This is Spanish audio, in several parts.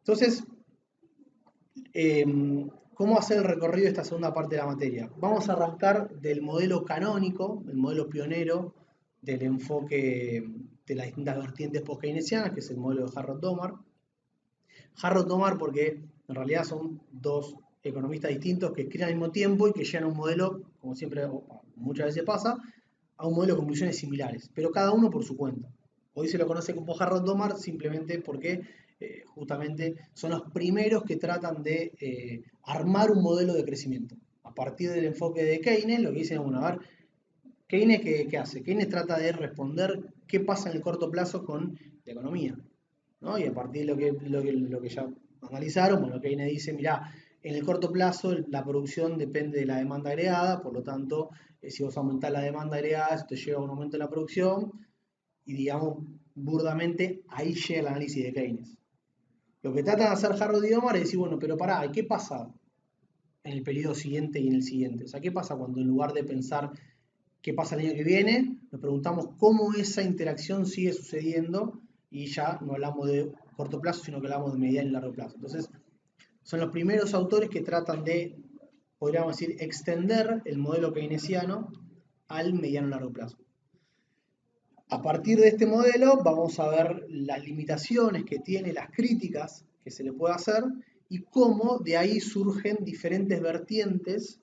Entonces, eh, ¿cómo hacer el recorrido de esta segunda parte de la materia? Vamos a arrancar del modelo canónico, el modelo pionero del enfoque de las distintas vertientes post-keynesianas, que es el modelo de Harrod-Domar. Harrod-Domar porque en realidad son dos economistas distintos que escriben al mismo tiempo y que llegan a un modelo, como siempre o muchas veces pasa, a un modelo de conclusiones similares, pero cada uno por su cuenta. Hoy se lo conoce como Harrod-Domar simplemente porque justamente son los primeros que tratan de armar un modelo de crecimiento. A partir del enfoque de Keynes, lo que dicen es, bueno, a ver, Keynes ¿qué hace? Keynes trata de responder qué pasa en el corto plazo con la economía, ¿no? Y a partir de lo que ya analizaron, bueno, Keynes dice, mirá, en el corto plazo la producción depende de la demanda agregada, por lo tanto, si vos aumentás la demanda agregada, eso te lleva a un aumento de la producción, y digamos, burdamente, ahí llega el análisis de Keynes. Lo que tratan de hacer Harrod y Domar es decir, bueno, pero pará, ¿qué pasa en el periodo siguiente y en el siguiente? O sea, ¿qué pasa cuando en lugar de pensar qué pasa el año que viene, nos preguntamos cómo esa interacción sigue sucediendo y ya no hablamos de corto plazo, sino que hablamos de mediano y largo plazo. Entonces, son los primeros autores que tratan de, podríamos decir, extender el modelo keynesiano al mediano y largo plazo. A partir de este modelo vamos a ver las limitaciones que tiene, las críticas que se le puede hacer y cómo de ahí surgen diferentes vertientes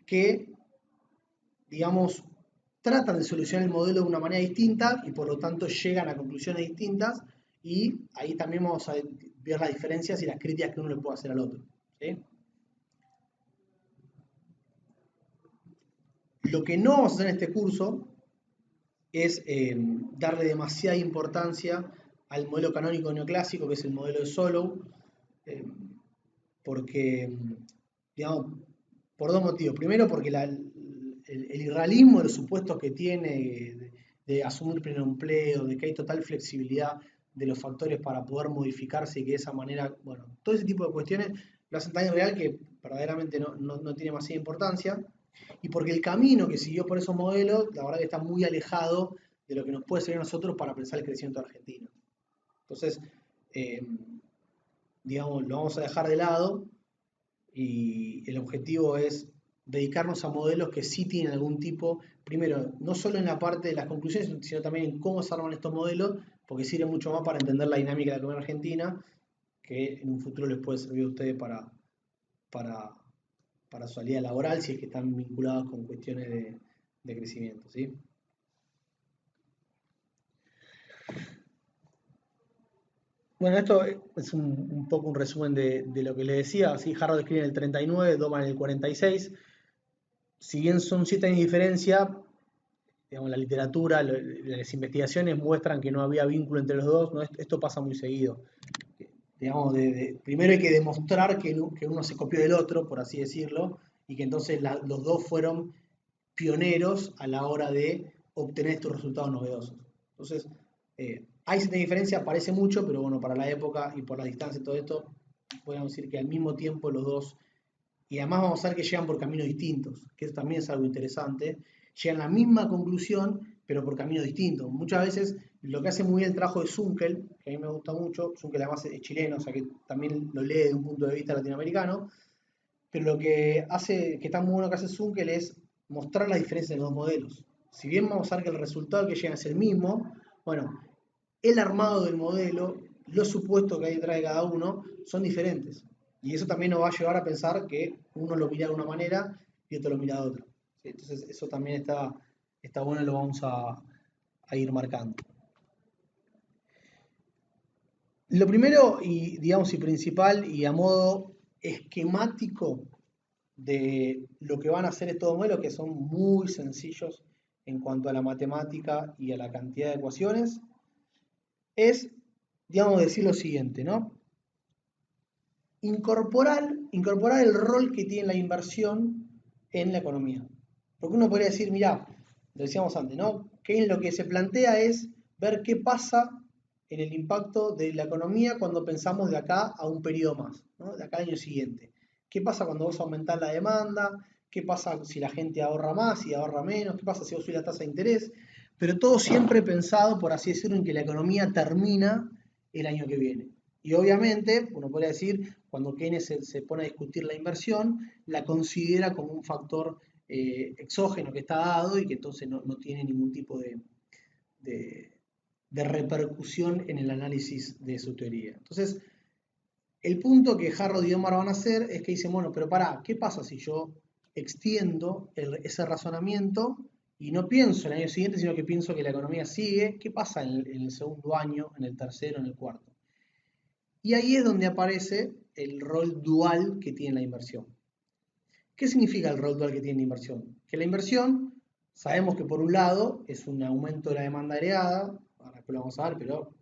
que, digamos, tratan de solucionar el modelo de una manera distinta y por lo tanto llegan a conclusiones distintas y ahí también vamos a ver las diferencias y las críticas que uno le puede hacer al otro. ¿Sí? Lo que no vamos a hacer en este curso es darle demasiada importancia al modelo canónico neoclásico, que es el modelo de Solow, eh, porque, digamos, por dos motivos. Primero, porque el irrealismo de los supuestos que tiene de asumir pleno empleo, de que hay total flexibilidad de los factores para poder modificarse y que de esa manera, bueno, todo ese tipo de cuestiones lo hacen tan irreal que verdaderamente no tiene demasiada importancia. Y porque el camino que siguió por esos modelos, la verdad que está muy alejado de lo que nos puede servir a nosotros para pensar el crecimiento argentino. Entonces, eh, digamos, lo vamos a dejar de lado y el objetivo es dedicarnos a modelos que sí tienen algún tipo, primero, no solo en la parte de las conclusiones, sino también en cómo se arman estos modelos, porque sirve mucho más para entender la dinámica de la economía argentina, que en un futuro les puede servir a ustedes para, para su salida laboral, si es que están vinculados con cuestiones de crecimiento. ¿Sí? Bueno, esto es un poco un resumen de lo que les decía. Así, Harrod escribe en el 39, Doman en el 46. Si bien son 7 años de diferencia, digamos, la literatura, las investigaciones muestran que no había vínculo entre los dos. ¿No? Esto pasa muy seguido. Digamos, primero hay que demostrar que uno se copió del otro, por así decirlo, y que entonces los dos fueron pioneros a la hora de obtener estos resultados novedosos. Entonces, hay cierta diferencia, parece mucho, pero bueno, para la época y por la distancia y todo esto, podemos decir que al mismo tiempo los dos, y además vamos a ver que llegan por caminos distintos, que eso también es algo interesante, llegan a la misma conclusión, pero por caminos distintos. Muchas veces lo que hace muy bien el trabajo de Zunkel, que a mí me gusta mucho, Zunkel además es chileno, o sea que también lo lee desde un punto de vista latinoamericano, pero lo que hace, que está muy bueno que hace Zunkel es mostrar la diferencia de los dos modelos. Si bien vamos a ver que el resultado que llega es el mismo, bueno, el armado del modelo, los supuestos que hay detrás de cada uno son diferentes. Y eso también nos va a llevar a pensar que uno lo mira de una manera y otro lo mira de otra. ¿Sí? Entonces eso también está bueno y lo vamos a ir marcando. Lo primero y digamos y principal y a modo esquemático de lo que van a hacer estos modelos, que son muy sencillos en cuanto a la matemática y a la cantidad de ecuaciones, es, digamos, decir lo siguiente, ¿no? Incorporar el rol que tiene la inversión en la economía. Porque uno podría decir, mirá, lo decíamos antes, ¿no? Que lo que se plantea es ver qué pasa en el impacto de la economía cuando pensamos de acá a un periodo más, ¿no? De acá al año siguiente. ¿Qué pasa cuando vos aumentás la demanda? ¿Qué pasa si la gente ahorra más y ahorra menos? ¿Qué pasa si vos subís la tasa de interés? Pero todo siempre pensado, por así decirlo, en que la economía termina el año que viene. Y obviamente, uno podría decir, cuando Keynes se pone a discutir la inversión, la considera como un factor exógeno que está dado y que entonces no tiene ningún tipo de- de repercusión en el análisis de su teoría. Entonces, el punto que Harrod y Omar van a hacer es que dicen, bueno, pero pará, ¿qué pasa si yo extiendo ese razonamiento y no pienso en el año siguiente, sino que pienso que la economía sigue? ¿Qué pasa en el segundo año, en el tercero, en el cuarto? Y ahí es donde aparece el rol dual que tiene la inversión. ¿Qué significa el rol dual que tiene la inversión? Que la inversión, sabemos que por un lado es un aumento de la demanda agregada, ahora después lo vamos a ver, pero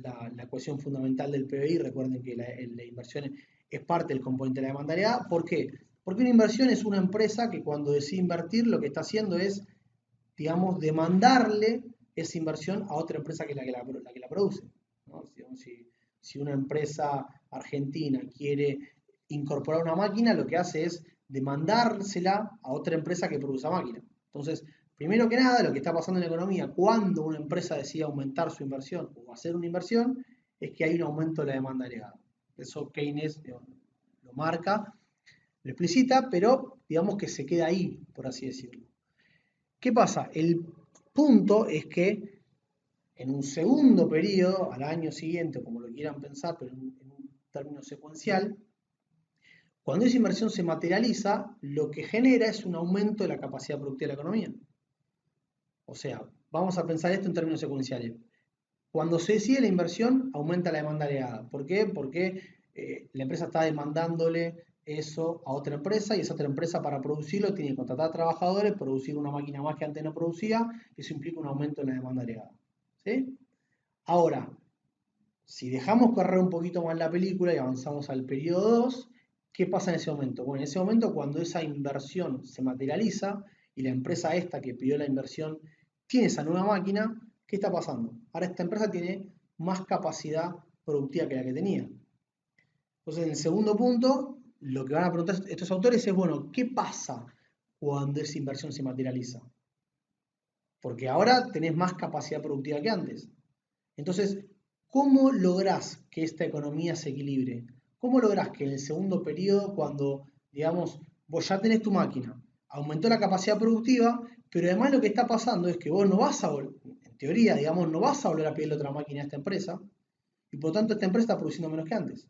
la ecuación fundamental del PBI, recuerden que la inversión es parte del componente de la demanda agregada. ¿Por qué? Porque una inversión es una empresa que cuando decide invertir lo que está haciendo es, digamos, demandarle esa inversión a otra empresa que la que la produce, ¿no? Si una empresa argentina quiere incorporar una máquina, lo que hace es demandársela a otra empresa que produce máquina. Entonces, primero que nada, lo que está pasando en la economía, cuando una empresa decide aumentar su inversión o hacer una inversión, es que hay un aumento de la demanda agregada. Eso Keynes lo marca, lo explicita, pero digamos que se queda ahí, por así decirlo. ¿Qué pasa? El punto es que en un segundo periodo, al año siguiente, como lo quieran pensar, pero en un término secuencial, cuando esa inversión se materializa, lo que genera es un aumento de la capacidad productiva de la economía. O sea, vamos a pensar esto en términos secuenciales. Cuando se decide la inversión, aumenta la demanda agregada. ¿Por qué? Porque la empresa está demandándole eso a otra empresa y esa otra empresa para producirlo tiene que contratar trabajadores, producir una máquina más que antes no producía, eso implica un aumento en la demanda agregada. ¿Sí? Ahora, si dejamos correr un poquito más la película y avanzamos al periodo 2, ¿qué pasa en ese momento? Bueno, en ese momento cuando esa inversión se materializa y la empresa esta que pidió la inversión tiene esa nueva máquina, ¿qué está pasando? Ahora esta empresa tiene más capacidad productiva que la que tenía. Entonces, en el segundo punto, lo que van a preguntar estos autores es, bueno, ¿qué pasa cuando esa inversión se materializa? Porque ahora tenés más capacidad productiva que antes. Entonces, ¿cómo lográs que esta economía se equilibre? ¿Cómo lográs que en el segundo periodo, cuando, digamos, vos ya tenés tu máquina, aumentó la capacidad productiva, pero además lo que está pasando es que vos no vas a, en teoría, digamos, no vas a volver a pedirle otra máquina a esta empresa, y por lo tanto esta empresa está produciendo menos que antes?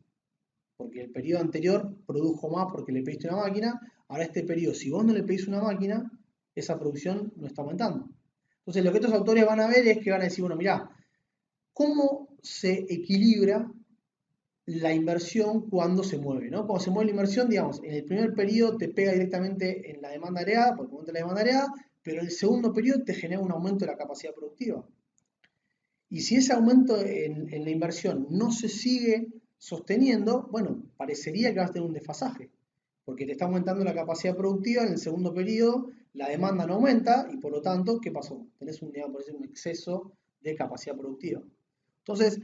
Porque el periodo anterior produjo más porque le pediste una máquina, ahora este periodo, si vos no le pedís una máquina, esa producción no está aumentando. Entonces lo que estos autores van a ver es que van a decir, bueno, mirá, ¿cómo se equilibra la inversión cuando se mueve? ¿No? Cuando se mueve la inversión, digamos, en el primer periodo te pega directamente en la demanda agregada, por el momento de la demanda agregada, pero en el segundo periodo te genera un aumento de la capacidad productiva. Y si ese aumento en la inversión no se sigue sosteniendo, bueno, parecería que vas a tener un desfasaje, porque te está aumentando la capacidad productiva en el segundo periodo, la demanda no aumenta y por lo tanto, ¿qué pasó? Tenés un, digamos, un exceso de capacidad productiva. Entonces,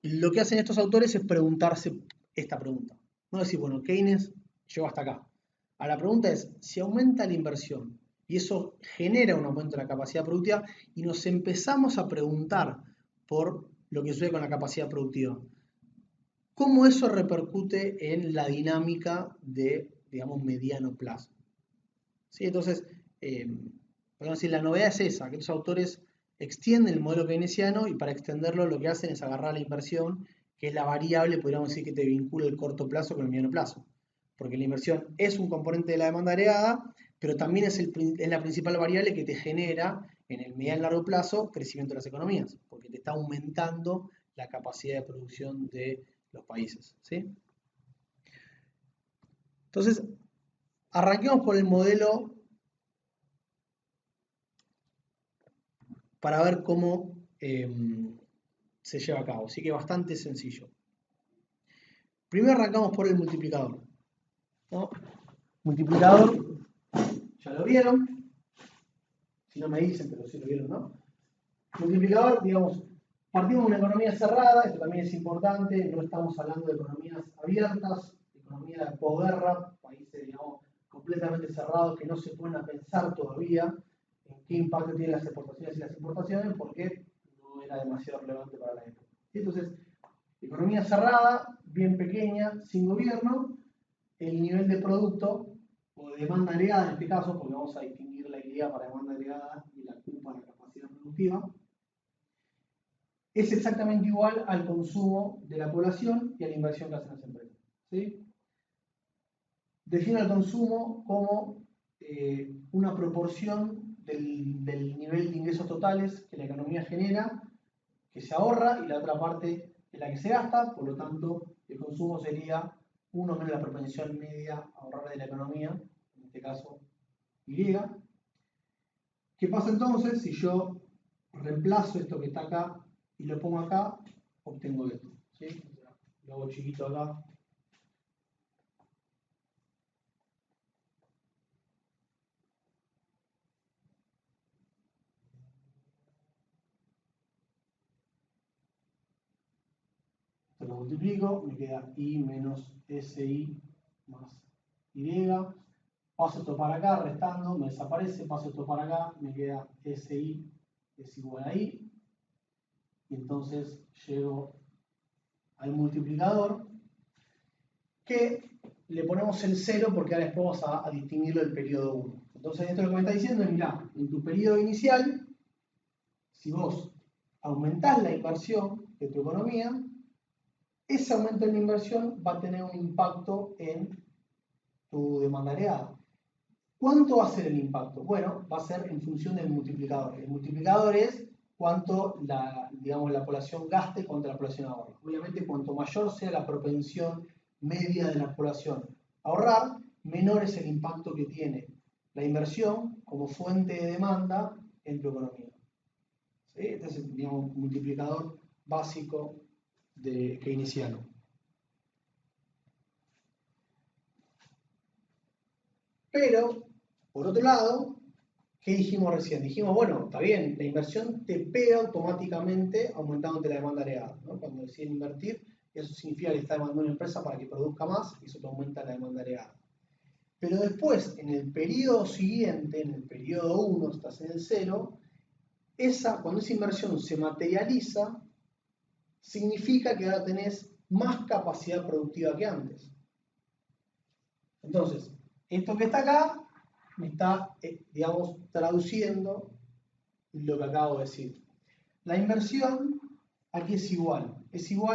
lo que hacen estos autores es preguntarse esta pregunta. No decir, bueno, Keynes llegó hasta acá. A la pregunta es, si aumenta la inversión y eso genera un aumento de la capacidad productiva y nos empezamos a preguntar por lo que sucede con la capacidad productiva, ¿cómo eso repercute en la dinámica de, digamos, mediano plazo? ¿Sí? Entonces, podemos decir, la novedad es esa, que los autores extienden el modelo keynesiano y para extenderlo lo que hacen es agarrar la inversión, que es la variable, podríamos decir, que te vincula el corto plazo con el mediano plazo. Porque la inversión es un componente de la demanda agregada, pero también es la principal variable que te genera en el mediano y largo plazo crecimiento de las economías, porque te está aumentando la capacidad de producción de los países. ¿Sí? Entonces, arranquemos por el modelo para ver cómo se lleva a cabo. Así que bastante sencillo. Primero arrancamos por el multiplicador, ¿no? Multiplicador, ya lo vieron. Si no me dicen, pero sí lo vieron, ¿no? Multiplicador, digamos, partimos de una economía cerrada, esto también es importante, no estamos hablando de economías abiertas, de economía de posguerra, países, digamos, completamente cerrados que no se pueden pensar todavía en qué impacto tienen las exportaciones y las importaciones porque no era demasiado relevante para la época. Entonces, Economía cerrada, bien pequeña, sin gobierno, el nivel de producto o de demanda agregada en este caso, porque vamos a distinguir la Y para demanda agregada y la Q para capacidad productiva, es exactamente igual al consumo de la población y a la inversión que hacen las empresas. ¿Sí? Defino el consumo como una proporción del nivel de ingresos totales que la economía genera, que se ahorra, y la otra parte es la que se gasta. Por lo tanto, el consumo sería 1 menos la propensión media a ahorrar de la economía, en este caso Y. ¿Qué pasa entonces si yo reemplazo esto que está acá y lo pongo acá? Obtengo esto. ¿Sí? Lo hago chiquito acá. Esto lo multiplico, me queda I menos SI más Y. Paso esto para acá, restando, me desaparece. Paso esto para acá, me queda SI es igual a I. Y entonces llego al multiplicador, que le ponemos el 0 porque ahora después vamos a distinguirlo del periodo 1. Entonces esto lo que me está diciendo es, mirá, en tu periodo inicial, si vos aumentás la inversión de tu economía, ese aumento en la inversión va a tener un impacto en tu demanda agregada. ¿Cuánto va a ser el impacto? Bueno, va a ser en función del multiplicador. El multiplicador es cuánto la población gaste contra la población ahorra. Obviamente, cuanto mayor sea la propensión media de la población a ahorrar, menor es el impacto que tiene la inversión como fuente de demanda en tu economía. ¿Sí? Este es el multiplicador básico de keynesiano. Pero, por otro lado, ¿qué dijimos recién? Dijimos, bueno, está bien, la inversión te pega automáticamente aumentándote la demanda agregada, ¿no? Cuando deciden invertir, eso significa que está demandando una empresa para que produzca más y eso te aumenta la demanda agregada. Pero después, en el periodo siguiente, en el periodo 1, estás en el 0, cuando esa inversión se materializa, significa que ahora tenés más capacidad productiva que antes. Entonces, esto que está acá me está, digamos, traduciendo lo que acabo de decir. La inversión aquí es igual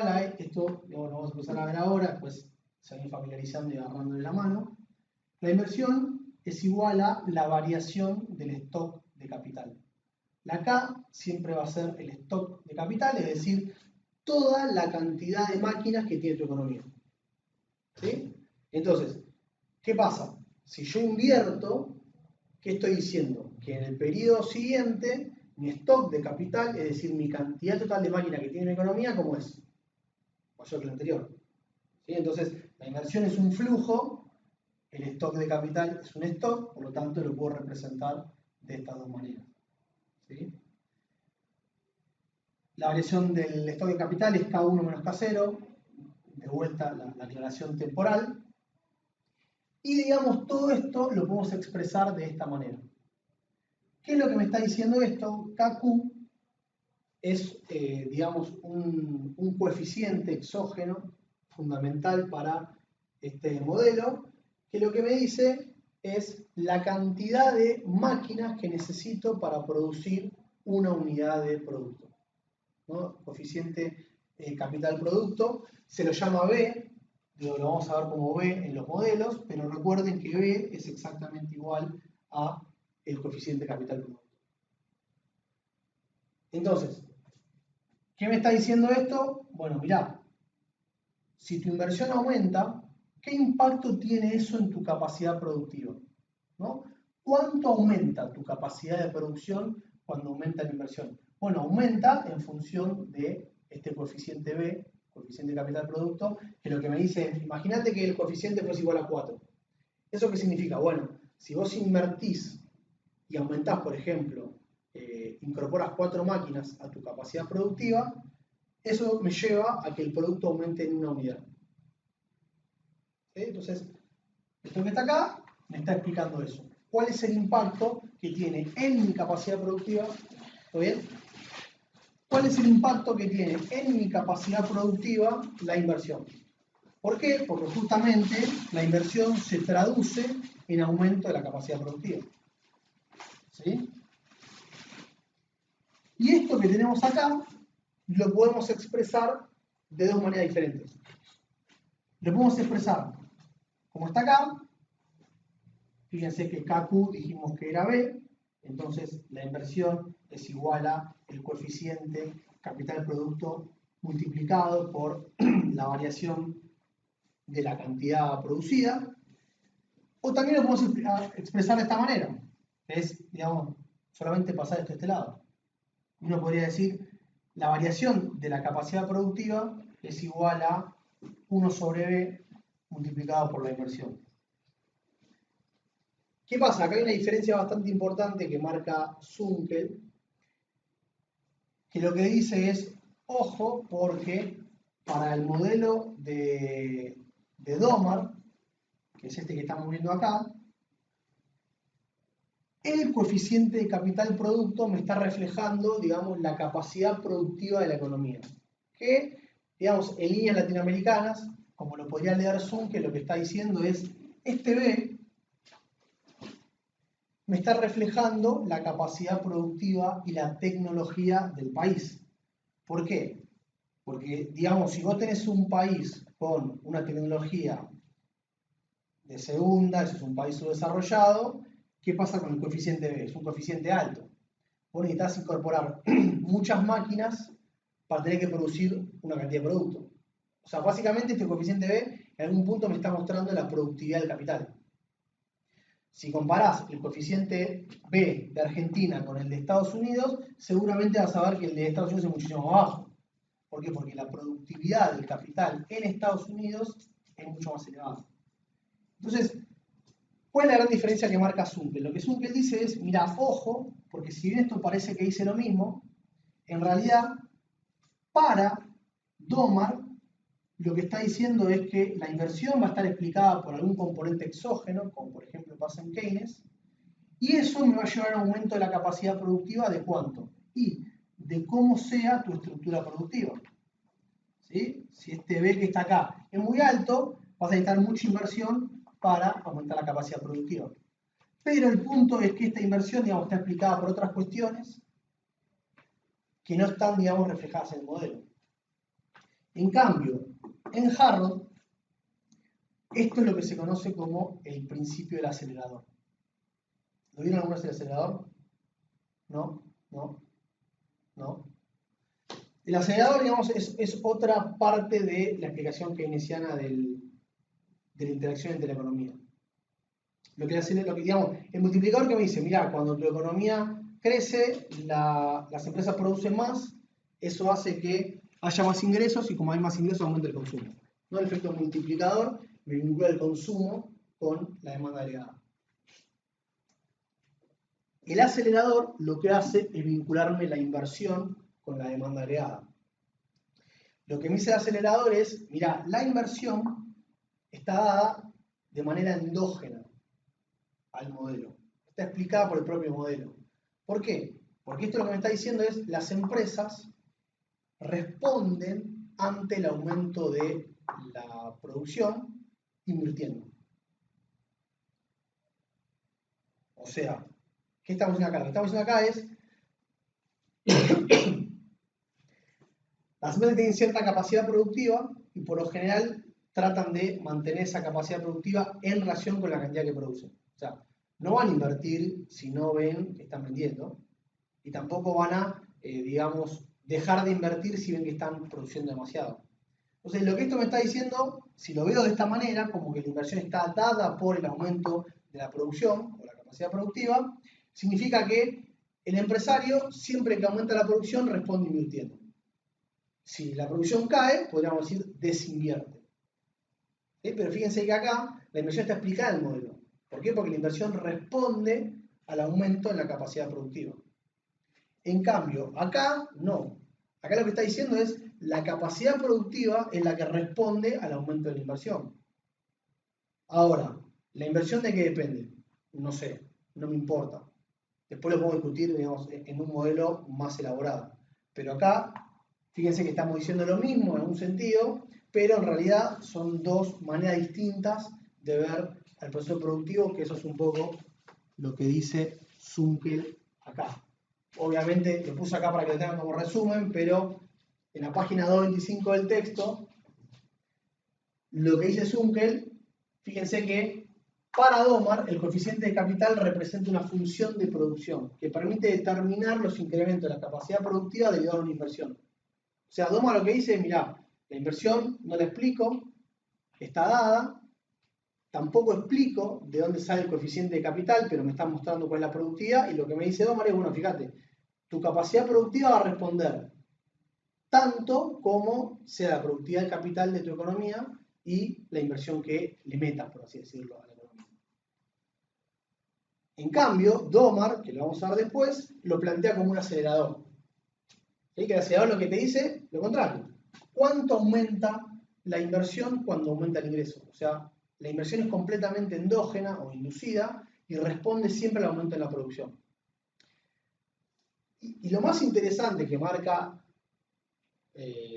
a esto, lo vamos a empezar a ver ahora, después se van familiarizando y agarrándole la mano. La inversión es igual a la variación del stock de capital. La K siempre va a ser el stock de capital, es decir, toda la cantidad de máquinas que tiene tu economía. ¿Sí? Entonces, ¿qué pasa? Si yo invierto, ¿qué estoy diciendo? Que en el periodo siguiente, mi stock de capital, es decir, mi cantidad total de máquinas que tiene mi economía, ¿cómo es? Mayor que el anterior. ¿Sí? Entonces, la inversión es un flujo, el stock de capital es un stock, por lo tanto lo puedo representar de estas dos maneras. ¿Sí? La variación del stock de capital es K1 menos K0, de vuelta la aclaración temporal. Y digamos, todo esto lo podemos expresar de esta manera. ¿Qué es lo que me está diciendo esto? KQ es, digamos, un coeficiente exógeno fundamental para este modelo, que lo que me dice es la cantidad de máquinas que necesito para producir una unidad de producto, ¿no? Coeficiente capital producto, se lo llama B, lo vamos a ver como B en los modelos, pero recuerden que B es exactamente igual a el coeficiente capital producto. Entonces, ¿qué me está diciendo esto? Bueno, mirá, si tu inversión aumenta, ¿qué impacto tiene eso en tu capacidad productiva? ¿No? ¿Cuánto aumenta tu capacidad de producción cuando aumenta la inversión? Bueno, aumenta en función de este coeficiente B, coeficiente capital producto, que lo que me dice es, imagínate que el coeficiente fuese igual a 4. ¿Eso qué significa? Bueno, si vos invertís y aumentás, por ejemplo, incorporas 4 máquinas a tu capacidad productiva, eso me lleva a que el producto aumente en una unidad. ¿Sí? Entonces, esto que está acá me está explicando eso. ¿Cuál es el impacto que tiene en mi capacidad productiva? ¿Todo bien? ¿cuál es el impacto que tiene en mi capacidad productiva la inversión? ¿Por qué? Porque justamente la inversión se traduce en aumento de la capacidad productiva. ¿Sí? Y esto que tenemos acá lo podemos expresar de dos maneras diferentes. Lo podemos expresar como está acá. Fíjense que KQ dijimos que era B, entonces la inversión es igual a el coeficiente capital-producto multiplicado por la variación de la cantidad producida. O también lo podemos expresar de esta manera, que es, digamos, solamente pasar esto a este lado. Uno podría decir, la variación de la capacidad productiva es igual a 1 sobre B multiplicado por la inversión. ¿Qué pasa? Acá hay una diferencia bastante importante que marca Zunkel, que lo que dice es, ojo, porque para el modelo de Domar, que es este que estamos viendo acá, el coeficiente de capital producto me está reflejando, digamos, la capacidad productiva de la economía. Que, digamos, en líneas latinoamericanas, como lo podría leer Zunkel, lo que está diciendo es, este B me está reflejando la capacidad productiva y la tecnología del país. ¿Por qué? Porque, digamos, si vos tenés un país con una tecnología de segunda, ese es un país subdesarrollado, ¿qué pasa con el coeficiente B? Es un coeficiente alto. Vos necesitas incorporar muchas máquinas para tener que producir una cantidad de producto. O sea, básicamente este coeficiente B en algún punto me está mostrando la productividad del capital. Si comparás el coeficiente B de Argentina con el de Estados Unidos, seguramente vas a ver que el de Estados Unidos es muchísimo más bajo. ¿Por qué? Porque la productividad del capital en Estados Unidos es mucho más elevada. Entonces, ¿cuál es la gran diferencia que marca Zunkel? Lo que Zunkel dice es, mira, ojo, porque si bien esto parece que dice lo mismo, en realidad, para Domar, lo que está diciendo es que la inversión va a estar explicada por algún componente exógeno, como por ejemplo pasa en Keynes, y eso me va a llevar a un aumento de la capacidad productiva ¿de cuánto? Y de cómo sea tu estructura productiva. ¿Sí? Si este B que está acá es muy alto, vas a necesitar mucha inversión para aumentar la capacidad productiva. Pero el punto es que esta inversión, digamos, está explicada por otras cuestiones que no están, digamos, reflejadas en el modelo. En cambio, en Harrod, esto es lo que se conoce como el principio del acelerador. ¿Lo vieron alguna vez el acelerador? ¿No? ¿No? ¿No? El acelerador, digamos, es otra parte de la explicación keynesiana de la interacción entre la economía. Lo que, digamos, el multiplicador que me dice, mira, cuando tu economía crece, las empresas producen más, eso hace que haya más ingresos y como hay más ingresos aumenta el consumo. ¿No? El efecto multiplicador me vincula el consumo con la demanda agregada. El acelerador lo que hace es vincularme la inversión con la demanda agregada. Lo que me dice el acelerador es, mira, la inversión está dada de manera endógena al modelo. Está explicada por el propio modelo. ¿Por qué? Porque esto lo que me está diciendo es, las empresas responden ante el aumento de la producción invirtiendo. O sea, ¿qué estamos haciendo acá? Lo que estamos haciendo acá es las empresas tienen cierta capacidad productiva y por lo general tratan de mantener esa capacidad productiva en relación con la cantidad que producen. O sea, no van a invertir si no ven que están vendiendo y tampoco van a, digamos, dejar de invertir si ven que están produciendo demasiado. Entonces, lo que esto me está diciendo, si lo veo de esta manera, como que la inversión está dada por el aumento de la producción o la capacidad productiva, significa que el empresario, siempre que aumenta la producción, responde invirtiendo. Si la producción cae, podríamos decir desinvierte. ¿Sí? Pero fíjense que acá la inversión está explicada en el modelo. ¿Por qué? Porque la inversión responde al aumento en la capacidad productiva. En cambio, acá no. Acá lo que está diciendo es la capacidad productiva es la que responde al aumento de la inversión. Ahora, ¿la inversión de qué depende? No sé, no me importa. Después lo podemos discutir, digamos, en un modelo más elaborado. Pero acá, fíjense que estamos diciendo lo mismo en un sentido, pero en realidad son dos maneras distintas de ver el proceso productivo, que eso es un poco lo que dice Zunkel acá. Obviamente lo puse acá para que lo tengan como resumen, pero en la página 225 del texto, lo que dice Zunkel, fíjense que para Domar el coeficiente de capital representa una función de producción que permite determinar los incrementos de la capacidad productiva derivada de una inversión. O sea, Domar lo que dice es, mirá, la inversión no la explico, está dada, tampoco explico de dónde sale el coeficiente de capital, pero me está mostrando cuál es la productividad, y lo que me dice Domar es, bueno, fíjate, tu capacidad productiva va a responder tanto como sea la productividad del capital de tu economía y la inversión que le metas, por así decirlo, a la economía. En cambio, Domar, que lo vamos a ver después, lo plantea como un acelerador. ¿Sí? Que el acelerador lo que te dice, lo contrario. ¿Cuánto aumenta la inversión cuando aumenta el ingreso? O sea, la inversión es completamente endógena o inducida y responde siempre al aumento en la producción. Y lo más interesante que marca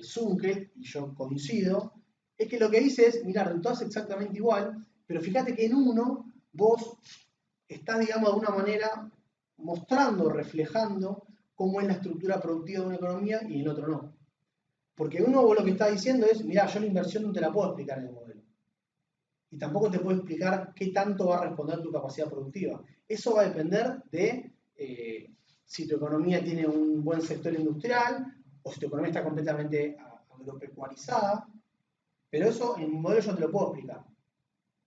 Zunkel, y yo coincido, es que lo que dice es, mirá, resultado es exactamente igual, pero fíjate que en uno vos estás, digamos, de una manera mostrando, reflejando cómo es la estructura productiva de una economía y en el otro no. Porque uno vos lo que está diciendo es, mirá, yo la inversión no te la puedo explicar en el modelo. Y tampoco te puedo explicar qué tanto va a responder tu capacidad productiva. Eso va a depender de si tu economía tiene un buen sector industrial o si tu economía está completamente agropecuarizada. Pero eso en el modelo yo no te lo puedo explicar.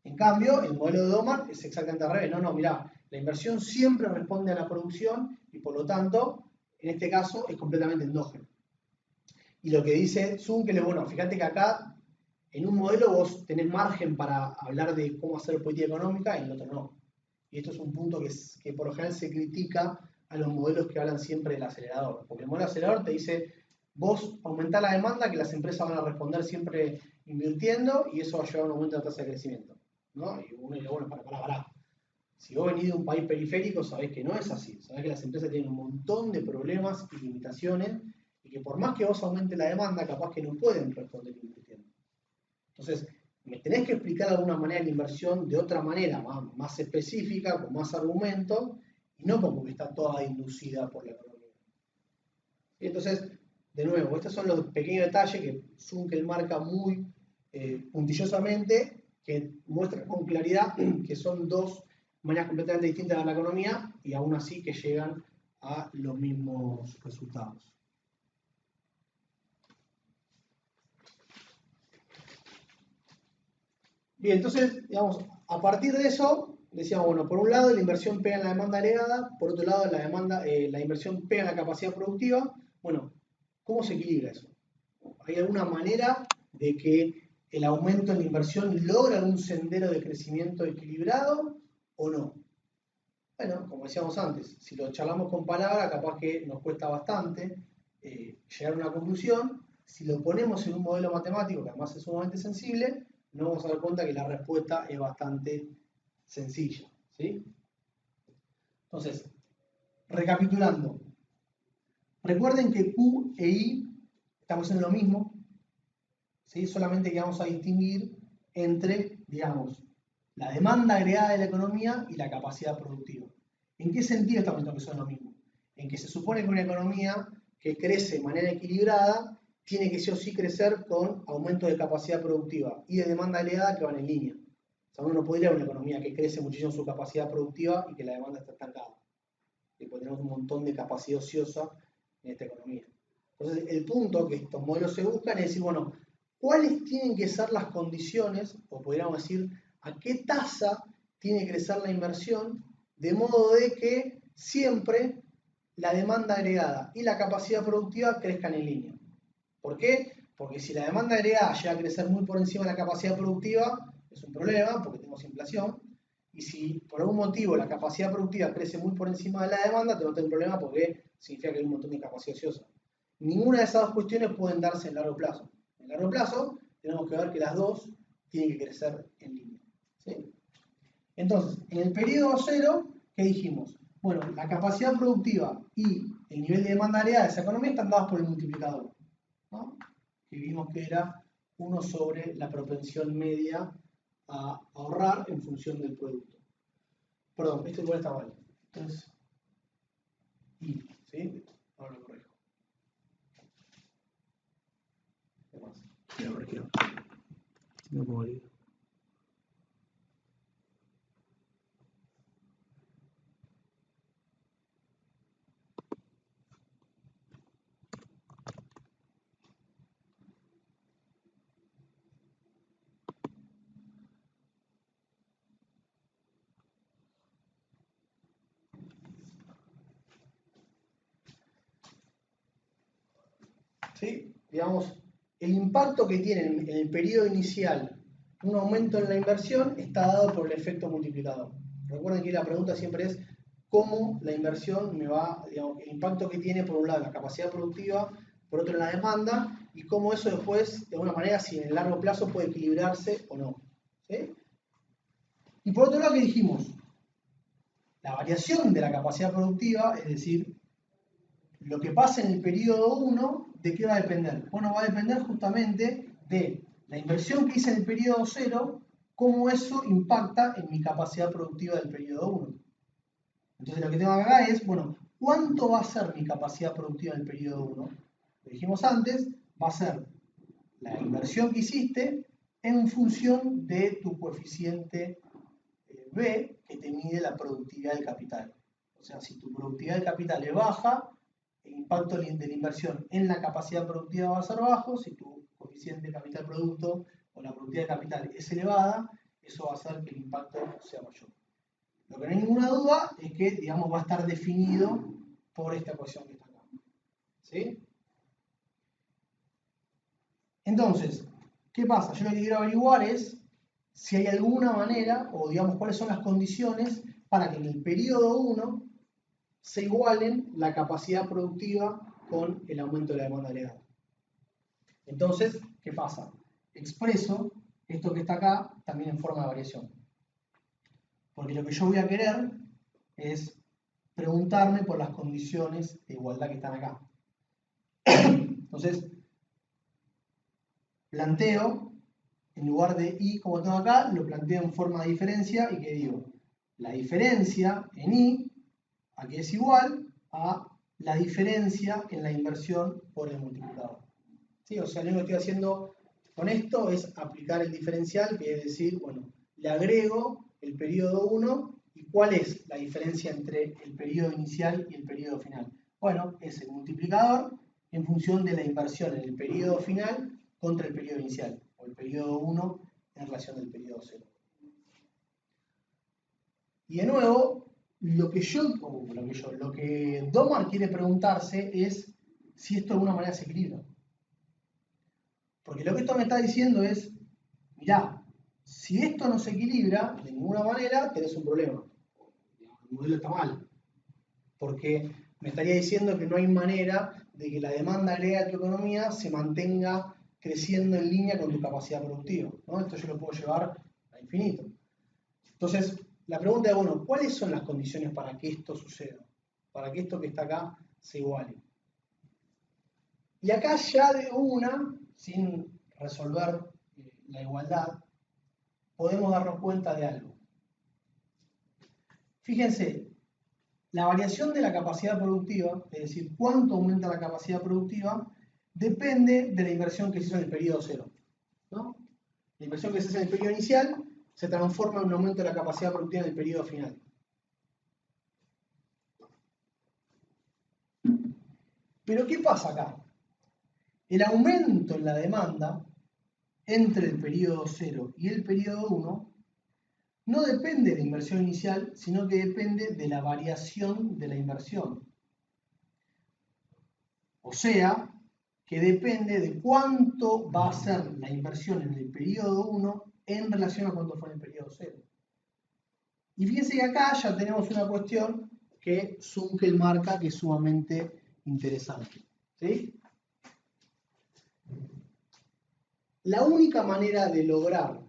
En cambio, el modelo de Domar es exactamente al revés. No, mirá, la inversión siempre responde a la producción y por lo tanto, en este caso, es completamente endógeno. Y lo que dice Zunkel es, bueno, fíjate que acá, en un modelo vos tenés margen para hablar de cómo hacer política económica y en el otro no. Y esto es un punto que por lo general se critica a los modelos que hablan siempre del acelerador. Porque el modelo acelerador te dice, vos aumentás la demanda, que las empresas van a responder siempre invirtiendo y eso va a llevar a un aumento de la tasa de crecimiento. ¿No? Y uno dice, bueno, pará. Si vos venís de un país periférico, sabés que no es así. Sabés que las empresas tienen un montón de problemas y limitaciones y que por más que vos aumentes la demanda, capaz que no pueden responder invirtiendo. Entonces, me tenés que explicar de alguna manera la inversión de otra manera, más específica, con más argumentos, y no como que está toda inducida por la economía. Y entonces, de nuevo, estos son los pequeños detalles que Zunkel marca muy puntillosamente, que muestran con claridad que son dos maneras completamente distintas de la economía y aún así que llegan a los mismos resultados. Bien, entonces, digamos, a partir de eso, decíamos, bueno, por un lado la inversión pega en la demanda agregada, por otro lado la inversión pega en la capacidad productiva. Bueno, ¿cómo se equilibra eso? ¿Hay alguna manera de que el aumento en la inversión logra un sendero de crecimiento equilibrado o no? Bueno, como decíamos antes, si lo charlamos con palabras, capaz que nos cuesta bastante llegar a una conclusión. Si lo ponemos en un modelo matemático, que además es sumamente sensible, nos vamos a dar cuenta que la respuesta es bastante sencilla. ¿Sí? Entonces, recapitulando, recuerden que Q e I estamos haciendo lo mismo, ¿sí? Solamente que vamos a distinguir entre, digamos, la demanda agregada de la economía y la capacidad productiva. ¿En qué sentido estamos diciendo que son lo mismo? En que se supone que una economía que crece de manera equilibrada tiene que sí o sí crecer con aumento de capacidad productiva y de demanda agregada que van en línea. O sea, uno no podría una economía que crece muchísimo su capacidad productiva y que la demanda está estancada. Y pues tenemos un montón de capacidad ociosa en esta economía. Entonces, el punto que estos modelos se buscan es decir, bueno, ¿cuáles tienen que ser las condiciones, o podríamos decir, a qué tasa tiene que crecer la inversión, de modo de que siempre la demanda agregada y la capacidad productiva crezcan en línea? ¿Por qué? Porque si la demanda agregada llega a crecer muy por encima de la capacidad productiva, es un problema, porque tenemos inflación. Y si por algún motivo la capacidad productiva crece muy por encima de la demanda, tenemos un problema porque significa que hay un montón de capacidad ociosa. Ninguna de esas dos cuestiones pueden darse en largo plazo. En largo plazo tenemos que ver que las dos tienen que crecer en línea. ¿Sí? Entonces, en el periodo cero, ¿qué dijimos? Bueno, la capacidad productiva y el nivel de demanda agregada de esa economía están dados por el multiplicador, ¿no? Que vimos que era 1 sobre la propensión media a ahorrar en función del producto. Perdón, esto igual está mal. Entonces, y, ¿sí? Ahora lo corrijo. ¿Qué más? Lo corrijo. No puedo ir. ¿Sí? Digamos, el impacto que tiene en el periodo inicial un aumento en la inversión está dado por el efecto multiplicador. Recuerden que la pregunta siempre es cómo la inversión me va, digamos, el impacto que tiene por un lado la capacidad productiva, por otro en la demanda, y cómo eso después, de alguna manera, si en el largo plazo puede equilibrarse o no. ¿Sí? Y por otro lado, ¿qué dijimos? La variación de la capacidad productiva, es decir, lo que pasa en el periodo 1, ¿de qué va a depender? Bueno, va a depender justamente de la inversión que hice en el periodo 0, cómo eso impacta en mi capacidad productiva del periodo 1. Entonces lo que tengo acá es, bueno, ¿cuánto va a ser mi capacidad productiva en el periodo 1? Lo dijimos antes, va a ser la inversión que hiciste en función de tu coeficiente B, que te mide la productividad del capital. O sea, si tu productividad del capital es baja, el impacto de la inversión en la capacidad productiva va a ser bajo. Si tu coeficiente capital-producto o la productividad del capital es elevada, eso va a hacer que el impacto sea mayor. Lo que no hay ninguna duda es que, digamos, va a estar definido por esta ecuación que está acá. ¿Sí? Entonces, ¿qué pasa? Yo lo que quiero averiguar es si hay alguna manera, o digamos, cuáles son las condiciones para que en el periodo 1 se igualen la capacidad productiva con el aumento de la demanda agregada. Entonces, ¿qué pasa? Expreso esto que está acá también en forma de variación. Porque lo que yo voy a querer es preguntarme por las condiciones de igualdad que están acá. Entonces, planteo, en lugar de y como tengo acá, lo planteo en forma de diferencia y que digo, la diferencia en y, aquí es igual a la diferencia en la inversión por el multiplicador. ¿Sí? O sea, lo único que estoy haciendo con esto es aplicar el diferencial, que es decir, bueno, le agrego el periodo 1 y cuál es la diferencia entre el periodo inicial y el periodo final. Bueno, es el multiplicador en función de la inversión en el periodo final contra el periodo inicial, o el periodo 1 en relación al periodo 0. Y de nuevo, lo que Domar quiere preguntarse es si esto de alguna manera se equilibra. Porque lo que esto me está diciendo es, mirá, si esto no se equilibra de ninguna manera, tenés un problema. El modelo está mal. Porque me estaría diciendo que no hay manera de que la demanda agregada de tu economía se mantenga creciendo en línea con tu capacidad productiva, ¿no? Esto yo lo puedo llevar a infinito. Entonces, la pregunta es, bueno, ¿cuáles son las condiciones para que esto suceda? Para que esto que está acá se iguale. Y acá ya de una, sin resolver la igualdad, podemos darnos cuenta de algo. Fíjense, la variación de la capacidad productiva, es decir, cuánto aumenta la capacidad productiva, depende de la inversión que se hizo en el periodo 0, ¿no? La inversión que se hace en el periodo inicial se transforma en un aumento de la capacidad productiva en el periodo final. Pero ¿qué pasa acá? El aumento en la demanda entre el periodo 0 y el periodo 1 no depende de la inversión inicial, sino que depende de la variación de la inversión. O sea, que depende de cuánto va a ser la inversión en el periodo 1 en relación a cuánto fue en el periodo 0. Y fíjense que acá ya tenemos una cuestión que Zunkel marca que es sumamente interesante. ¿Sí? La única manera de lograr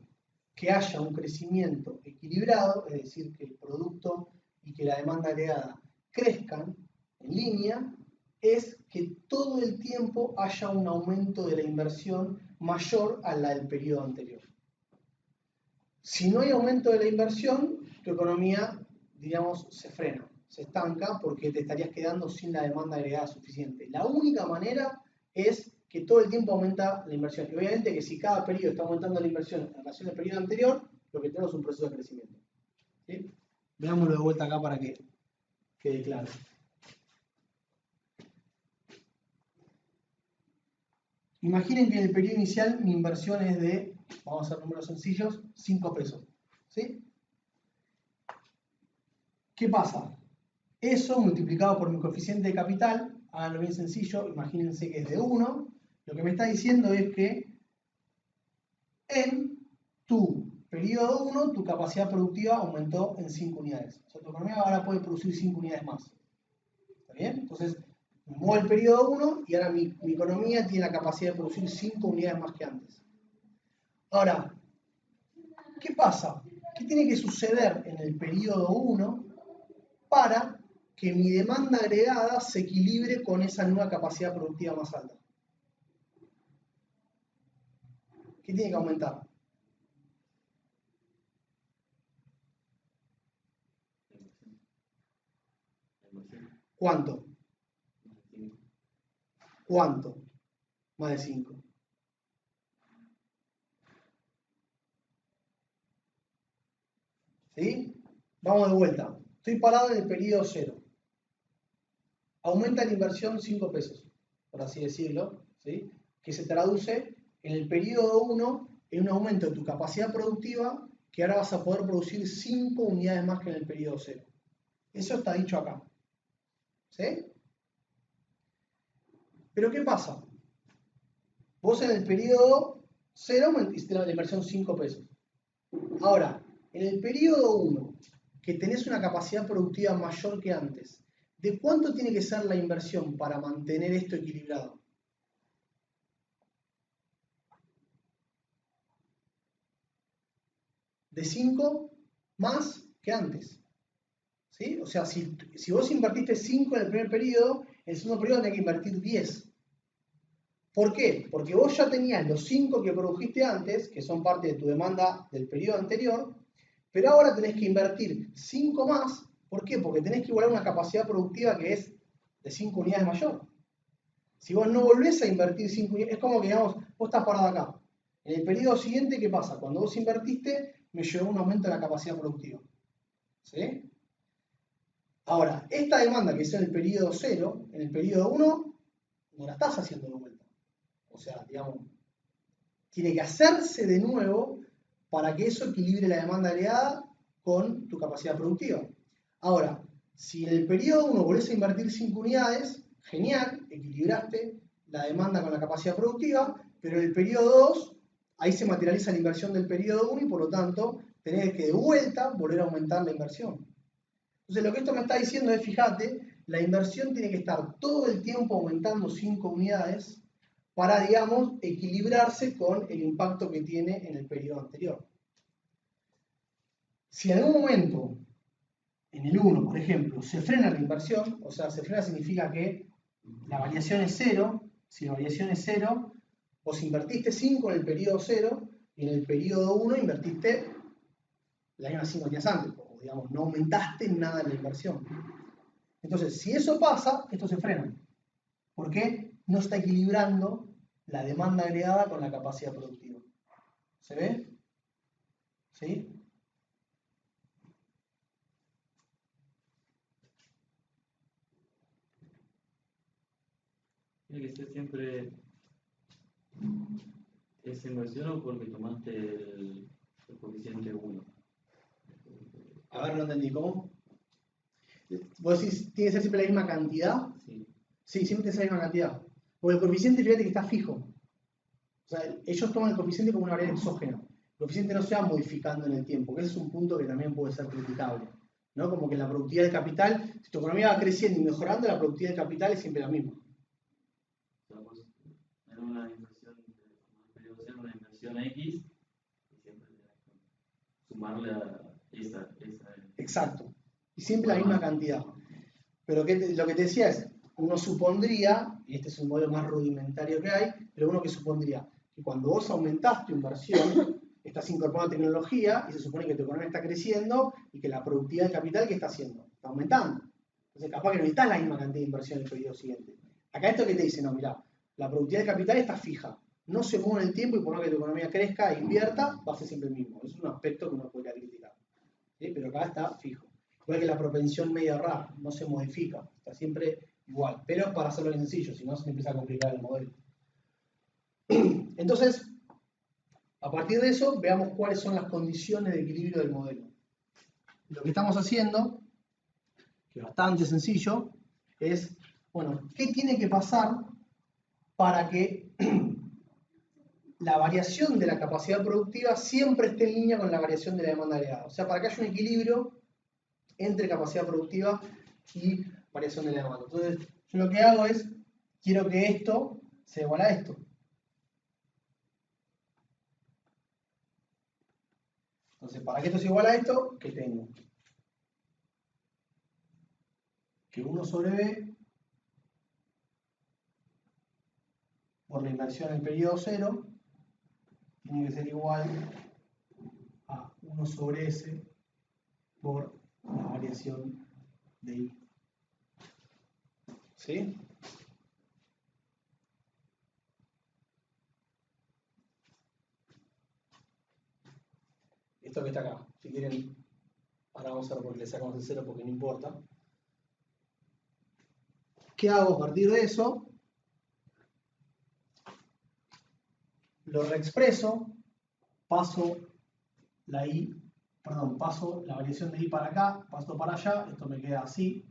que haya un crecimiento equilibrado, es decir, que el producto y que la demanda agregada crezcan en línea es que todo el tiempo haya un aumento de la inversión mayor a la del periodo anterior. Si no hay aumento de la inversión, tu economía, digamos, se frena, se estanca porque te estarías quedando sin la demanda agregada suficiente. La única manera es que todo el tiempo aumenta la inversión. Y obviamente que si cada periodo está aumentando la inversión en relación al periodo anterior, lo que tenemos es un proceso de crecimiento. ¿Sí? Veámoslo de vuelta acá para que quede claro. Imaginen que en el periodo inicial mi inversión es de, vamos a hacer números sencillos, 5 pesos. ¿Sí? ¿Qué pasa? Eso multiplicado por mi coeficiente de capital, háganlo bien sencillo, imagínense que es de 1, lo que me está diciendo es que en tu periodo 1 tu capacidad productiva aumentó en 5 unidades. O sea, tu economía ahora puede producir 5 unidades más. ¿Está bien? Entonces, me muevo el periodo 1 y ahora mi economía tiene la capacidad de producir 5 unidades más que antes. Ahora, ¿qué pasa? ¿Qué tiene que suceder en el periodo 1 para que mi demanda agregada se equilibre con esa nueva capacidad productiva más alta? ¿Qué tiene que aumentar? ¿Cuánto? ¿Cuánto? Más de 5. ¿Sí? Vamos de vuelta. Estoy parado en el periodo 0. Aumenta la inversión 5 pesos, por así decirlo, ¿sí? Que se traduce en el periodo 1 en un aumento de tu capacidad productiva que ahora vas a poder producir 5 unidades más que en el periodo 0. Eso está dicho acá. ¿Sí? Pero ¿qué pasa? Vos en el periodo 0 hiciste la inversión 5 pesos. Ahora, en el periodo 1, que tenés una capacidad productiva mayor que antes, ¿de cuánto tiene que ser la inversión para mantener esto equilibrado? De 5 más que antes. ¿Sí? O sea, si vos invertiste 5 en el primer periodo, en el segundo periodo tenés que invertir 10. ¿Por qué? Porque vos ya tenías los 5 que produjiste antes, que son parte de tu demanda del periodo anterior, pero ahora tenés que invertir 5 más. ¿Por qué? Porque tenés que igualar una capacidad productiva que es de 5 unidades mayor. Si vos no volvés a invertir 5 unidades, es como que, digamos, vos estás parado acá. En el periodo siguiente, ¿qué pasa? Cuando vos invertiste, me llegó un aumento de la capacidad productiva. ¿Sí? Ahora, esta demanda que es en el periodo 0, en el periodo 1, no la estás haciendo de vuelta. O sea, digamos, tiene que hacerse de nuevo para que eso equilibre la demanda agregada con tu capacidad productiva. Ahora, si en el periodo 1 volvés a invertir 5 unidades, genial, equilibraste la demanda con la capacidad productiva, pero en el periodo 2, ahí se materializa la inversión del periodo 1 y por lo tanto tenés que de vuelta volver a aumentar la inversión. Entonces lo que esto me está diciendo es, fíjate, la inversión tiene que estar todo el tiempo aumentando 5 unidades para, digamos, equilibrarse con el impacto que tiene en el periodo anterior. Si en algún momento, en el 1, por ejemplo, se frena la inversión, o sea, se frena significa que la variación es 0, si la variación es 0, vos invertiste 5 en el periodo 0 y en el periodo 1 invertiste las mismas 5 días antes, o digamos, no aumentaste nada en la inversión. Entonces, si eso pasa, esto se frena. ¿Por qué? No está equilibrando la demanda agregada con la capacidad productiva. ¿Se ve? ¿Sí? Tiene que ser siempre esa inversión o porque tomaste el coeficiente 1. A ver, no entendí. ¿Cómo? ¿Vos decís, tiene que ser siempre la misma cantidad? Sí. Sí, siempre tiene que ser la misma cantidad. Porque el coeficiente, fíjate que está fijo. O sea, ellos toman el coeficiente como una variable exógena. El coeficiente no se va modificando en el tiempo, que ese es un punto que también puede ser criticable. ¿No? Como que la productividad del capital, si tu economía va creciendo y mejorando, la productividad del capital es siempre la misma. O sea, pues, era una inversión, una inversión X y siempre tenés que sumarle a esa. Exacto. Y siempre la misma cantidad. Pero lo que te decía es, uno supondría, y este es un modelo más rudimentario que hay, pero uno que supondría que cuando vos aumentás tu inversión, estás incorporando tecnología y se supone que tu economía está creciendo y que la productividad del capital, ¿qué está haciendo? Está aumentando. Entonces, capaz que no necesitas la misma cantidad de inversión en el periodo siguiente. Acá esto que te dice, no, mirá, la productividad del capital está fija. No se mueve en el tiempo y por más que tu economía crezca e invierta, va a ser siempre el mismo. Es un aspecto que uno podría criticar. ¿Sí? Pero acá está fijo. Igual que la propensión media RAR, no se modifica, está siempre igual. Pero para hacerlo bien sencillo, si no se empieza a complicar el modelo. Entonces, a partir de eso, veamos cuáles son las condiciones de equilibrio del modelo. Lo que estamos haciendo, que es bastante sencillo, es, bueno, ¿qué tiene que pasar para que la variación de la capacidad productiva siempre esté en línea con la variación de la demanda agregada? O sea, para que haya un equilibrio entre capacidad productiva y variación de la demanda. Entonces, yo lo que hago es, quiero que esto se iguale a esto. Entonces, para que esto se iguale a esto, ¿qué tengo? Que 1 sobre B por la inversión en el periodo 0 tiene que ser igual a 1 sobre S por la variación de I. ¿Sí? Esto que está acá, si quieren, ahora vamos a ver por qué le sacamos el 0 porque no importa. ¿Qué hago a partir de eso? Lo reexpreso, paso la I, perdón, paso la variación de I para acá, paso para allá, esto me queda así.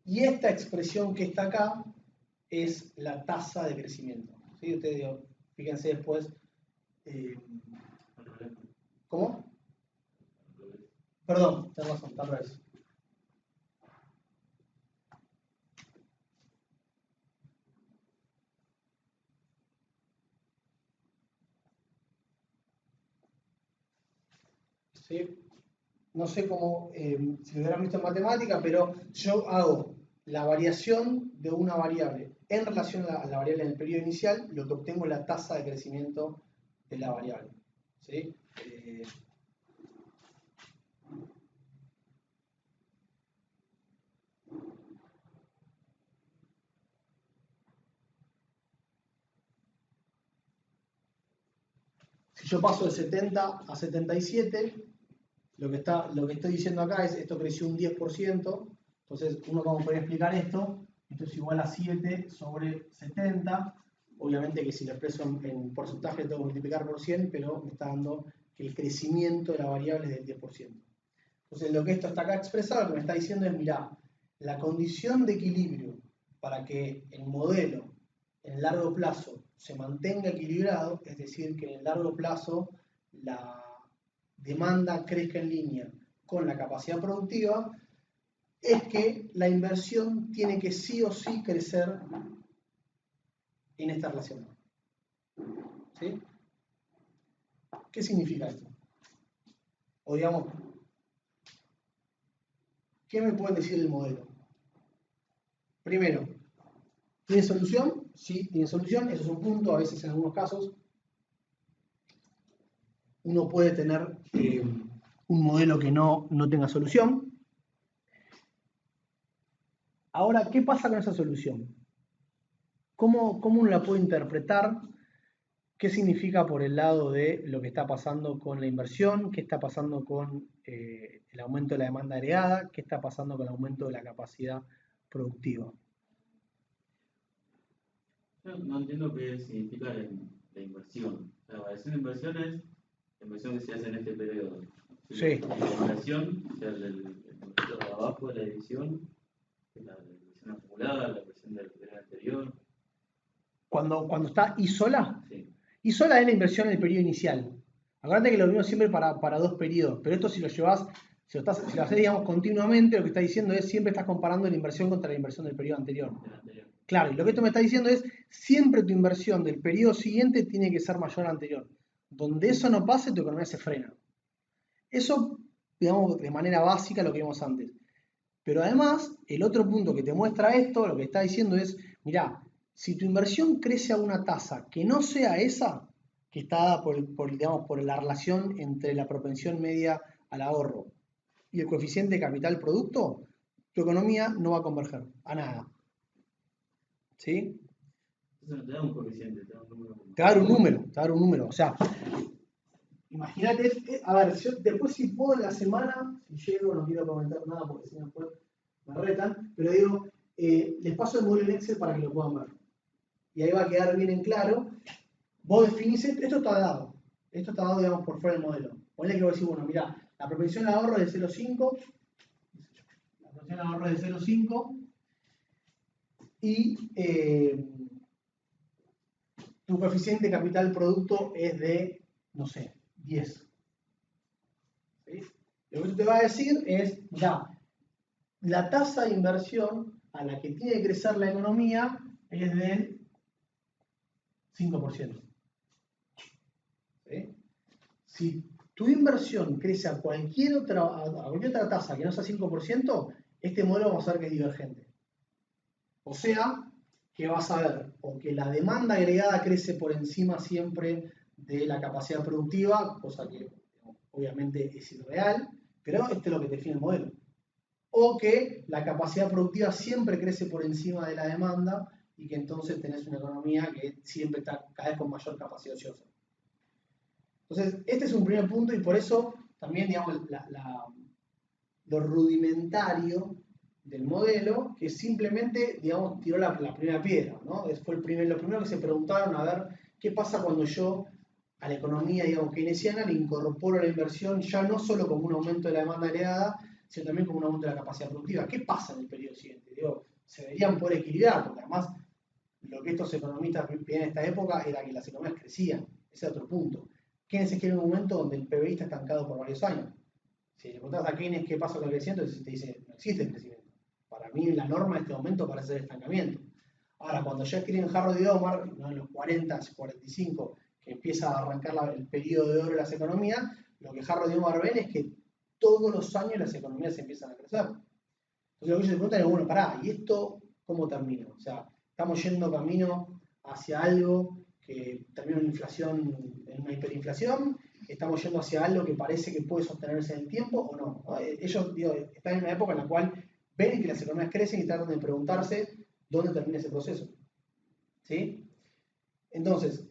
Y esta expresión que está acá es la tasa de crecimiento. ¿Sí? Ustedes fíjense después. ¿Cómo? Perdón, tenés razón, tal vez. ¿Sí? No sé cómo, si lo hubieran visto en matemática, pero yo hago la variación de una variable en relación a la variable en el periodo inicial, lo que obtengo es la tasa de crecimiento de la variable. ¿Sí? Si yo paso de 70 a 77, lo que estoy diciendo acá es esto creció un 10%, entonces uno cómo podría explicar esto, esto es igual a 7 sobre 70, obviamente que si lo expreso en porcentaje tengo que multiplicar por 100, pero me está dando que el crecimiento de la variable es del 10%. Entonces lo que esto está acá expresado, lo que me está diciendo es, mirá, la condición de equilibrio para que el modelo en largo plazo se mantenga equilibrado, es decir, que en el largo plazo la demanda crezca en línea con la capacidad productiva, es que la inversión tiene que sí o sí crecer en esta relación. ¿Sí? ¿Qué significa esto? O digamos, ¿qué me pueden decir del modelo? Primero, ¿tiene solución? Sí, tiene solución, eso es un punto, a veces en algunos casos uno puede tener un modelo que no tenga solución. Ahora, ¿qué pasa con esa solución? ¿Cómo uno la puede interpretar? ¿Qué significa por el lado de lo que está pasando con la inversión? ¿Qué está pasando con el aumento de la demanda agregada? ¿Qué está pasando con el aumento de la capacidad productiva? Yo no entiendo qué significa la inversión. La variación de inversión es la inversión que se hace en este periodo. Sí. La inversión, o sea, el conjunto de abajo de la división, la inversión acumulada, la inversión del periodo anterior. Cuando está I sola, Sí. I sola es la inversión en el periodo inicial. Acuérdate que lo vimos siempre para dos periodos, pero esto si lo llevas, Si lo haces, digamos, continuamente, lo que está diciendo es siempre estás comparando la inversión contra la inversión del periodo anterior. Claro, y lo que esto me está diciendo es siempre tu inversión del periodo siguiente tiene que ser mayor al anterior. Donde eso no pase, tu economía se frena. Eso, digamos, de manera básica lo que vimos antes. Pero además, el otro punto que te muestra esto, lo que está diciendo es, mirá, si tu inversión crece a una tasa que no sea esa, que está dada digamos, por la relación entre la propensión media al ahorro y el coeficiente capital-producto, tu economía no va a converger a nada. ¿Sí? Eso no te da un coeficiente, te da un número. Te va a dar un número, te va a dar un número. O sea, imagínate, a ver, yo después si puedo en la semana, si llego, no quiero comentar nada porque si no después me retan, pero digo, les paso el modelo en Excel para que lo puedan ver. Y ahí va a quedar bien en claro. Vos definís esto está dado, digamos, por fuera del modelo. Ponle que vos decís, bueno, mirá, la propensión al ahorro es de 0,5, la propensión al ahorro es de 0,5 y tu coeficiente capital-producto es de, no sé, 10. ¿Sí? Lo que te va a decir es, mirá, la tasa de inversión a la que tiene que crecer la economía es del 5%. ¿Sí? Si tu inversión crece a cualquier otra tasa que no sea 5%, este modelo vamos a ver que es divergente. O sea, que vas a ver o que la demanda agregada crece por encima siempre de la capacidad productiva, cosa que obviamente es irreal, pero este es lo que define el modelo. O que la capacidad productiva siempre crece por encima de la demanda y que entonces tenés una economía que siempre está cada vez con mayor capacidad ociosa. Entonces, este es un primer punto y por eso también, digamos, lo rudimentario del modelo, que simplemente, digamos, tiró la primera piedra, ¿no? Fue lo primero que se preguntaron a ver qué pasa cuando yo a la economía, digamos, keynesiana le incorporo la inversión ya no solo como un aumento de la demanda agregada, sino también como un aumento de la capacidad productiva. ¿Qué pasa en el periodo siguiente? Digo, se deberían poder equilibrar, porque además lo que estos economistas veían en esta época era que las economías crecían. Ese es otro punto. Keynes escribe en un momento donde el PBI está estancado por varios años. Si le preguntas a Keynes qué pasa con el crecimiento, te dice, no existe el crecimiento. Para mí la norma en este momento parece ser el estancamiento. Ahora, cuando ya escriben Harrod y Omar, en los 40, 45, que empieza a arrancar el periodo de oro de las economías, lo que Harrod y Omar ven es que todos los años las economías empiezan a crecer. Entonces lo que ellos se preguntan es, bueno, pará, ¿y esto cómo termina? O sea, estamos yendo camino hacia algo que termina en inflación, en una hiperinflación, estamos yendo hacia algo que parece que puede sostenerse en el tiempo o no. Ellos están en una época en la cual ven que las economías crecen y tratan de preguntarse dónde termina ese proceso. ¿Sí? Entonces,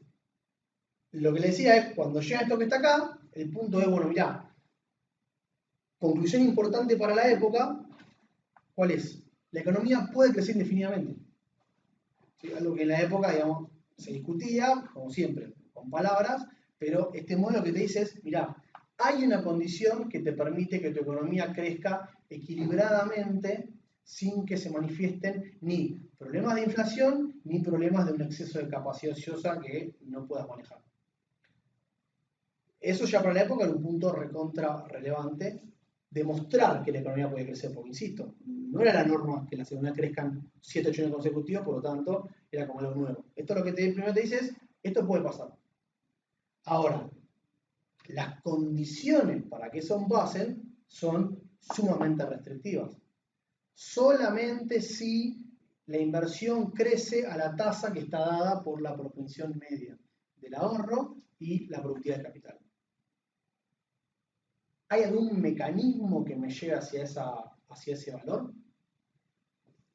lo que le decía es, cuando llega esto que está acá, el punto es, bueno, mirá, conclusión importante para la época, ¿cuál es? La economía puede crecer indefinidamente. ¿Sí? Algo que en la época, digamos, se discutía, como siempre, con palabras, pero este modelo que te dice es, mirá, hay una condición que te permite que tu economía crezca equilibradamente sin que se manifiesten ni problemas de inflación ni problemas de un exceso de capacidad ociosa que no puedas manejar. Eso ya para la época era un punto recontra relevante, demostrar que la economía puede crecer, porque insisto, no era la norma que las economías crezcan 7 8 años consecutivos, por lo tanto, era como algo nuevo. Esto lo que primero te dice es, esto puede pasar. Ahora, las condiciones para que eso pasen son sumamente restrictivas. Solamente si la inversión crece a la tasa que está dada por la propensión media del ahorro y la productividad del capital. ¿Hay algún mecanismo que me lleve hacia ese valor?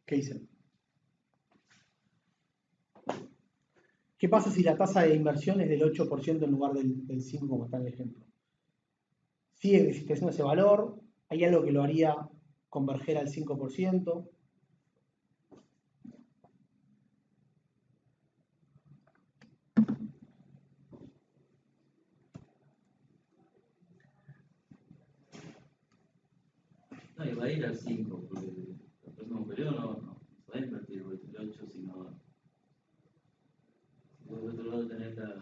¿Qué dicen? ¿Qué pasa si la tasa de inversión es del 8% en lugar del 5%, como está en el ejemplo? Sigue existiendo ese valor, hay algo que lo haría converger al 5%. No, y va a ir al 5, porque el próximo periodo no se va a invertir el 8, sino. Por otro lado, tener la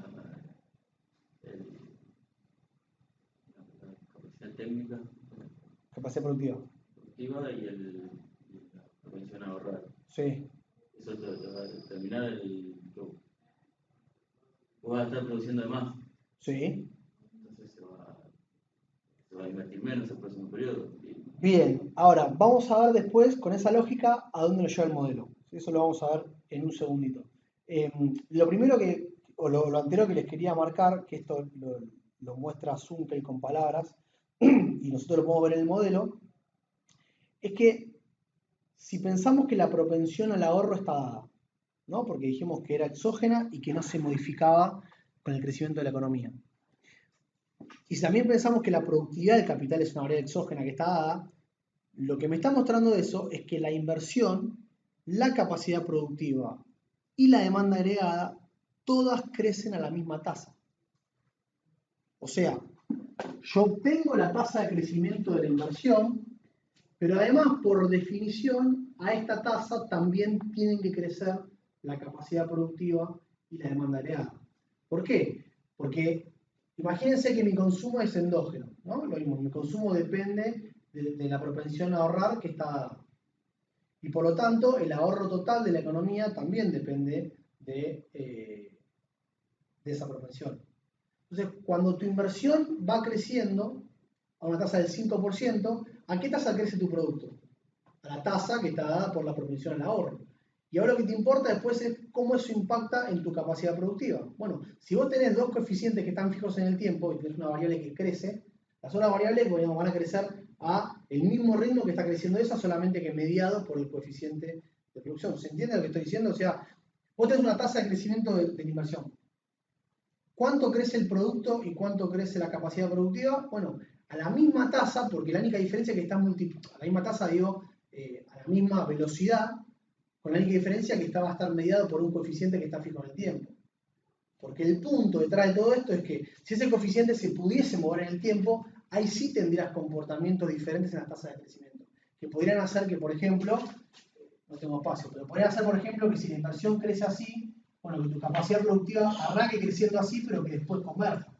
capacidad técnica. Capacidad productiva. Productiva y la propensión a ahorrar. Sí. Eso te va a determinar vos vas a estar produciendo de más. Sí. Entonces se va a invertir menos el próximo periodo. Bien, ahora vamos a ver después con esa lógica a dónde nos lleva el modelo. Eso lo vamos a ver en un segundito. Lo primero lo anterior que les quería marcar, que esto lo muestra Zunkel con palabras, y nosotros lo podemos ver en el modelo, es que si pensamos que la propensión al ahorro está dada, ¿no? Porque dijimos que era exógena y que no se modificaba con el crecimiento de la economía. Y si también pensamos que la productividad del capital es una variable exógena que está dada, lo que me está mostrando eso es que la inversión, la capacidad productiva y la demanda agregada, todas crecen a la misma tasa. O sea, yo obtengo la tasa de crecimiento de la inversión, pero además, por definición, a esta tasa también tienen que crecer la capacidad productiva y la demanda agregada. ¿Por qué? Porque imagínense que mi consumo es endógeno, ¿no? Lo mismo, mi consumo depende de la propensión a ahorrar que está dada. Y por lo tanto, el ahorro total de la economía también depende de esa propensión. Entonces, cuando tu inversión va creciendo a una tasa del 5%, ¿a qué tasa crece tu producto? A la tasa que está dada por la propensión al ahorro. Y ahora lo que te importa después es cómo eso impacta en tu capacidad productiva. Bueno, si vos tenés dos coeficientes que están fijos en el tiempo y tenés una variable que crece, las otras variables van a crecer a el mismo ritmo que está creciendo esa, solamente que mediado por el coeficiente de producción. ¿Se entiende lo que estoy diciendo? O sea, vos tenés una tasa de crecimiento de la inversión. ¿Cuánto crece el producto y cuánto crece la capacidad productiva? Bueno, a la misma tasa, porque la única diferencia es que está multiplicada. A la misma tasa, digo, a la misma velocidad, con la única diferencia que va a estar mediado por un coeficiente que está fijo en el tiempo. Porque el punto detrás de todo esto es que si ese coeficiente se pudiese mover en el tiempo, ahí sí tendrías comportamientos diferentes en las tasas de crecimiento. Que podrían hacer que, por ejemplo, no tengo espacio, pero podrían hacer, por ejemplo, que si la inversión crece así, bueno, que tu capacidad productiva arranque creciendo así, pero que después converja.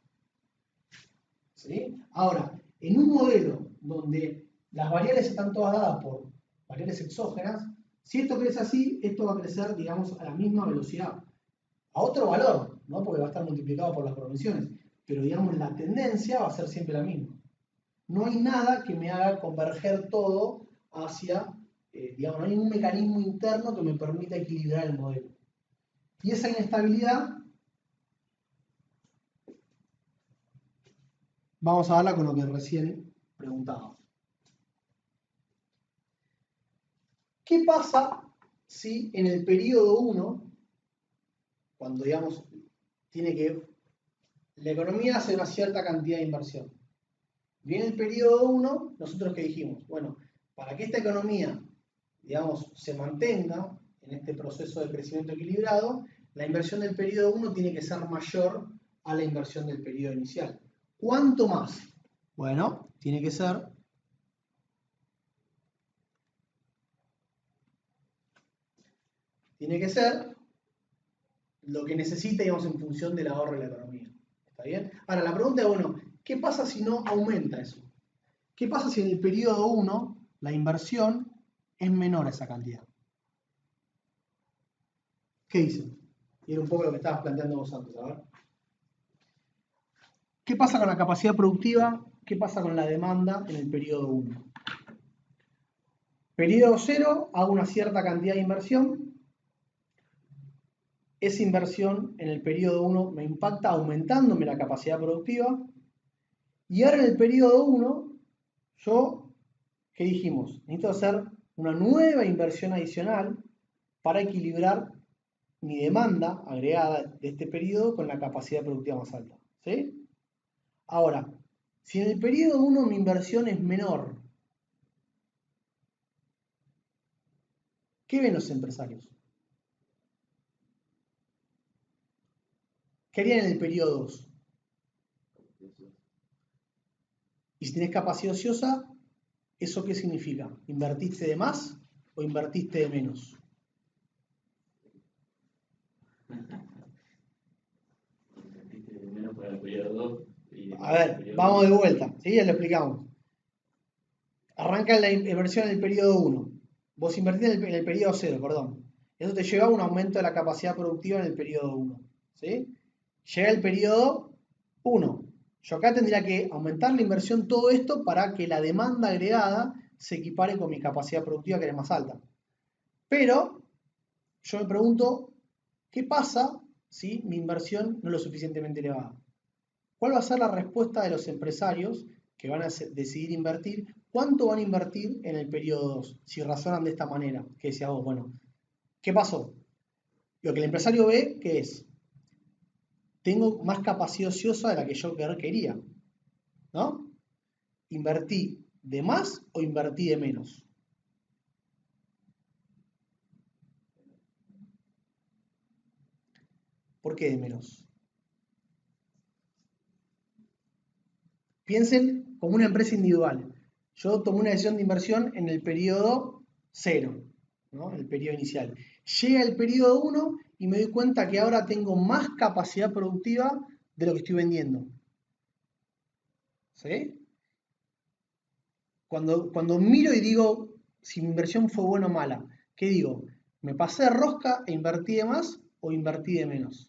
¿Sí? Ahora, en un modelo donde las variables están todas dadas por variables exógenas, si esto crece así, esto va a crecer, digamos, a la misma velocidad. A otro valor, ¿no? Porque va a estar multiplicado por las propensiones. Pero, digamos, la tendencia va a ser siempre la misma. No hay nada que me haga converger todo hacia, digamos, no hay ningún mecanismo interno que me permita equilibrar el modelo. Y esa inestabilidad vamos a darla con lo que recién preguntaba. ¿Qué pasa si en el periodo 1, cuando digamos la economía hace una cierta cantidad de inversión? Viene el periodo 1, nosotros ¿qué dijimos? Bueno, para que esta economía, digamos, se mantenga en este proceso de crecimiento equilibrado, la inversión del periodo 1 tiene que ser mayor a la inversión del periodo inicial. ¿Cuánto más? Bueno, tiene que ser lo que necesita, digamos, en función del ahorro de la economía. ¿Está bien? Ahora, la pregunta es, bueno, ¿qué pasa si no aumenta eso? ¿Qué pasa si en el periodo 1 la inversión es menor a esa cantidad? ¿Qué dicen? Y era un poco lo que estabas planteando vos antes, a ver. ¿Qué pasa con la capacidad productiva? ¿Qué pasa con la demanda en el periodo 1? Periodo 0, hago una cierta cantidad de inversión. Esa inversión en el periodo 1 me impacta aumentándome la capacidad productiva. Y ahora en el periodo 1, ¿qué dijimos? Necesito hacer una nueva inversión adicional para equilibrar mi demanda agregada de este periodo con la capacidad productiva más alta. ¿Sí? Ahora, si en el periodo 1 mi inversión es menor, ¿qué ven los empresarios? ¿Qué harían en el periodo 2? Y si tenés capacidad ociosa, ¿eso qué significa? ¿Invertiste de más o invertiste de menos? Invertiste de menos para el periodo 2 y A ver, vamos de vuelta, ¿sí? Ya lo explicamos. arranca la inversión en el periodo 1. Vos invertís en el periodo 0, perdón. Eso te lleva a un aumento de la capacidad productiva en el periodo 1. ¿Sí? Llega el periodo 1. Yo acá tendría que aumentar la inversión, todo esto, para que la demanda agregada se equipare con mi capacidad productiva, que es más alta. Pero yo me pregunto, ¿qué pasa si mi inversión no es lo suficientemente elevada? ¿Cuál va a ser la respuesta de los empresarios que van a decidir invertir? ¿Cuánto van a invertir en el periodo 2? Si razonan de esta manera, que decías vos, bueno, ¿qué pasó? Lo que el empresario ve, ¿qué es? Tengo más capacidad ociosa de la que yo quería, ¿no? ¿Invertí de más o invertí de menos? ¿Por qué de menos? Piensen como una empresa individual. Yo tomé una decisión de inversión en el periodo 0, ¿no? El periodo inicial. Llega el periodo 1 y me doy cuenta que ahora tengo más capacidad productiva de lo que estoy vendiendo. ¿Sí? Cuando miro y digo si mi inversión fue buena o mala, ¿qué digo? ¿Me pasé de rosca e invertí de más o invertí de menos?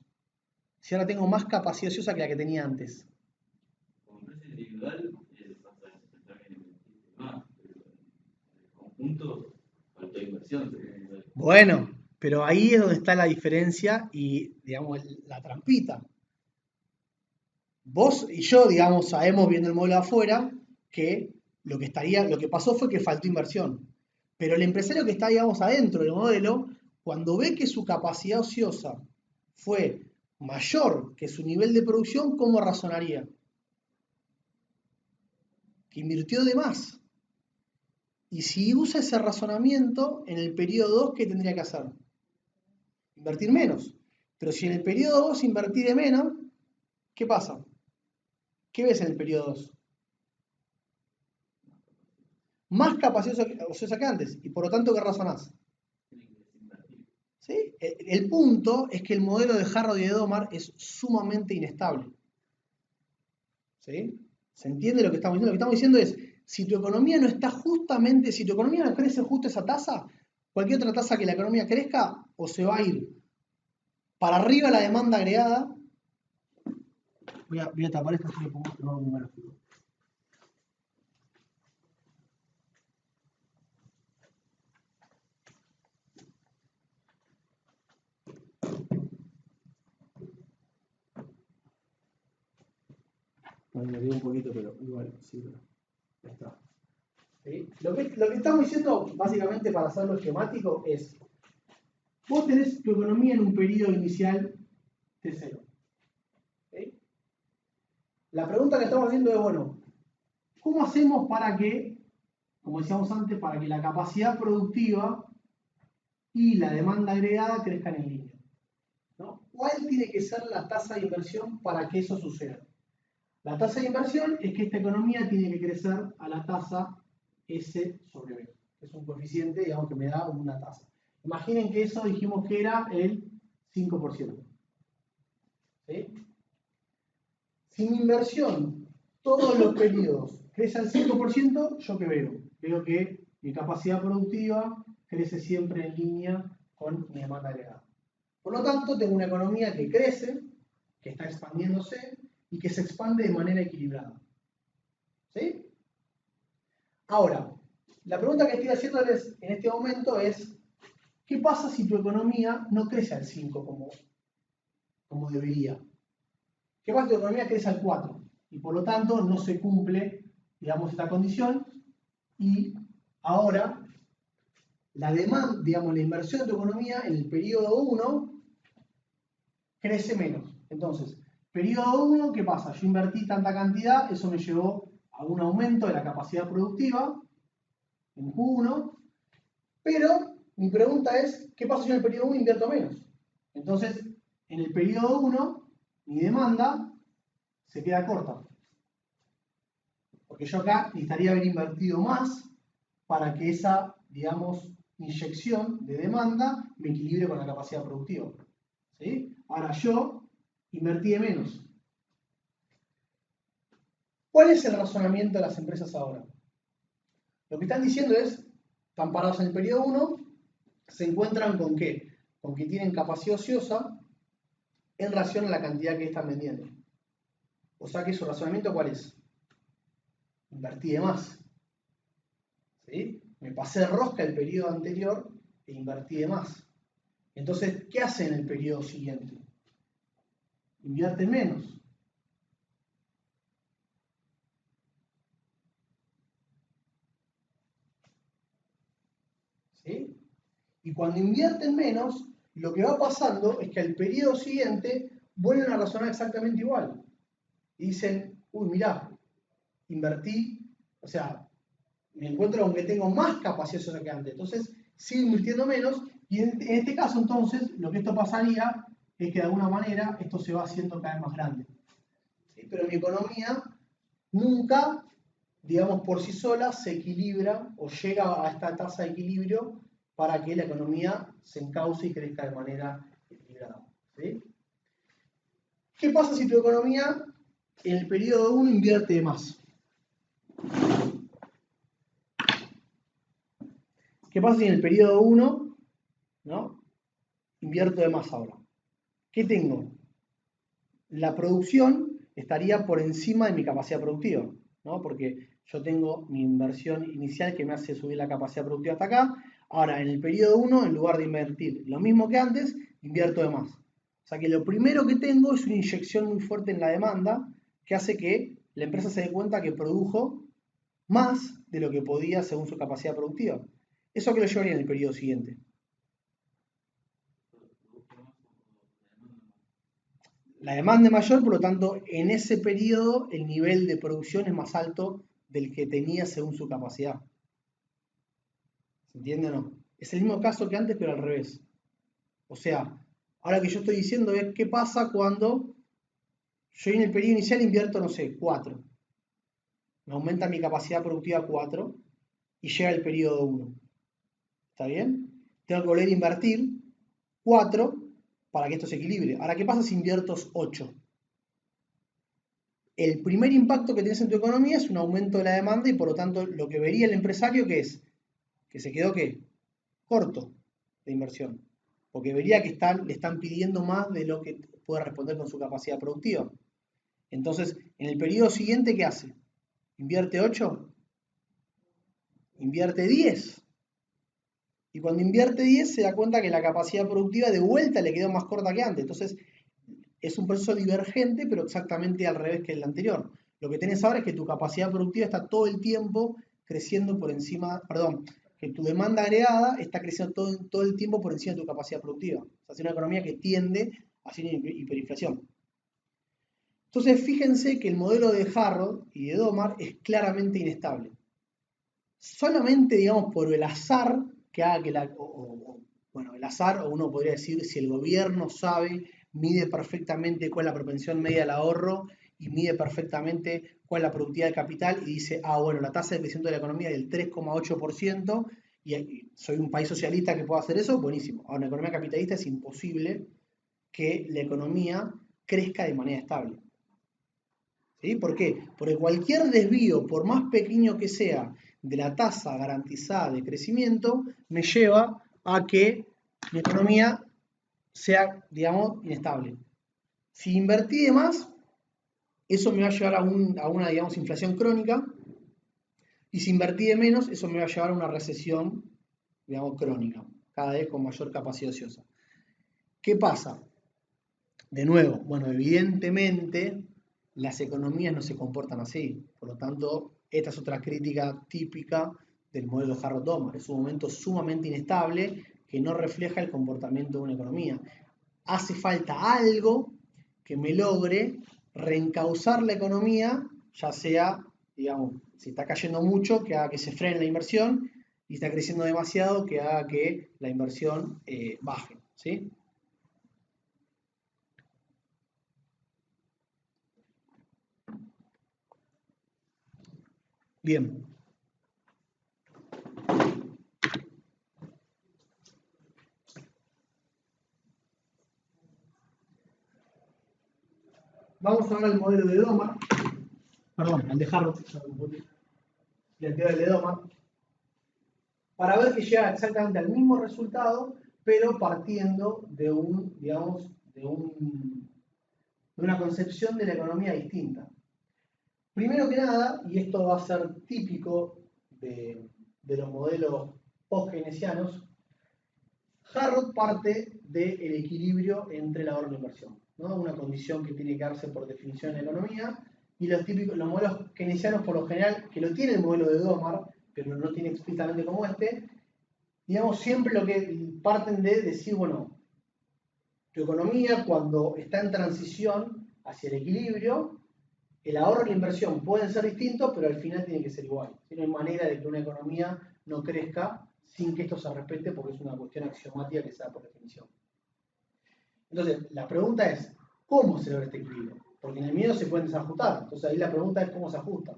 Si ahora tengo más capacidad ociosa que la que tenía antes. Como empresa individual, vas a también invertir más, pero en el conjunto faltó inversión. Bueno, pero ahí es donde está la diferencia y, digamos, la trampita. Vos y yo, digamos, sabemos viendo el modelo de afuera que lo que pasó fue que faltó inversión. Pero el empresario que está, digamos, adentro del modelo, cuando ve que su capacidad ociosa fue mayor que su nivel de producción, ¿cómo razonaría? Que invirtió de más. Y si usa ese razonamiento, en el periodo 2, ¿qué tendría que hacer? Invertir menos. Pero si en el periodo 2 invertí de menos, ¿qué pasa? ¿Qué ves en el periodo 2? Más capacidad ociosa que antes. Y por lo tanto, ¿qué razonás? ¿Sí? El punto es que el modelo de Harrod y de Domar es sumamente inestable. ¿Sí? ¿Se entiende lo que estamos diciendo? Lo que estamos diciendo es, si tu economía no está justamente, si tu economía no crece justo esa tasa, cualquier otra tasa que la economía crezca, o se va a ir para arriba la demanda agregada. Voy a tapar esto así que pongo un número. Bueno, me dio un poquito, pero igual, sí, pero ya está. ¿Sí? Lo que estamos diciendo, básicamente, para hacerlo esquemático, es: vos tenés tu economía en un periodo inicial de 0. ¿Sí? La pregunta que estamos haciendo es, bueno, ¿cómo hacemos para que, como decíamos antes, para que la capacidad productiva y la demanda agregada crezcan en línea? ¿No? ¿Cuál tiene que ser la tasa de inversión para que eso suceda? La tasa de inversión es que esta economía tiene que crecer a la tasa S sobre B, que es un coeficiente, digamos, que me da una tasa. Imaginen que eso dijimos que era el 5%. ¿Sí? Si mi inversión todos los periodos crece al 5%, ¿yo qué veo? Veo que mi capacidad productiva crece siempre en línea con mi demanda agregada. Por lo tanto, tengo una economía que crece, que está expandiéndose y que se expande de manera equilibrada. ¿Sí? Ahora, la pregunta que estoy haciéndoles en este momento es: ¿qué pasa si tu economía no crece al 5 como debería? ¿Qué pasa si tu economía crece al 4? Y por lo tanto no se cumple, digamos, esta condición, y ahora la demanda, digamos, la inversión de tu economía en el periodo 1 crece menos. Entonces, periodo 1, ¿qué pasa? Yo invertí tanta cantidad, eso me llevó a un aumento de la capacidad productiva en Q1, pero mi pregunta es, ¿qué pasa si yo en el periodo 1 invierto menos? Entonces, en el periodo 1, mi demanda se queda corta. Porque yo acá necesitaría haber invertido más para que esa, digamos, inyección de demanda me equilibre con la capacidad productiva. ¿Sí? Ahora yo invertí de menos. ¿Cuál es el razonamiento de las empresas ahora? Lo que están diciendo es, están parados en el periodo 1, se encuentran con ¿qué? Con que tienen capacidad ociosa en relación a la cantidad que están vendiendo. O sea que su razonamiento, ¿cuál es? Invertí de más. ¿Sí? Me pasé de rosca el periodo anterior e invertí de más. Entonces, ¿qué hace en el periodo siguiente? Invierte menos. ¿Sí? Y cuando invierten menos, lo que va pasando es que al periodo siguiente vuelven a razonar exactamente igual. Y dicen, uy, mirá, invertí, o sea, me encuentro con que tengo más capacidad social que antes. Entonces, sigo invirtiendo menos y en este caso, entonces, lo que esto pasaría es que de alguna manera esto se va haciendo cada vez más grande. ¿Sí? Pero mi economía nunca, digamos, por sí sola se equilibra o llega a esta tasa de equilibrio para que la economía se encauce y crezca de manera equilibrada. ¿Sí? ¿Qué pasa si tu economía en el periodo 1 invierte más? ¿Qué pasa si en el periodo 1, ¿no? Invierto de más ahora? ¿Qué tengo? La producción estaría por encima de mi capacidad productiva, ¿no? Porque yo tengo mi inversión inicial que me hace subir la capacidad productiva hasta acá. Ahora, en el periodo 1, en lugar de invertir lo mismo que antes, invierto de más. O sea que lo primero que tengo es una inyección muy fuerte en la demanda que hace que la empresa se dé cuenta que produjo más de lo que podía según su capacidad productiva. ¿Eso que lo llevaría en el periodo siguiente? La demanda es mayor, por lo tanto, en ese periodo el nivel de producción es más alto del que tenía según su capacidad. ¿Se entiende o no? Es el mismo caso que antes, pero al revés. O sea, ahora que yo estoy diciendo es qué pasa cuando yo en el periodo inicial invierto, no sé, 4. Me aumenta mi capacidad productiva a 4 y llega el periodo 1. ¿Está bien? Tengo que volver a invertir 4 para que esto se equilibre. Ahora, ¿qué pasa si invierto 8? El primer impacto que tienes en tu economía es un aumento de la demanda y por lo tanto lo que vería el empresario que es que se quedó ¿qué? Corto de inversión, porque vería que le están pidiendo más de lo que puede responder con su capacidad productiva. Entonces, en el periodo siguiente, ¿qué hace? ¿Invierte 8? Invierte 10. Y cuando invierte 10 se da cuenta que la capacidad productiva de vuelta le quedó más corta que antes. Entonces, es un proceso divergente, pero exactamente al revés que el anterior. Lo que tenés ahora es que tu capacidad productiva está todo el tiempo creciendo por encima, perdón, que tu demanda agregada está creciendo todo el tiempo por encima de tu capacidad productiva. O sea, es una economía que tiende hacia una hiperinflación. Entonces, fíjense que el modelo de Harrod y de Domar es claramente inestable. Solamente, digamos, por el azar que haga que bueno, el azar, o uno podría decir, si el gobierno sabe, mide perfectamente cuál es la propensión media al ahorro y mide perfectamente cuál es la productividad del capital y dice, bueno, la tasa de crecimiento de la economía es del 3,8% y soy un país socialista que pueda hacer eso, buenísimo. Ahora, en una economía capitalista es imposible que la economía crezca de manera estable. ¿Sí? ¿Por qué? Porque cualquier desvío, por más pequeño que sea, de la tasa garantizada de crecimiento, me lleva a que mi economía sea, digamos, inestable. Si invertí de más, eso me va a llevar a una, digamos, inflación crónica, y si invertí de menos, eso me va a llevar a una recesión, digamos, crónica, cada vez con mayor capacidad ociosa. ¿Qué pasa? De nuevo, bueno, evidentemente las economías no se comportan así. Por lo tanto, esta es otra crítica típica del modelo Harrod-Domar. Es un momento sumamente inestable que no refleja el comportamiento de una economía. Hace falta algo que me logre reencauzar la economía, ya sea, digamos, si está cayendo mucho, que haga que se frene la inversión, y está creciendo demasiado, que haga que la inversión baje. ¿Sí? Bien. Vamos ahora al modelo de Domar, perdón, al de Harrod, la teoría de Domar. para ver que llega exactamente al mismo resultado, pero partiendo de digamos, de una concepción de la economía distinta. Primero que nada, y esto va a ser típico de los modelos post-keynesianos, Harrod parte del equilibrio entre el ahorro y la inversión, ¿no? Una condición que tiene que darse por definición en la economía, y los modelos keynesianos por lo general, que lo tiene el modelo de Domar, pero no tiene explícitamente como este, digamos, siempre lo que parten de decir, bueno, tu economía cuando está en transición hacia el equilibrio, el ahorro y la inversión pueden ser distintos, pero al final tienen que ser igual. No hay manera de que una economía no crezca sin que esto se respete, porque es una cuestión axiomática que se da por definición. Entonces, la pregunta es, ¿cómo se logra este equilibrio? Porque en el miedo se pueden desajustar. Entonces, ahí la pregunta es cómo se ajusta.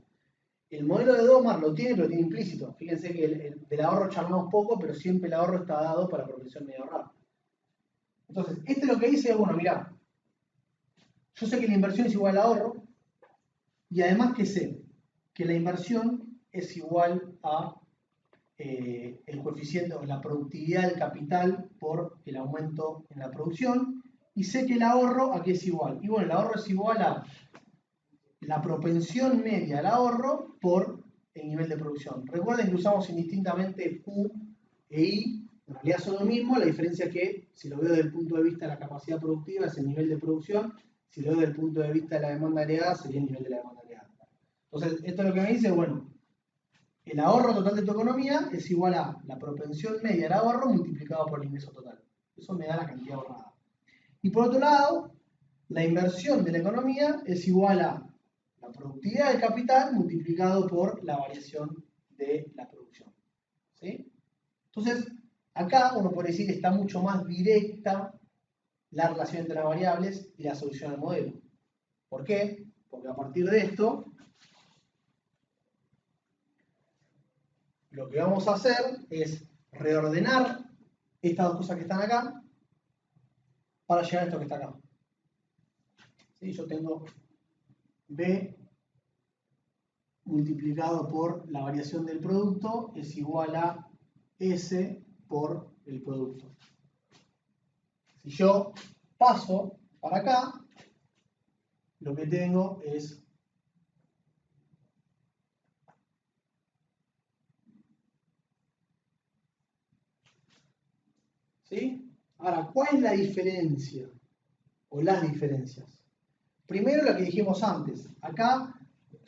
El modelo de Domar lo tiene, pero tiene implícito. Fíjense que del ahorro charlamos poco, pero siempre el ahorro está dado para propensión medio ahorrar. Entonces, este lo que dice es, bueno, mirá, yo sé que la inversión es igual al ahorro, y además que sé que la inversión es igual a el coeficiente o la productividad del capital por el aumento en la producción, y sé que el ahorro aquí es igual. Y bueno, el ahorro es igual a la propensión media al ahorro por el nivel de producción. Recuerden que usamos indistintamente Q e I, en realidad son lo mismo, la diferencia es que si lo veo desde el punto de vista de la capacidad productiva es el nivel de producción, si lo veo desde el punto de vista de la demanda agregada sería el nivel de la demanda agregada. Entonces, esto es lo que me dice, bueno, el ahorro total de tu economía es igual a la propensión media al ahorro multiplicado por el ingreso total. Eso me da la cantidad ahorrada. Y por otro lado, la inversión de la economía es igual a la productividad del capital multiplicado por la variación de la producción. ¿Sí? Entonces, acá uno puede decir que está mucho más directa la relación entre las variables y la solución al modelo. ¿Por qué? Porque a partir de esto, lo que vamos a hacer es reordenar estas dos cosas que están acá para llegar a esto que está acá. ¿Sí? Yo tengo B multiplicado por la variación del producto es igual a S por el producto. Si yo paso para acá, lo que tengo es ¿sí? Ahora, ¿cuál es la diferencia? O las diferencias. Primero, la que dijimos antes. Acá,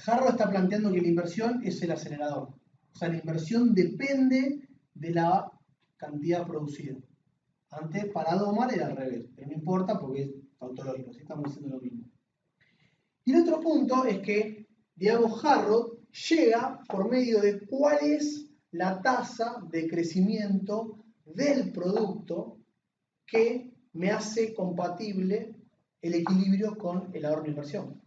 Harrod está planteando que la inversión es el acelerador. O sea, la inversión depende de la cantidad producida. Antes, para Domar era al revés. Pero no importa porque es tautológico. ¿Sí? Estamos haciendo lo mismo. Y el otro punto es que, digamos, Harrod llega por medio de cuál es la tasa de crecimiento del producto que me hace compatible el equilibrio con el ahorro de inversión.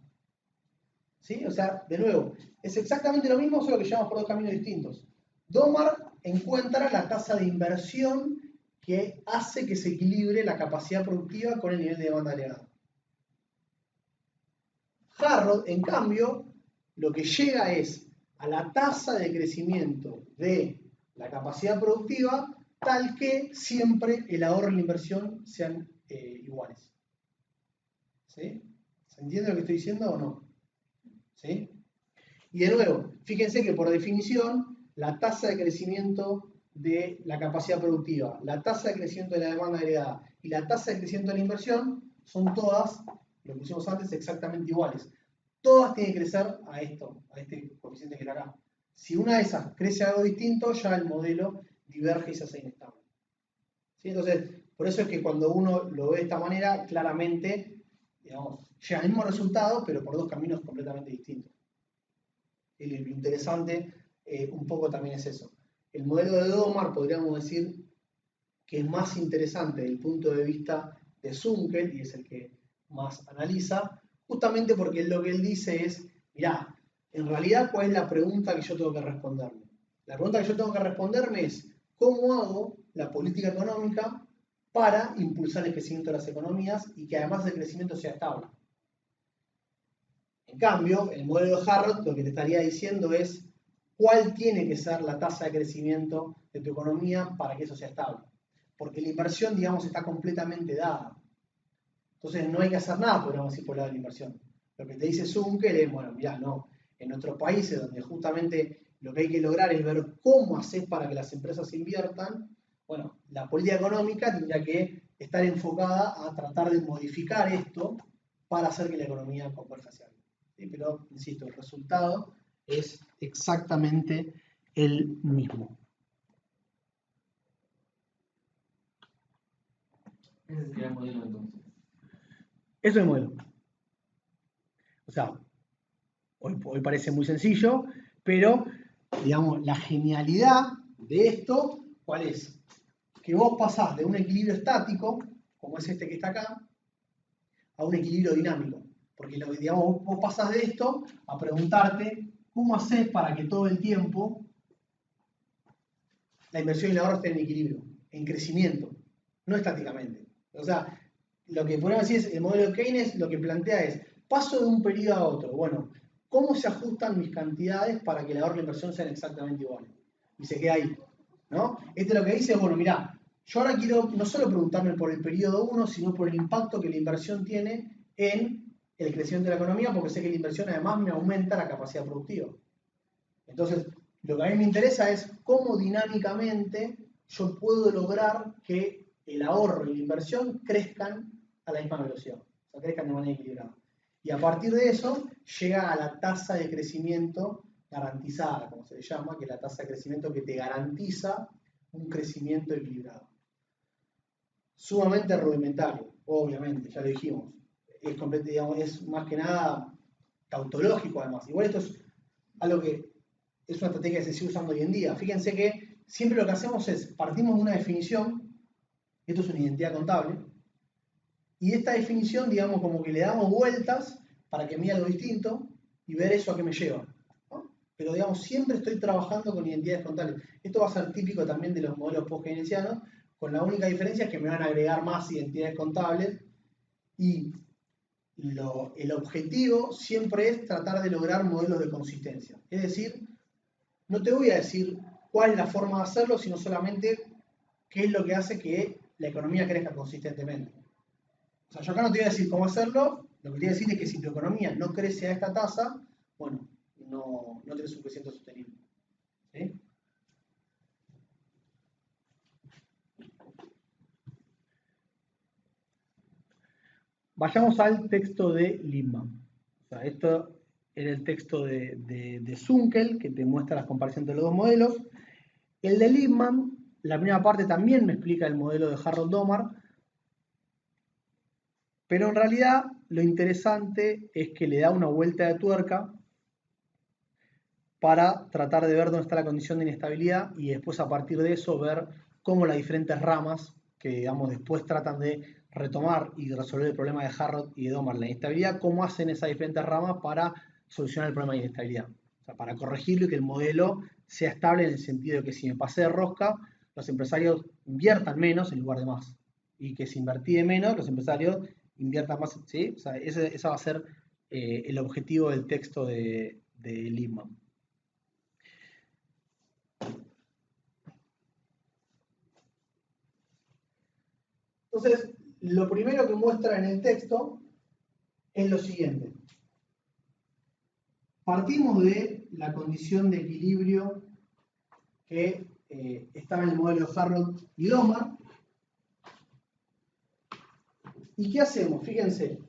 ¿Sí? O sea, de nuevo, es exactamente lo mismo, solo que llevamos por dos caminos distintos. Domar encuentra la tasa de inversión que hace que se equilibre la capacidad productiva con el nivel de demanda agregada. Harrod, en cambio, lo que llega es a la tasa de crecimiento de la capacidad productiva tal que siempre el ahorro y la inversión sean iguales. ¿Sí? ¿Se entiende lo que estoy diciendo o no? ¿Sí? Y de nuevo, fíjense que por definición, la tasa de crecimiento de la capacidad productiva, la tasa de crecimiento de la demanda agregada y la tasa de crecimiento de la inversión son todas, lo que pusimos antes, exactamente iguales. Todas tienen que crecer a esto, a este coeficiente que está acá. Si una de esas crece algo distinto, ya el modelo diverge y se hace inestable. ¿Sí? Entonces, por eso es que cuando uno lo ve de esta manera, claramente, digamos, llega al mismo resultado, pero por dos caminos completamente distintos. Y lo interesante un poco también es eso. El modelo de Domar podríamos decir que es más interesante desde el punto de vista de Zunkel, y es el que más analiza, justamente porque lo que él dice es, mirá, en realidad, ¿cuál es la pregunta que yo tengo que responderme? La pregunta que yo tengo que responderme es, ¿cómo hago la política económica para impulsar el crecimiento de las economías y que además el crecimiento sea estable? En cambio, el modelo de Harrod lo que te estaría diciendo es, cuál tiene que ser la tasa de crecimiento de tu economía para que eso sea estable. Porque la inversión, digamos, está completamente dada. Entonces no hay que hacer nada, podríamos decir, por el lado de la inversión. Lo que te dice Zunkel es, bueno, mirá, no, en nuestros países donde justamente lo que hay que lograr es ver cómo hacer para que las empresas inviertan, bueno, la política económica tendría que estar enfocada a tratar de modificar esto para hacer que la economía converja hacia algo. ¿Sí? Pero, insisto, el resultado es exactamente el mismo. Ese sería el modelo entonces. Eso es el modelo. O sea, hoy parece muy sencillo, pero, digamos, la genialidad de esto, ¿cuál es? Que vos pasás de un equilibrio estático, como es este que está acá, a un equilibrio dinámico. Porque, digamos, vos pasás de esto a preguntarte cómo haces para que todo el tiempo la inversión y el ahorro estén en equilibrio, en crecimiento, no estáticamente. O sea, lo que podemos decir es, el modelo de Keynes lo que plantea es, paso de un periodo a otro. Bueno, ¿cómo se ajustan mis cantidades para que el ahorro y la inversión sean exactamente iguales? Y se queda ahí, ¿no? Este lo que dice, bueno, mirá, yo ahora quiero no solo preguntarme por el periodo 1, sino por el impacto que la inversión tiene en el crecimiento de la economía, porque sé que la inversión además me aumenta la capacidad productiva. Entonces, lo que a mí me interesa es cómo dinámicamente yo puedo lograr que el ahorro y la inversión crezcan a la misma velocidad, o sea, crezcan de manera equilibrada. Y a partir de eso llega a la tasa de crecimiento garantizada, como se le llama, que es la tasa de crecimiento que te garantiza un crecimiento equilibrado. Sumamente rudimentario, obviamente, ya lo dijimos. Digamos, es más que nada tautológico además. Igual esto es algo que es una estrategia que se sigue usando hoy en día. Fíjense que siempre lo que hacemos es, partimos de una definición, esto es una identidad contable, y esta definición, digamos, como que le damos vueltas para que mida algo distinto y ver eso a qué me lleva, ¿no? Pero, digamos, siempre estoy trabajando con identidades contables. Esto va a ser típico también de los modelos post-keynesianos, con la única diferencia es que me van a agregar más identidades contables y el objetivo siempre es tratar de lograr modelos de consistencia. Es decir, no te voy a decir cuál es la forma de hacerlo, sino solamente qué es lo que hace que la economía crezca consistentemente. O sea, yo acá no te voy a decir cómo hacerlo, lo que te voy a decir es que si tu economía no crece a esta tasa, bueno, no tenés un crecimiento sostenible. ¿Sí? Vayamos al texto de Lippmann. O sea, esto era el texto de Zunkel, que te muestra las comparaciones de los dos modelos. El de Lippmann, la primera parte también me explica el modelo de Harold Domar, pero en realidad lo interesante es que le da una vuelta de tuerca para tratar de ver dónde está la condición de inestabilidad y después a partir de eso ver cómo las diferentes ramas que digamos después tratan de retomar y resolver el problema de Harrod y de Domar, la inestabilidad, cómo hacen esas diferentes ramas para solucionar el problema de inestabilidad. O sea, para corregirlo y que el modelo sea estable en el sentido de que si me pasé de rosca, los empresarios inviertan menos en lugar de más. Y que si invertí de menos, los empresarios inviertan más. ¿Sí? O sea, ese va a ser el objetivo del texto de Lippmann. Entonces, lo primero que muestra en el texto es lo siguiente. Partimos de la condición de equilibrio que estaba en el modelo de Harold y Domar. ¿Y qué hacemos? Fíjense.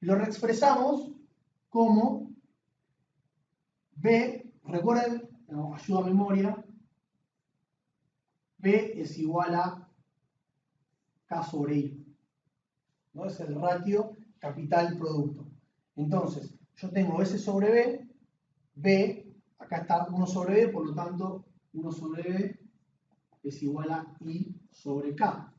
Lo reexpresamos como B, recuerden, no, ayuda a memoria, B es igual a K sobre I. ¿No? Es el ratio capital-producto. Entonces, yo tengo S sobre B, B, acá está 1 sobre B, por lo tanto, 1 sobre B es igual a I sobre K.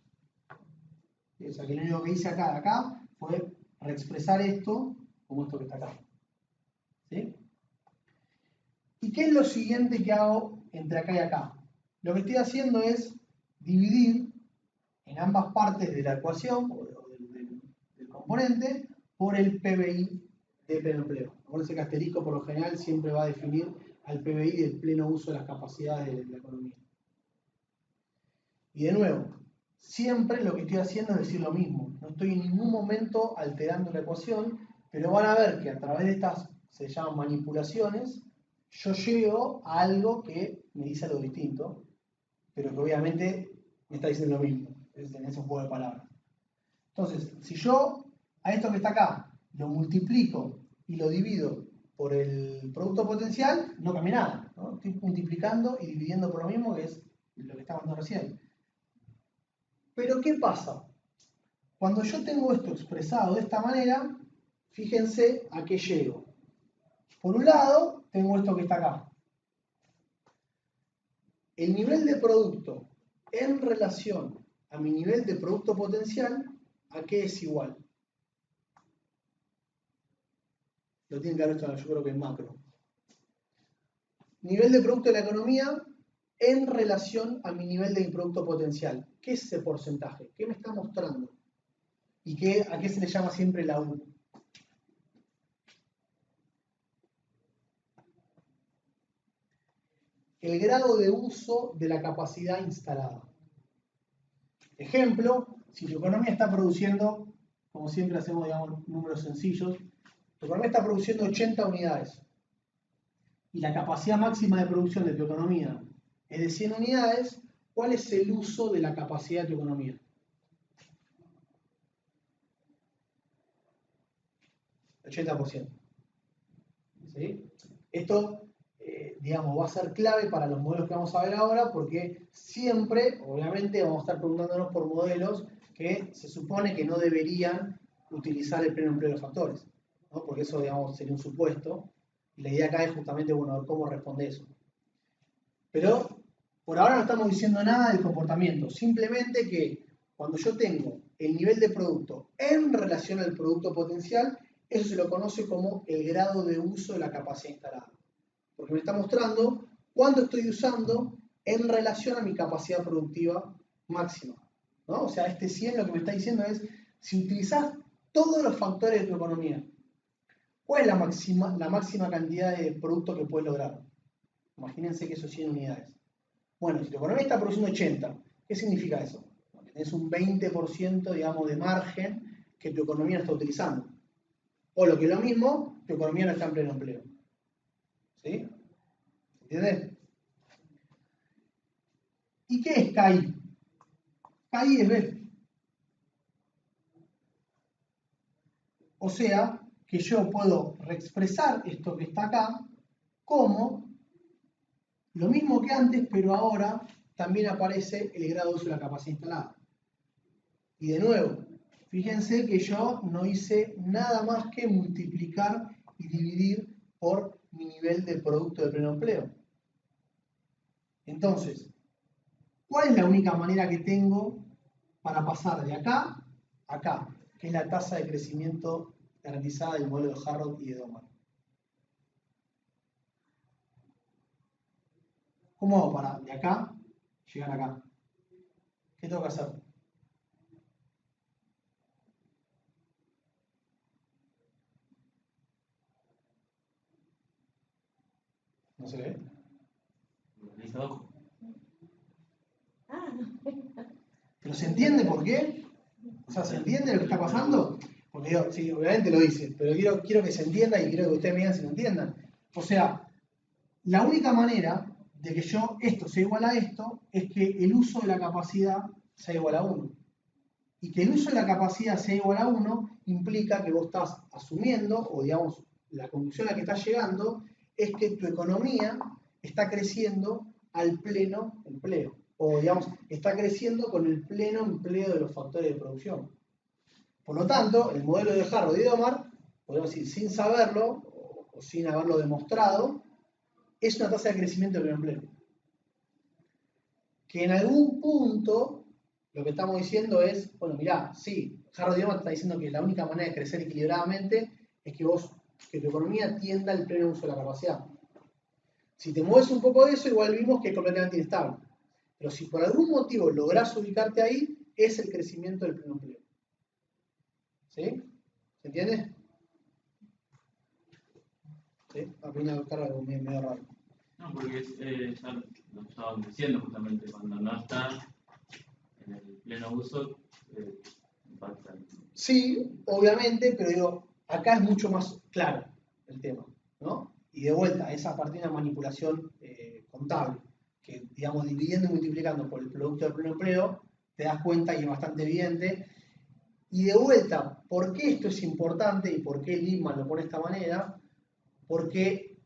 O sea, que lo único que hice acá de acá fue reexpresar esto como esto que está acá. ¿Sí? ¿Y qué es lo siguiente que hago entre acá y acá? Lo que estoy haciendo es dividir en ambas partes de la ecuación o del componente por el PBI de pleno empleo. Acuérdense que asterisco por lo general siempre va a definir al PBI del pleno uso de las capacidades de la economía. Y de nuevo, siempre lo que estoy haciendo es decir lo mismo. No estoy en ningún momento alterando la ecuación, pero van a ver que a través de estas, se llaman manipulaciones, yo llego a algo que me dice algo distinto, pero que obviamente me está diciendo lo mismo. En ese juego de palabras. Entonces, si yo a esto que está acá lo multiplico y lo divido por el producto potencial, no cambia nada, ¿no? Estoy multiplicando y dividiendo por lo mismo, que es lo que estamos viendo recién. Pero ¿qué pasa? Cuando yo tengo esto expresado de esta manera, fíjense a qué llego. Por un lado, tengo esto que está acá. El nivel de producto en relación a mi nivel de producto potencial, ¿a qué es igual? Lo tienen que haber hecho, yo creo que en macro. Nivel de producto de la economía en relación a mi nivel de producto potencial. ¿Qué es ese porcentaje? ¿Qué me está mostrando? ¿Y a qué se le llama siempre la U? El grado de uso de la capacidad instalada. Ejemplo, si tu economía está produciendo, como siempre hacemos, digamos, números sencillos, tu economía está produciendo 80 unidades y la capacidad máxima de producción de tu economía es de 100 unidades, ¿cuál es el uso de la capacidad de tu economía? 80%. ¿Sí? Esto, digamos, va a ser clave para los modelos que vamos a ver ahora porque siempre, obviamente, vamos a estar preguntándonos por modelos que se supone que no deberían utilizar el pleno empleo de los factores, ¿no? Porque eso, digamos, sería un supuesto. Y la idea acá es justamente, bueno, ver cómo responde eso. Pero por ahora no estamos diciendo nada del comportamiento, simplemente que cuando yo tengo el nivel de producto en relación al producto potencial, eso se lo conoce como el grado de uso de la capacidad instalada. Porque me está mostrando cuánto estoy usando en relación a mi capacidad productiva máxima, ¿no? O sea, este 100 lo que me está diciendo es, si utilizás todos los factores de tu economía, ¿cuál es la máxima cantidad de producto que puedes lograr? Imagínense que eso es 100 unidades. Bueno, si tu economía está produciendo 80, ¿qué significa eso? Tenés un 20%, digamos, de margen que tu economía no está utilizando. O lo que es lo mismo, tu economía no está en pleno empleo. ¿Sí? ¿Entiendes? ¿Y qué es KI? KI es B. O sea, que yo puedo reexpresar esto que está acá como lo mismo que antes, pero ahora también aparece el grado de uso de la capacidad instalada. Y de nuevo, fíjense que yo no hice nada más que multiplicar y dividir por mi nivel de producto de pleno empleo. Entonces, ¿cuál es la única manera que tengo para pasar de acá a acá? Que es la tasa de crecimiento garantizada del modelo de Harrod y de Doman. ¿Cómo hago para de acá llegar acá? ¿Qué tengo que hacer? ¿No se ve? ¿Pero se entiende por qué? O sea, ¿se entiende lo que está pasando? Porque yo, sí, obviamente lo dice, pero quiero que se entienda y quiero que ustedes me digan si lo entiendan. O sea, la única manera de que esto sea igual a esto es que el uso de la capacidad sea igual a 1. Y que el uso de la capacidad sea igual a 1 implica que vos estás asumiendo, o digamos, la conclusión a la que estás llegando, es que tu economía está creciendo al pleno empleo. O digamos, está creciendo con el pleno empleo de los factores de producción. Por lo tanto, el modelo de Harrod y Domar, podemos decir, sin saberlo, o sin haberlo demostrado, es una tasa de crecimiento del empleo. Que en algún punto lo que estamos diciendo es, bueno, mirá, sí, Harrod y Domar está diciendo que la única manera de crecer equilibradamente es que tu economía tienda al pleno uso de la capacidad. Si te mueves un poco de eso, igual vimos que es completamente inestable. Pero si por algún motivo lográs ubicarte ahí, es el crecimiento del pleno empleo. ¿Sí? ¿Se entiende? ¿Sí? La primera descarga es medio raro. No, porque ya lo estaban diciendo justamente, cuando no está en el pleno uso, impacta. Sí, obviamente, pero digo, acá es mucho más claro el tema, ¿no? Y de vuelta, es a partir de una manipulación contable, que digamos, dividiendo y multiplicando por el producto del pleno empleo, te das cuenta y es bastante evidente. Y de vuelta, ¿por qué esto es importante y por qué Lehman lo pone de esta manera? Porque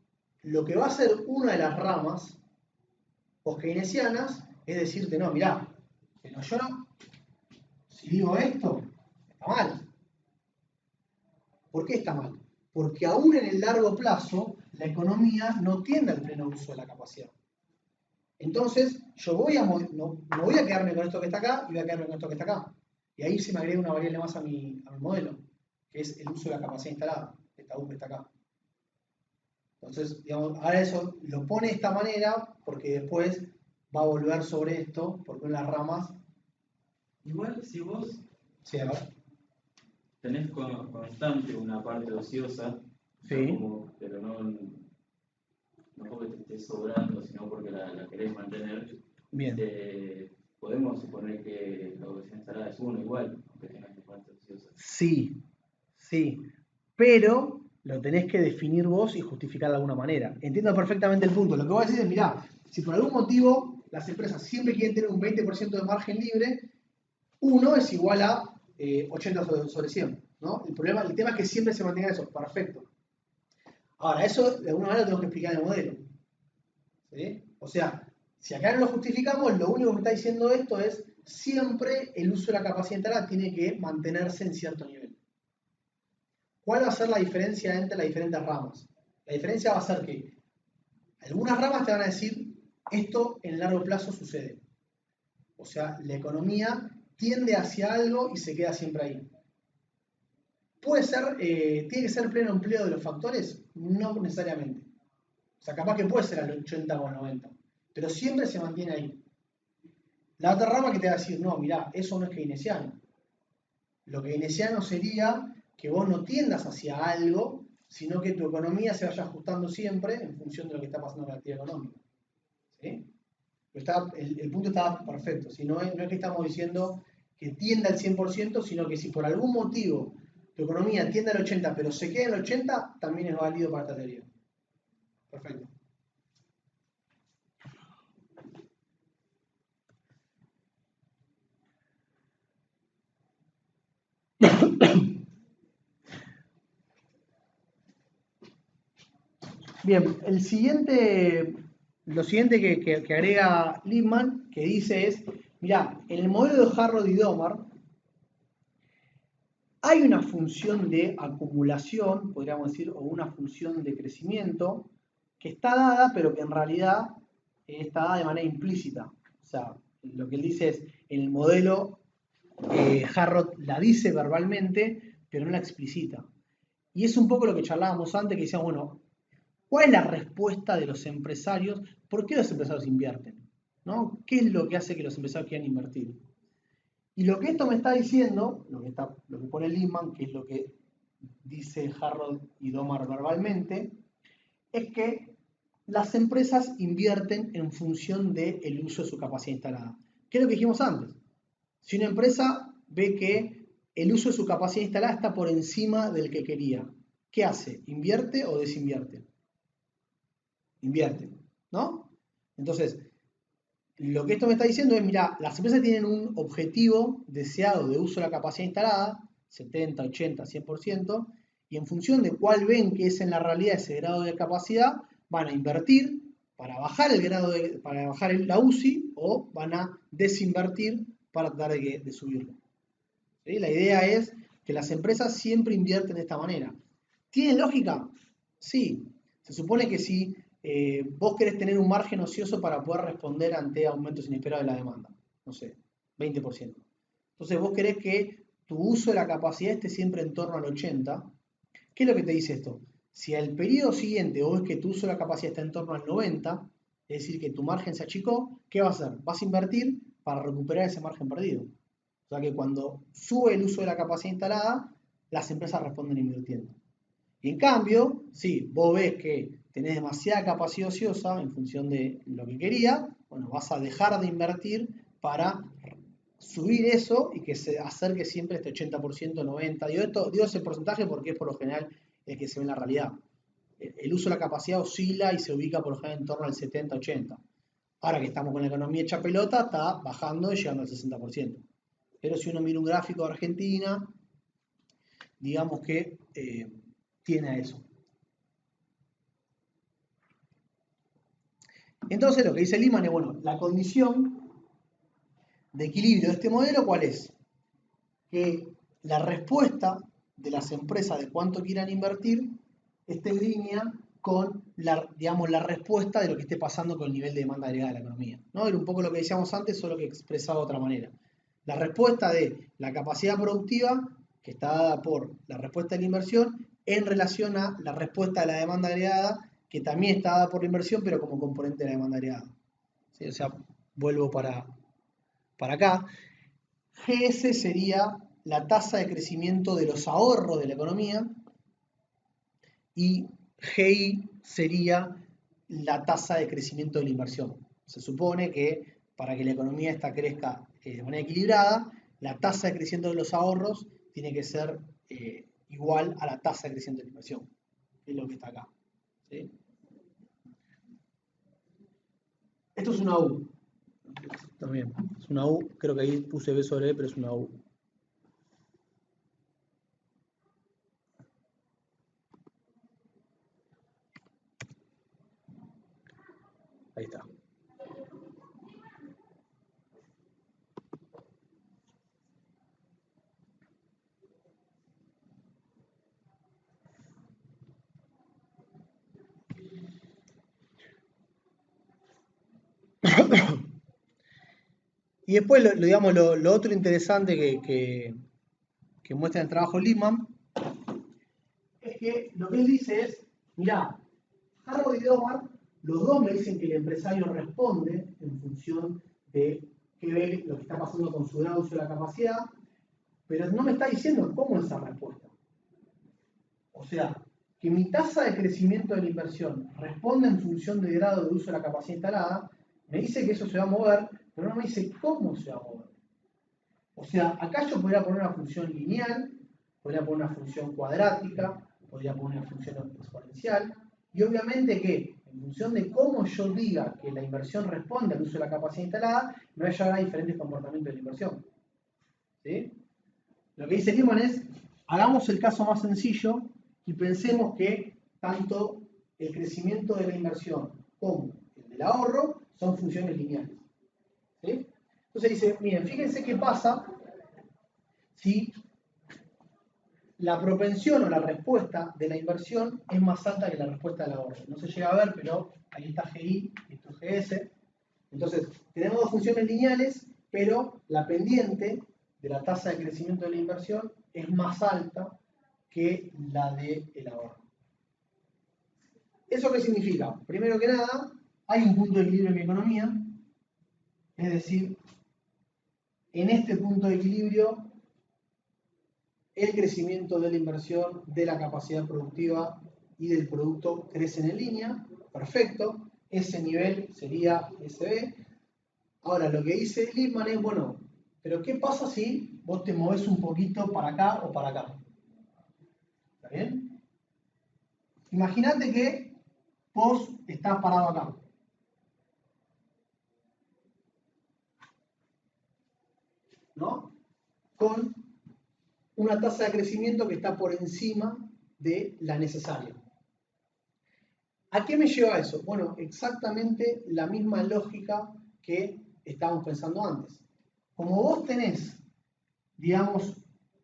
lo que va a ser una de las ramas post-keynesianas es decirte, no, mirá, pero yo, si digo esto, está mal. ¿Por qué está mal? Porque aún en el largo plazo, la economía no tiende al pleno uso de la capacidad. Entonces, yo no voy a quedarme con esto que está acá y voy a quedarme con esto que está acá. Y ahí se me agrega una variable más a mi modelo, que es el uso de la capacidad instalada, esta U que está acá. Entonces, digamos, ahora eso lo pone de esta manera porque después va a volver sobre esto, porque en las ramas... Igual, si vos Sí, a ver. tenés constante una parte ociosa, Sí. pero no porque te esté sobrando, sino porque la querés mantener, Bien. podemos suponer que la obligación instalada es 1 igual, aunque tengas tu parte ociosa. Sí, sí, pero lo tenés que definir vos y justificar de alguna manera. Entiendo perfectamente el punto. Lo que voy a decir es, mirá, si por algún motivo las empresas siempre quieren tener un 20% de margen libre, 1 es igual a 80 sobre 100, ¿no? El tema es que siempre se mantenga eso, perfecto. Ahora, eso de alguna manera lo tengo que explicar en el modelo. ¿Sí? O sea, si acá no lo justificamos, lo único que me está diciendo esto es siempre el uso de la capacidad instalada tiene que mantenerse en cierto nivel. ¿Cuál va a ser la diferencia entre las diferentes ramas? La diferencia va a ser que algunas ramas te van a decir esto en largo plazo sucede. O sea, la economía tiende hacia algo y se queda siempre ahí. ¿Puede ser, tiene que ser pleno empleo de los factores? No necesariamente. O sea, capaz que puede ser al 80 o al 90, pero siempre se mantiene ahí. La otra rama que te va a decir, no, mirá, eso no es keynesiano. Lo keynesiano sería que vos no tiendas hacia algo, sino que tu economía se vaya ajustando siempre en función de lo que está pasando en la actividad económica. ¿Sí? El punto está perfecto. ¿Sí? No es que estamos diciendo que tienda al 100%, sino que si por algún motivo tu economía tiende al 80%, pero se queda en el 80%, también es válido para esta teoría. Perfecto. Bien, lo siguiente que agrega Lippmann, que dice es, mirá, en el modelo de Harrod y Domar hay una función de acumulación, podríamos decir, o una función de crecimiento, que está dada, pero que en realidad está dada de manera implícita. O sea, lo que él dice es, en el modelo Harrod la dice verbalmente, pero no la explicita. Y es un poco lo que charlábamos antes, que decíamos, bueno, ¿cuál es la respuesta de los empresarios? ¿Por qué los empresarios invierten? ¿No? ¿Qué es lo que hace que los empresarios quieran invertir? Y lo que esto me está diciendo, lo que pone Lehman, que es lo que dice Harrod y Domar verbalmente, es que las empresas invierten en función del uso de su capacidad instalada. ¿Qué es lo que dijimos antes? Si una empresa ve que el uso de su capacidad instalada está por encima del que quería, ¿qué hace? ¿Invierte o desinvierte? Invierte, ¿no? Entonces, lo que esto me está diciendo es, mira, las empresas tienen un objetivo deseado de uso de la capacidad instalada, 70, 80, 100%, y en función de cuál ven que es en la realidad ese grado de capacidad, van a invertir para bajar para bajar la UCI o van a desinvertir para tratar de subirlo. ¿Sí? La idea es que las empresas siempre invierten de esta manera. ¿Tiene lógica? Sí. Se supone que si vos querés tener un margen ocioso para poder responder ante aumentos inesperados de la demanda, no sé, 20%. Entonces vos querés que tu uso de la capacidad esté siempre en torno al 80%. ¿Qué es lo que te dice esto? Si al periodo siguiente vos ves que tu uso de la capacidad está en torno al 90%, es decir, que tu margen se achicó, ¿qué vas a hacer? Vas a invertir para recuperar ese margen perdido. O sea que cuando sube el uso de la capacidad instalada, las empresas responden invirtiendo. Y en cambio, si vos ves que tenés demasiada capacidad ociosa en función de lo que quería, bueno, vas a dejar de invertir para subir eso y que se acerque siempre este 80%, 90%. Digo ese porcentaje porque es por lo general el que se ve en la realidad. El uso de la capacidad oscila y se ubica por lo general en torno al 70-80%. Ahora que estamos con la economía hecha pelota, está bajando y llegando al 60%. Pero si uno mira un gráfico de Argentina, digamos que tiene a eso. Entonces lo que dice Lehman es, bueno, la condición de equilibrio de este modelo, ¿cuál es? Que la respuesta de las empresas de cuánto quieran invertir esté en línea con la, digamos, la respuesta de lo que esté pasando con el nivel de demanda agregada de la economía, ¿no? Era un poco lo que decíamos antes, solo que expresado de otra manera. La respuesta de la capacidad productiva, que está dada por la respuesta de la inversión, en relación a la respuesta de la demanda agregada, que también está dada por la inversión, pero como componente de la demanda agregada. ¿Sí? O sea, vuelvo para acá. GS sería la tasa de crecimiento de los ahorros de la economía y GI sería la tasa de crecimiento de la inversión. Se supone que para que la economía esta crezca de manera equilibrada, la tasa de crecimiento de los ahorros tiene que ser igual a la tasa de crecimiento de la inversión, que es lo que está acá. ¿Sí? Esto es una U. También, es una U, creo que ahí puse B sobre E, pero es una U. Ahí está. Y después, digamos, lo otro interesante que muestra el trabajo Lehman es que lo que él dice es, mirá, Harrod y Domar, los dos me dicen que el empresario responde en función de qué ve lo que está pasando con su grado de uso de la capacidad, pero no me está diciendo cómo es esa respuesta. O sea, que mi tasa de crecimiento de la inversión responde en función del grado de uso de la capacidad instalada, me dice que eso se va a mover, pero no me dice cómo se va a mover. O sea, acá yo podría poner una función lineal, podría poner una función cuadrática, podría poner una función exponencial, y obviamente que en función de cómo yo diga que la inversión responde al uso de la capacidad instalada, me va a llevar a diferentes comportamientos de la inversión. ¿Sí? Lo que dice Lehman es, hagamos el caso más sencillo y pensemos que tanto el crecimiento de la inversión como el del ahorro son funciones lineales. ¿Sí? Entonces dice, miren, fíjense qué pasa si la propensión o la respuesta de la inversión es más alta que la respuesta del ahorro. No se llega a ver, pero ahí está GI, esto es GS. Entonces, tenemos dos funciones lineales, pero la pendiente de la tasa de crecimiento de la inversión es más alta que la del ahorro. ¿Eso qué significa? Primero que nada, hay un punto de equilibrio en mi economía, es decir, en este punto de equilibrio el crecimiento de la inversión, de la capacidad productiva y del producto crecen en línea. Perfecto. Ese nivel sería SB. Ahora, lo que dice Lehman es, bueno, pero ¿qué pasa si vos te movés un poquito para acá o para acá? ¿Está bien? Imagínate que vos estás parado acá. ¿No? Con una tasa de crecimiento que está por encima de la necesaria. ¿A qué me lleva eso? Bueno, exactamente la misma lógica que estábamos pensando antes. Como vos tenés, digamos,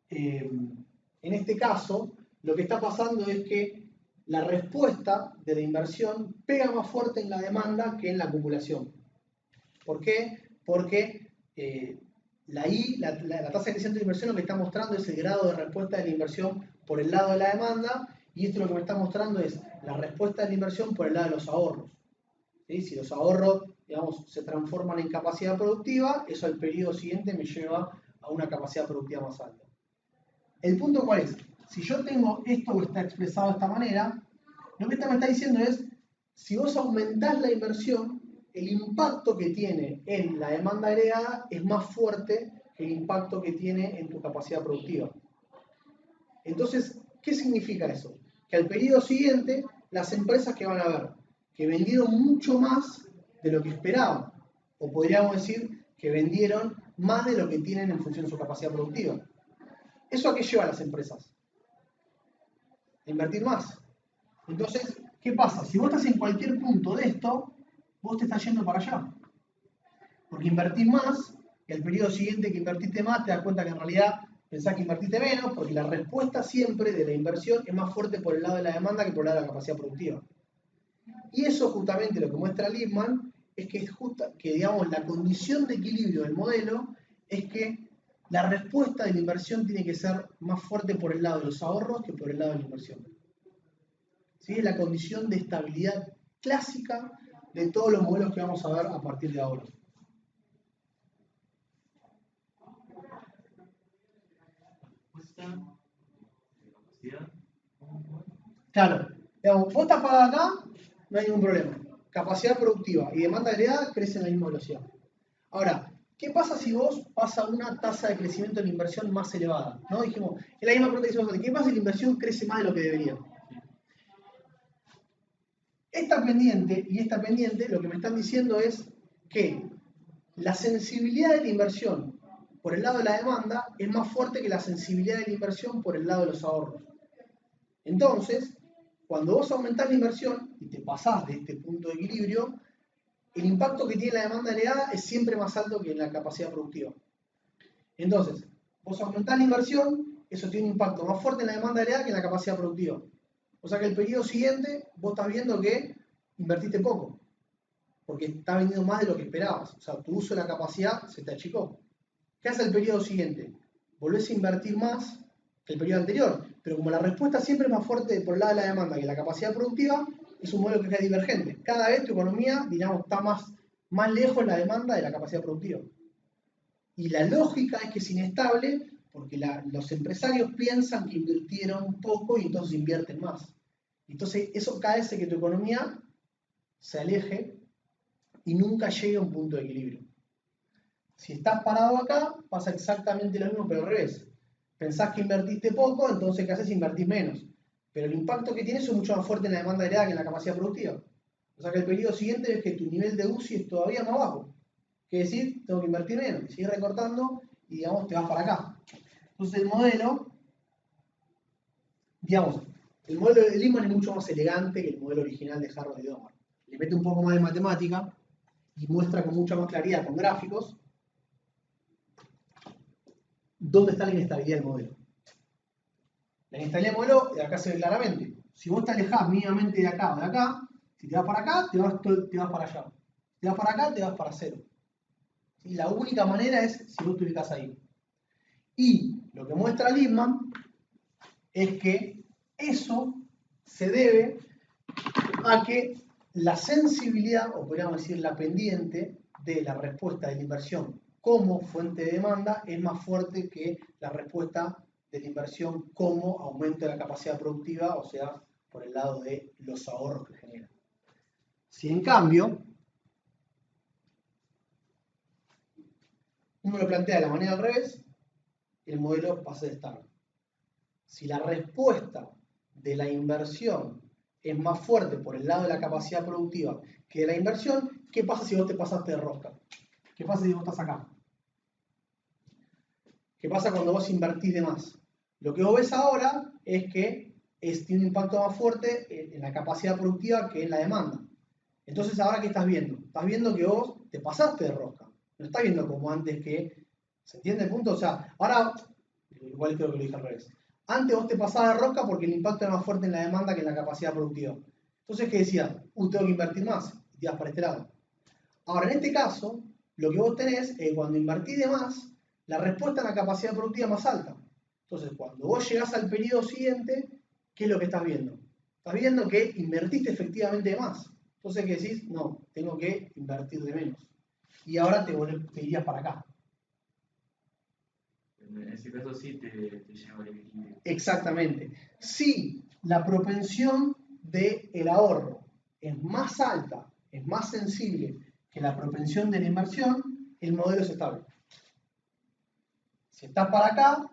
en este caso, lo que está pasando es que la respuesta de la inversión pega más fuerte en la demanda que en la acumulación. ¿Por qué? Porque la tasa de crecimiento de la inversión lo que está mostrando es el grado de respuesta de la inversión por el lado de la demanda, y esto lo que me está mostrando es la respuesta de la inversión por el lado de los ahorros. ¿Sí? Si los ahorros, digamos, se transforman en capacidad productiva, eso al periodo siguiente me lleva a una capacidad productiva más alta. ¿El punto cuál es? si yo tengo esto que está expresado de esta manera, lo que esta me está diciendo es, si vos aumentás la inversión, el impacto que tiene en la demanda agregada es más fuerte que el impacto que tiene en tu capacidad productiva. Entonces, ¿qué significa eso? Que al periodo siguiente, las empresas que van a ver, que vendieron mucho más de lo que esperaban, o podríamos decir que vendieron más de lo que tienen en función de su capacidad productiva. ¿Eso a qué lleva a las empresas? A invertir más. Entonces, ¿qué pasa? Si vos estás en cualquier punto de esto, vos te estás yendo para allá. Porque invertís más, y al periodo siguiente que invertiste más, te das cuenta que en realidad pensás que invertiste menos, porque la respuesta siempre de la inversión es más fuerte por el lado de la demanda que por el lado de la capacidad productiva. Y eso justamente lo que muestra Lippmann es que digamos, la condición de equilibrio del modelo es que la respuesta de la inversión tiene que ser más fuerte por el lado de los ahorros que por el lado de la inversión. ¿Sí? Es la condición de estabilidad clásica de todos los modelos que vamos a ver a partir de ahora. Claro, digamos, vos estás para acá, no hay ningún problema. Capacidad productiva y demanda agregada crecen a la misma velocidad. Ahora, ¿qué pasa si vos vas a una tasa de crecimiento de la inversión más elevada? ¿No? Dijimos, es la misma pregunta que hicimos antes, ¿qué pasa si la inversión crece más de lo que debería? Esta pendiente y esta pendiente lo que me están diciendo es que la sensibilidad de la inversión por el lado de la demanda es más fuerte que la sensibilidad de la inversión por el lado de los ahorros. Entonces, cuando vos aumentás la inversión y te pasás de este punto de equilibrio, el impacto que tiene la demanda agregada es siempre más alto que la capacidad productiva. Entonces, vos aumentás la inversión, eso tiene un impacto más fuerte en la demanda agregada que en la capacidad productiva. O sea que el periodo siguiente vos estás viendo que invertiste poco, porque estás vendiendo más de lo que esperabas. O sea, tu uso de la capacidad se te achicó. ¿Qué hace el periodo siguiente? Volvés a invertir más que el periodo anterior, pero como la respuesta siempre es más fuerte por el lado de la demanda que la capacidad productiva, es un modelo que es divergente. Cada vez tu economía, digamos, está más lejos la demanda de la capacidad productiva. Y la lógica es que es inestable porque los empresarios piensan que invirtieron poco y entonces invierten más. Entonces eso hace que tu economía se aleje y nunca llegue a un punto de equilibrio. Si estás parado acá, pasa exactamente lo mismo, pero al revés. Pensás que invertiste poco, entonces ¿qué haces? Invertís menos. Pero el impacto que tienes es mucho más fuerte en la demanda agregada que en la capacidad productiva. O sea que el periodo siguiente es que tu nivel de UCI es todavía más bajo. ¿Qué decir? Tengo que invertir menos. Y sigues recortando y, digamos, te vas para acá. Entonces el modelo, digamos, el modelo de Lippmann es mucho más elegante que el modelo original de Harvard y Domar. Le mete un poco más de matemática y muestra con mucha más claridad, con gráficos, dónde está la inestabilidad del modelo. La inestabilidad del modelo, acá se ve claramente. Si vos te alejás mínimamente de acá o de acá, si te vas para acá, te vas para allá. Si te vas para acá, te vas para cero. ¿Sí? La única manera es si vos te ubicás ahí. Y lo que muestra Lippmann es que eso se debe a que la sensibilidad, o podríamos decir la pendiente, de la respuesta de la inversión como fuente de demanda es más fuerte que la respuesta de la inversión como aumento de la capacidad productiva, o sea, por el lado de los ahorros que genera. Si en cambio uno lo plantea de la manera al revés, el modelo pasa de estar. Si la respuesta de la inversión es más fuerte por el lado de la capacidad productiva que de la inversión, ¿qué pasa si vos te pasaste de rosca? ¿Qué pasa si vos estás acá? ¿Qué pasa cuando vos invertís de más? Lo que vos ves ahora es que tiene un impacto más fuerte en la capacidad productiva que en la demanda. Entonces, ¿ahora qué estás viendo? Estás viendo que vos te pasaste de rosca. No estás viendo como antes que... ¿Se entiende el punto? O sea, ahora... Igual creo que lo dije al revés. Antes vos te pasabas de rosca porque el impacto era más fuerte en la demanda que en la capacidad productiva. Entonces, ¿qué decías? Tengo que invertir más. Y te vas para este lado. Ahora, en este caso, lo que vos tenés es cuando invertís de más, la respuesta en la capacidad productiva es más alta. Entonces, cuando vos llegás al periodo siguiente, ¿qué es lo que estás viendo? Estás viendo que invertiste efectivamente de más. Entonces, ¿qué decís? No, tengo que invertir de menos. Y ahora te irías para acá. En ese caso sí te lleva al equilibrio. Exactamente. Si la propensión del ahorro es más alta, es más sensible que la propensión de la inversión, el modelo es estable. Si estás para acá,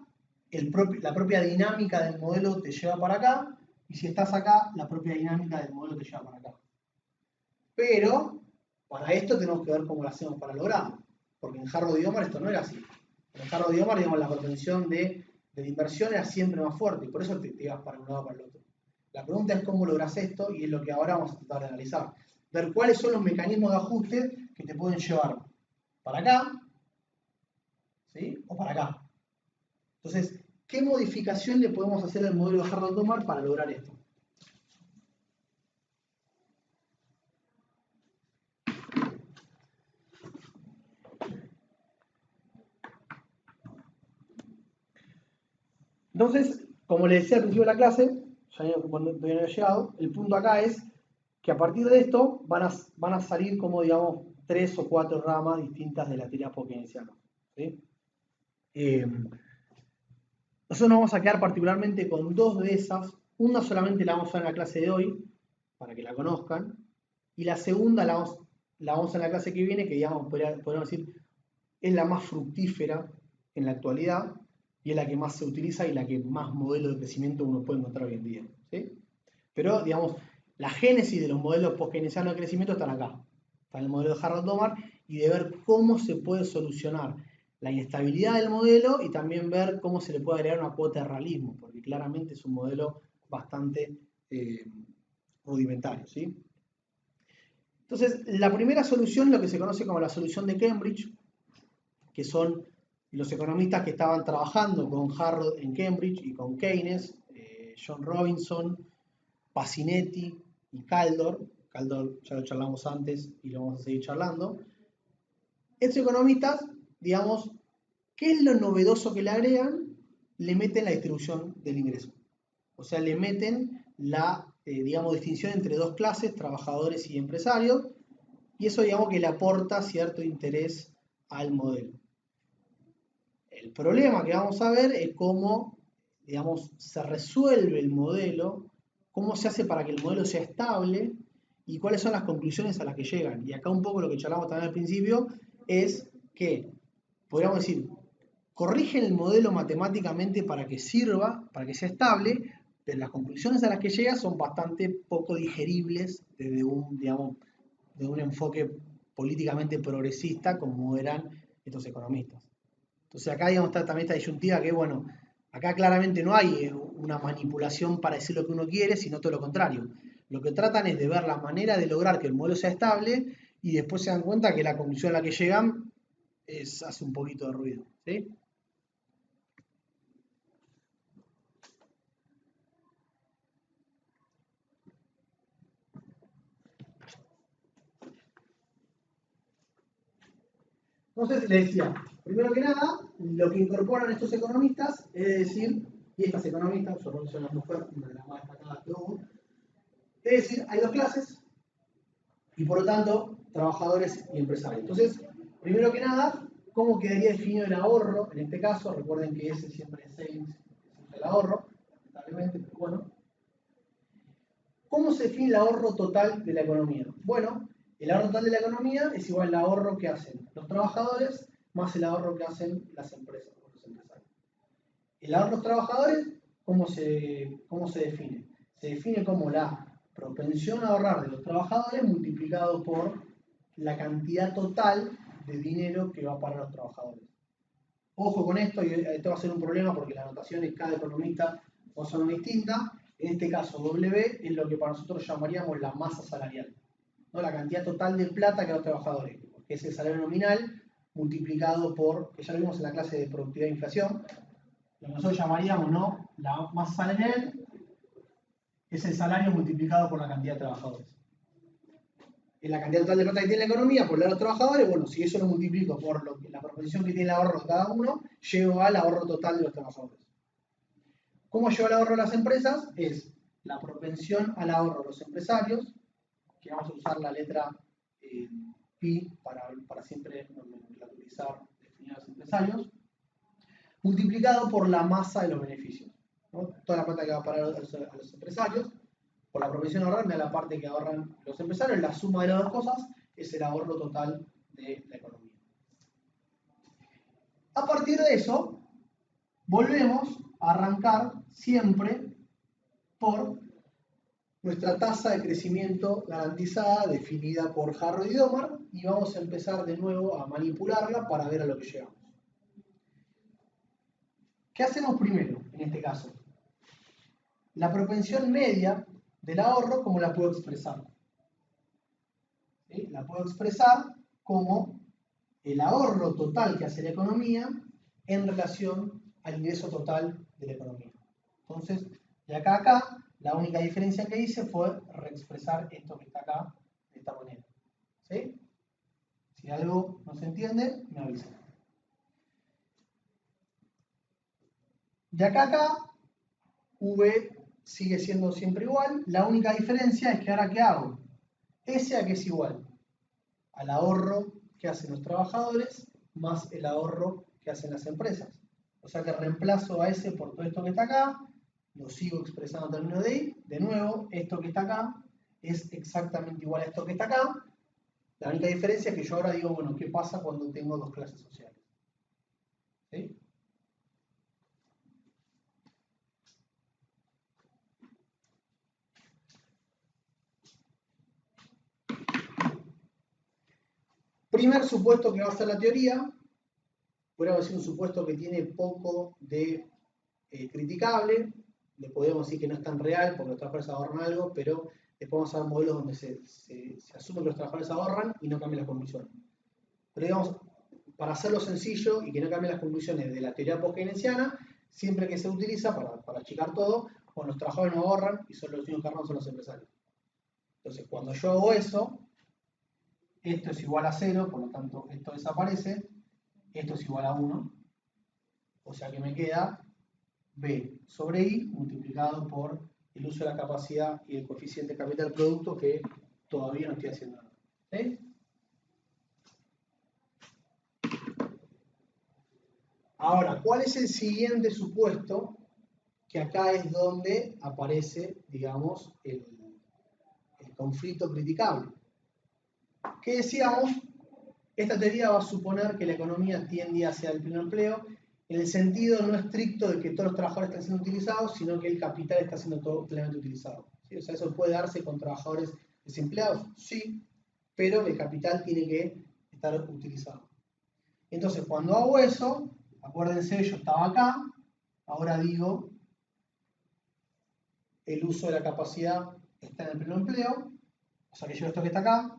la propia dinámica del modelo te lleva para acá, y si estás acá, la propia dinámica del modelo te lleva para acá. Pero, para esto tenemos que ver cómo lo hacemos para lograrlo, porque en Harrod y Omar esto no era así. En Harrod y Omar, digamos, la propensión de la inversión era siempre más fuerte, y por eso te ibas para un lado o para el otro. La pregunta es cómo logras esto, y es lo que ahora vamos a tratar de analizar. Ver cuáles son los mecanismos de ajuste que te pueden llevar para acá, ¿sí? O para acá. Entonces, ¿qué modificación le podemos hacer al modelo de Harrod-Domar para lograr esto? Entonces, como les decía al principio de la clase, ya cuando había llegado, el punto acá es que a partir de esto van a salir como, digamos, 3 o 4 ramas distintas de la teoría keynesiana. ¿Sí? Nosotros nos vamos a quedar particularmente con 2 de esas. Una solamente la vamos a ver en la clase de hoy, para que la conozcan, y la segunda la vamos a ver en la clase que viene, que digamos, podríamos decir, es la más fructífera en la actualidad, y es la que más se utiliza y la que más modelos de crecimiento uno puede encontrar hoy en día. ¿Sí? Pero, digamos, la génesis de los modelos post-keynesianos de crecimiento están acá. Está en el modelo de Harrod-Domar, y de ver cómo se puede solucionar la inestabilidad del modelo y también ver cómo se le puede agregar una cuota de realismo, porque claramente es un modelo bastante rudimentario. ¿Sí? Entonces, la primera solución, lo que se conoce como la solución de Cambridge, que son los economistas que estaban trabajando con Harrod en Cambridge y con Keynes, John Robinson, Pacinetti y Kaldor. Kaldor ya lo charlamos antes y lo vamos a seguir charlando. Estos economistas, digamos, ¿qué es lo novedoso que le agregan? Le meten la distribución del ingreso. O sea, le meten la, digamos, distinción entre 2 clases, trabajadores y empresarios, y eso, digamos, que le aporta cierto interés al modelo. El problema que vamos a ver es cómo, digamos, se resuelve el modelo, cómo se hace para que el modelo sea estable y cuáles son las conclusiones a las que llegan. Y acá un poco lo que charlamos también al principio es que, podríamos decir, corrigen el modelo matemáticamente para que sirva, para que sea estable, pero las conclusiones a las que llega son bastante poco digeribles desde un, digamos, de un enfoque políticamente progresista como eran estos economistas. Entonces acá, digamos, está también esta disyuntiva que, bueno, acá claramente no hay una manipulación para decir lo que uno quiere, sino todo lo contrario. Lo que tratan es de ver la manera de lograr que el modelo sea estable y después se dan cuenta que la conclusión a la que llegan hace un poquito de ruido. ¿Sí? Entonces les decía, primero que nada, lo que incorporan estos economistas es decir, y estas economistas, son la mujer, una de las más destacadas de Hugo, es decir, hay 2 clases y por lo tanto trabajadores y empresarios. Entonces, primero que nada, ¿cómo quedaría definido el ahorro? En este caso, recuerden que ese siempre es savings, es el ahorro, lamentablemente, pero bueno. ¿Cómo se define el ahorro total de la economía? Bueno, el ahorro total de la economía es igual al ahorro que hacen los trabajadores más el ahorro que hacen las empresas o los empresarios. El ahorro de los trabajadores, ¿cómo se define? Se define como la propensión a ahorrar de los trabajadores multiplicado por la cantidad total de dinero que va para los trabajadores. Ojo con esto, y esto va a ser un problema porque la anotación de cada economista va a ser distinta. En este caso, W es lo que para nosotros llamaríamos la masa salarial, ¿no? La cantidad total de plata que da los trabajadores, que es el salario nominal multiplicado por, que ya lo vimos en la clase de productividad e inflación, lo que nosotros llamaríamos, ¿no?, la masa salarial es el salario multiplicado por la cantidad de trabajadores. En la cantidad total de plata que tiene la economía por los trabajadores, bueno, si eso lo multiplico por la proporción que tiene el ahorro de cada uno, llego al ahorro total de los trabajadores. ¿Cómo lleva el ahorro a las empresas? Es la propensión al ahorro de los empresarios, que vamos a usar la letra pi para siempre nomenclaturizar, definir a los empresarios, multiplicado por la masa de los beneficios, ¿no? Toda la plata que va a parar a los empresarios, por la propensión a ahorrar, me da la parte que ahorran los empresarios, la suma de las dos cosas es el ahorro total de la economía. A partir de eso, volvemos a arrancar siempre por nuestra tasa de crecimiento garantizada, definida por Harrod y Domar, y vamos a empezar de nuevo a manipularla para ver a lo que llegamos. ¿Qué hacemos primero en este caso? La propensión media del ahorro, ¿cómo la puedo expresar? ¿Sí? La puedo expresar como el ahorro total que hace la economía en relación al ingreso total de la economía. Entonces, de acá a acá, la única diferencia que hice fue reexpresar esto que está acá de esta manera. ¿Sí? Si algo no se entiende, me avisan. De acá a acá, V sigue siendo siempre igual. La única diferencia es que ahora, ¿qué hago? S a que es igual al ahorro que hacen los trabajadores más el ahorro que hacen las empresas. O sea que reemplazo a S por todo esto que está acá, lo sigo expresando en términos de I. De nuevo, esto que está acá es exactamente igual a esto que está acá. La única diferencia es que yo ahora digo, bueno, ¿qué pasa cuando tengo dos clases sociales? ¿Sí? Primer supuesto que va a ser la teoría, podríamos decir un supuesto que tiene poco de criticable, le podemos decir que no es tan real porque los trabajadores ahorran algo, pero después vamos a ver modelos donde se asume que los trabajadores ahorran y no cambian las conclusiones. Pero digamos, para hacerlo sencillo y que no cambien las conclusiones de la teoría post-keynesiana, siempre que se utiliza, para achicar todo, cuando los trabajadores no ahorran y solo los únicos que ahorran son los empresarios. Entonces, cuando yo hago eso, esto es igual a 0, por lo tanto esto desaparece, esto es igual a 1, o sea que me queda B sobre I multiplicado por el uso de la capacidad y el coeficiente capital producto que todavía no estoy haciendo nada. ¿Sí? Ahora, ¿cuál es el siguiente supuesto? Que acá es donde aparece, digamos, el conflicto criticable. ¿Qué decíamos? Esta teoría va a suponer que la economía tiende hacia el pleno empleo en el sentido no estricto de que todos los trabajadores están siendo utilizados, sino que el capital está siendo todo plenamente utilizado. ¿Sí? O sea, eso puede darse con trabajadores desempleados, sí, pero el capital tiene que estar utilizado. Entonces, cuando hago eso, acuérdense, yo estaba acá, ahora digo, el uso de la capacidad está en el pleno empleo, o sea que llevo esto que está acá,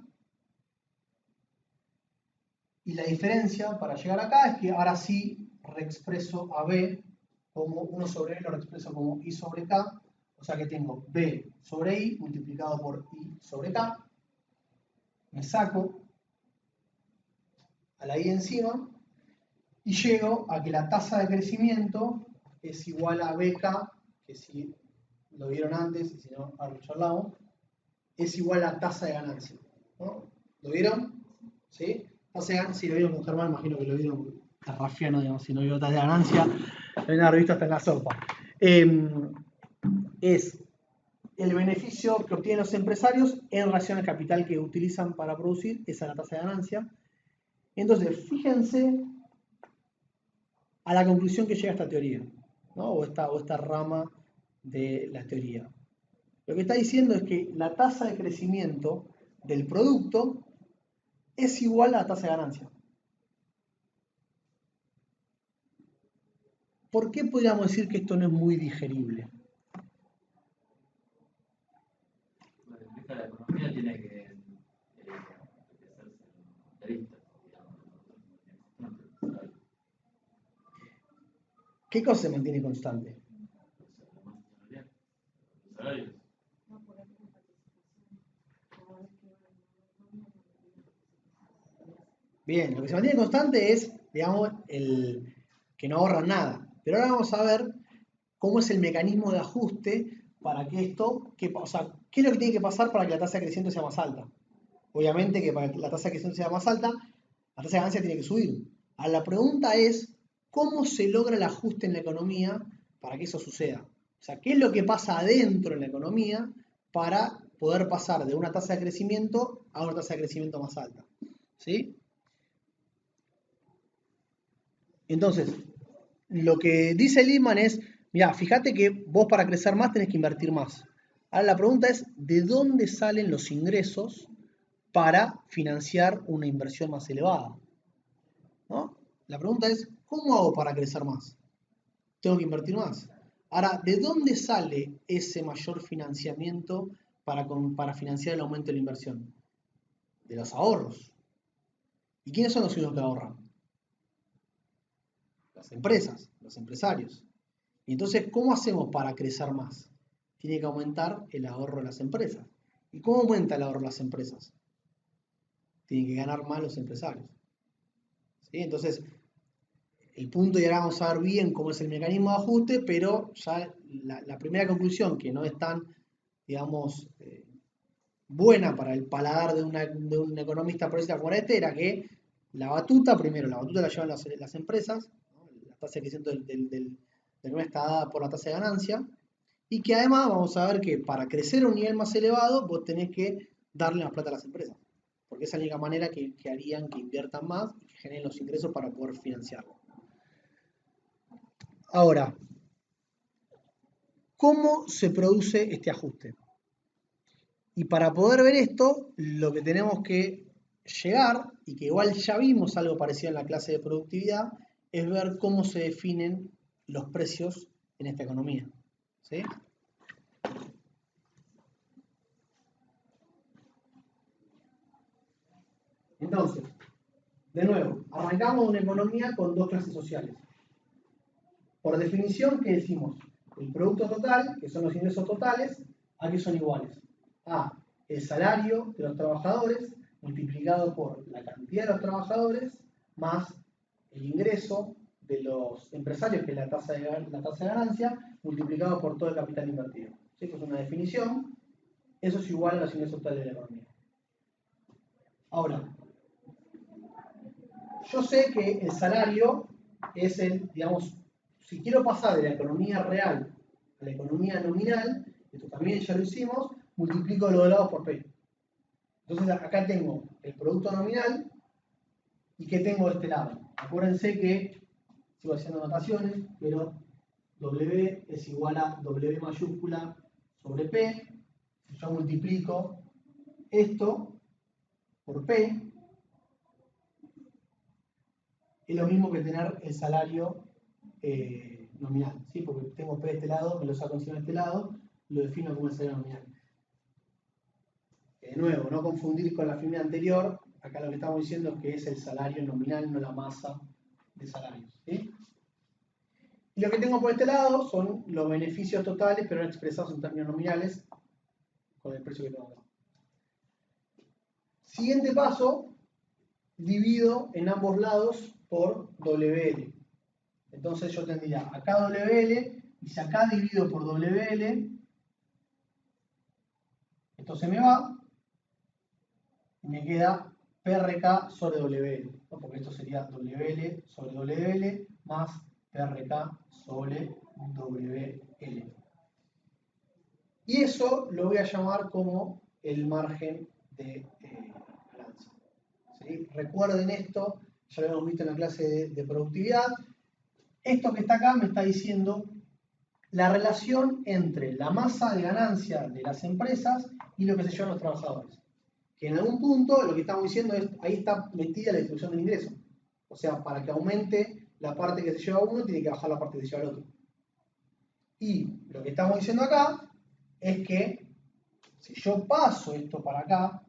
y la diferencia para llegar acá es que ahora sí reexpreso a B como 1 sobre I, lo reexpreso como I sobre K, o sea que tengo B sobre I multiplicado por I sobre K, me saco a la I encima, y llego a que la tasa de crecimiento es igual a BK, que si lo vieron antes, y si no, ahora lo charlamos, es igual a tasa de ganancia, ¿no? ¿Lo vieron? ¿Sí? Tasa de ganancia, si lo vieron con Germán, imagino que lo vieron carrafiano, digamos, si no vieron tasa de ganancia, en la revista está en la sopa. Es el beneficio que obtienen los empresarios en relación al capital que utilizan para producir, esa es la tasa de ganancia. Entonces, fíjense a la conclusión que llega esta teoría, ¿no? o esta rama de la teoría. Lo que está diciendo es que la tasa de crecimiento del producto es igual a la tasa de ganancia. ¿Por qué podríamos decir que esto no es muy digerible? La economía tiene que hacerse capitalista. ¿Qué cosa se mantiene constante? Los salarios. Bien, lo que se mantiene constante es, digamos, el que no ahorran nada. Pero ahora vamos a ver cómo es el mecanismo de ajuste para que esto, o sea, qué es lo que tiene que pasar para que la tasa de crecimiento sea más alta. Obviamente que para que la tasa de crecimiento sea más alta, la tasa de ganancia tiene que subir. Ahora la pregunta es, cómo se logra el ajuste en la economía para que eso suceda. O sea, qué es lo que pasa adentro en la economía para poder pasar de una tasa de crecimiento a una tasa de crecimiento más alta. ¿Sí? Entonces, lo que dice Lehman es, mira, fíjate que vos para crecer más tenés que invertir más. Ahora la pregunta es, ¿de dónde salen los ingresos para financiar una inversión más elevada? ¿No? La pregunta es, ¿cómo hago para crecer más? Tengo que invertir más. Ahora, ¿de dónde sale ese mayor financiamiento para financiar el aumento de la inversión? De los ahorros. ¿Y quiénes son los únicos que ahorran? Las empresas, los empresarios. Y entonces, ¿cómo hacemos para crecer más? Tiene que aumentar el ahorro de las empresas. ¿Y cómo aumenta el ahorro de las empresas? Tienen que ganar más los empresarios. ¿Sí? Entonces, el punto, y ahora vamos a ver bien cómo es el mecanismo de ajuste, pero ya la primera conclusión, que no es tan, digamos, buena para el paladar de un economista progresista como este, era que la batuta la llevan las empresas, ¿no? La tasa de crecimiento del no está dada por la tasa de ganancia, y que además vamos a ver que para crecer a un nivel más elevado, vos tenés que darle más plata a las empresas, porque esa es la única manera que harían que inviertan más y que generen los ingresos para poder financiarlo. Ahora, ¿cómo se produce este ajuste? Y para poder ver esto, lo que tenemos que llegar, y que igual ya vimos algo parecido en la clase de productividad, es ver cómo se definen los precios en esta economía. ¿Sí? Entonces, de nuevo, arrancamos una economía con dos clases sociales. Por definición, ¿qué decimos? El producto total, que son los ingresos totales, ¿a qué son iguales? A el salario de los trabajadores multiplicado por la cantidad de los trabajadores más el ingreso de los empresarios, que es la tasa de ganancia, multiplicado por todo el capital invertido. ¿Sí? Esto es una definición. Eso es igual a los ingresos totales de la economía. Ahora, yo sé que el salario es el, digamos, si quiero pasar de la economía real a la economía nominal, esto también ya lo hicimos, multiplico los lados por P. Entonces acá tengo el producto nominal y ¿qué tengo de este lado? Acuérdense que, sigo haciendo anotaciones, pero W es igual a W mayúscula sobre P. Si yo multiplico esto por P, es lo mismo que tener el salario nominal, ¿sí? Porque tengo P de este lado, me lo saco encima de este lado, lo defino como el salario nominal. De nuevo, no confundir con la figura anterior, acá lo que estamos diciendo es que es el salario nominal, no la masa de salarios. ¿Sí? Y lo que tengo por este lado son los beneficios totales, pero no expresados en términos nominales, con el precio que tengo acá. Siguiente paso, divido en ambos lados por WL. Entonces yo tendría acá WL, y si acá divido por WL, esto se me va, y me queda PRK sobre WL, ¿no? Porque esto sería WL sobre WL más PRK sobre WL. Y eso lo voy a llamar como el margen de ganancia. ¿Sí? Recuerden esto, ya lo hemos visto en la clase de productividad. Esto que está acá me está diciendo la relación entre la masa de ganancia de las empresas y lo que se llevan los trabajadores. Que en algún punto lo que estamos diciendo es, ahí está metida la distribución del ingreso. O sea, para que aumente la parte que se lleva uno, tiene que bajar la parte que se lleva el otro. Y lo que estamos diciendo acá es que si yo paso esto para acá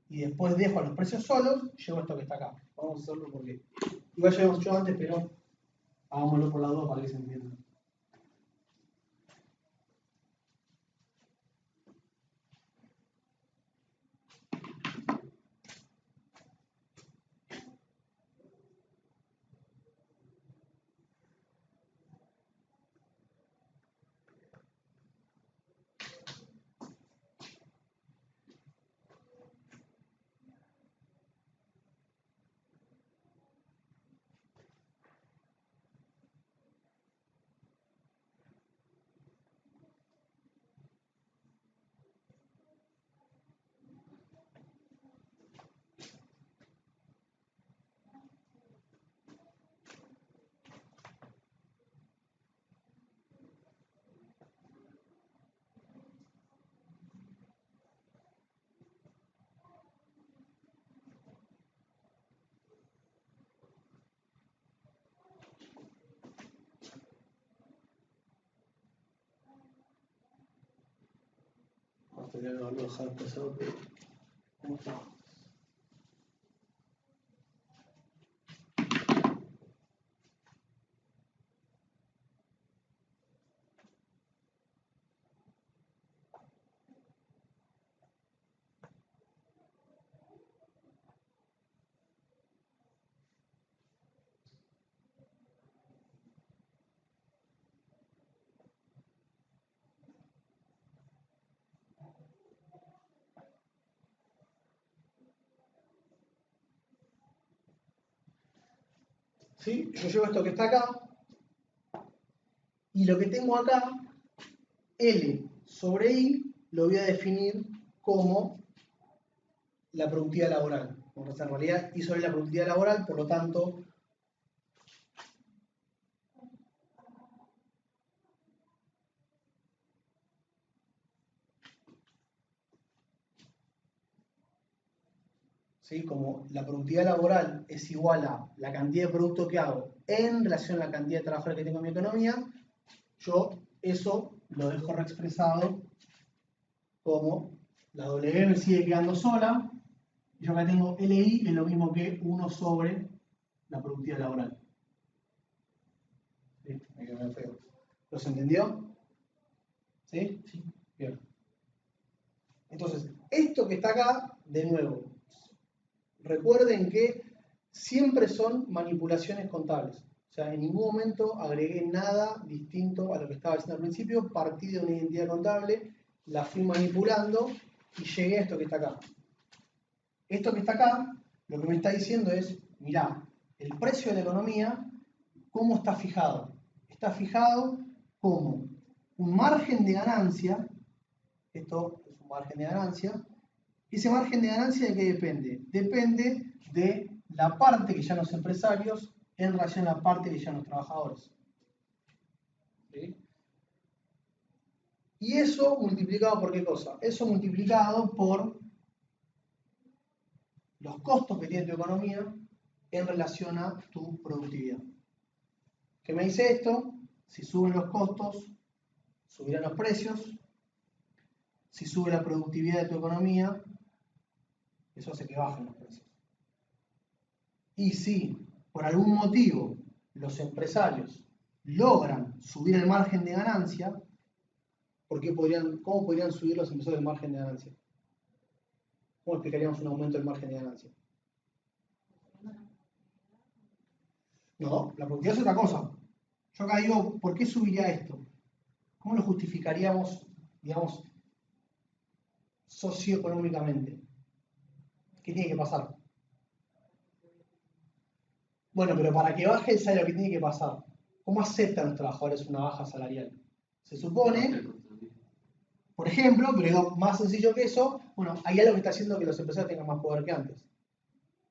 y después dejo a los precios solos, llevo esto que está acá. Vamos a hacerlo porque igual ya lo hemos hecho antes, pero hagámoslo por las dos para que se entienda. Voy a dejar pasado, pero ¿cómo está? ¿Sí? Yo llevo esto que está acá y lo que tengo acá, L sobre I, lo voy a definir como la productividad laboral. Bueno, en realidad I sobre la productividad laboral, por lo tanto, ¿sí? Como la productividad laboral es igual a la cantidad de producto que hago en relación a la cantidad de trabajadores que tengo en mi economía, yo eso lo dejo reexpresado como la W me sigue quedando sola, y yo acá tengo LI es lo mismo que 1 sobre la productividad laboral. ¿Sí? Ahí quedó feo. ¿Lo se entendió? ¿Sí? Sí. Bien. Entonces, esto que está acá, de nuevo, recuerden que siempre son manipulaciones contables. O sea, en ningún momento agregué nada distinto a lo que estaba diciendo al principio, partí de una identidad contable, la fui manipulando y llegué a esto que está acá. Esto que está acá, lo que me está diciendo es, mirá, el precio de la economía, ¿cómo está fijado? Está fijado como un margen de ganancia, esto es un margen de ganancia, y ese margen de ganancia ¿de qué depende? Depende de la parte que llevan los empresarios en relación a la parte que llevan los trabajadores. ¿Sí? Y eso multiplicado por ¿qué cosa? Eso multiplicado por los costos que tiene tu economía en relación a tu productividad. ¿Qué me dice esto? Si suben los costos, subirán los precios. Si sube la productividad de tu economía, eso hace que bajen los precios. Y si por algún motivo los empresarios logran subir el margen de ganancia, ¿cómo podrían subir los empresarios el margen de ganancia? ¿Cómo explicaríamos un aumento del margen de ganancia? No, la productividad es otra cosa. Yo acá digo, ¿por qué subiría esto? ¿Cómo lo justificaríamos, digamos, socioeconómicamente? ¿Qué tiene que pasar? Bueno, pero para que baje el salario, ¿qué tiene que pasar? ¿Cómo aceptan los trabajadores una baja salarial? Se supone, por ejemplo, pero digo, más sencillo que eso, bueno, hay algo que está haciendo que los empresarios tengan más poder que antes.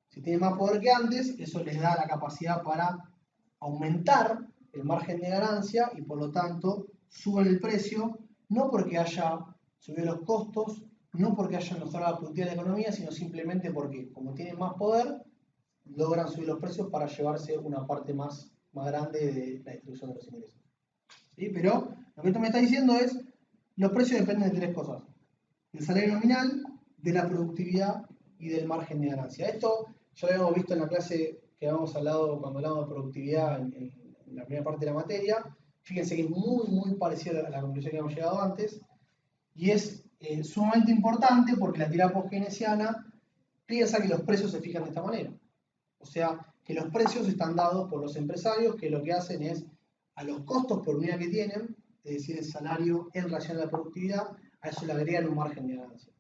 Si tienen más poder que antes, eso les da la capacidad para aumentar el margen de ganancia y por lo tanto suben el precio, no porque haya subido los costos, no porque haya mejorado la productividad de la economía, sino simplemente porque, como tienen más poder, logran subir los precios para llevarse una parte más grande de la distribución de los ingresos. ¿Sí? Pero lo que esto me está diciendo es, los precios dependen de tres cosas: del salario nominal, de la productividad y del margen de ganancia. Esto ya lo habíamos visto en la clase que habíamos hablado cuando hablamos de productividad en la primera parte de la materia. Fíjense que es muy parecido a la conclusión que habíamos llegado antes, y es sumamente importante porque la teoría post-keynesiana piensa que los precios se fijan de esta manera. O sea, que los precios están dados por los empresarios, que lo que hacen es, a los costos por unidad que tienen, es decir, el salario en relación a la productividad, a eso le agregan un margen de ganancia.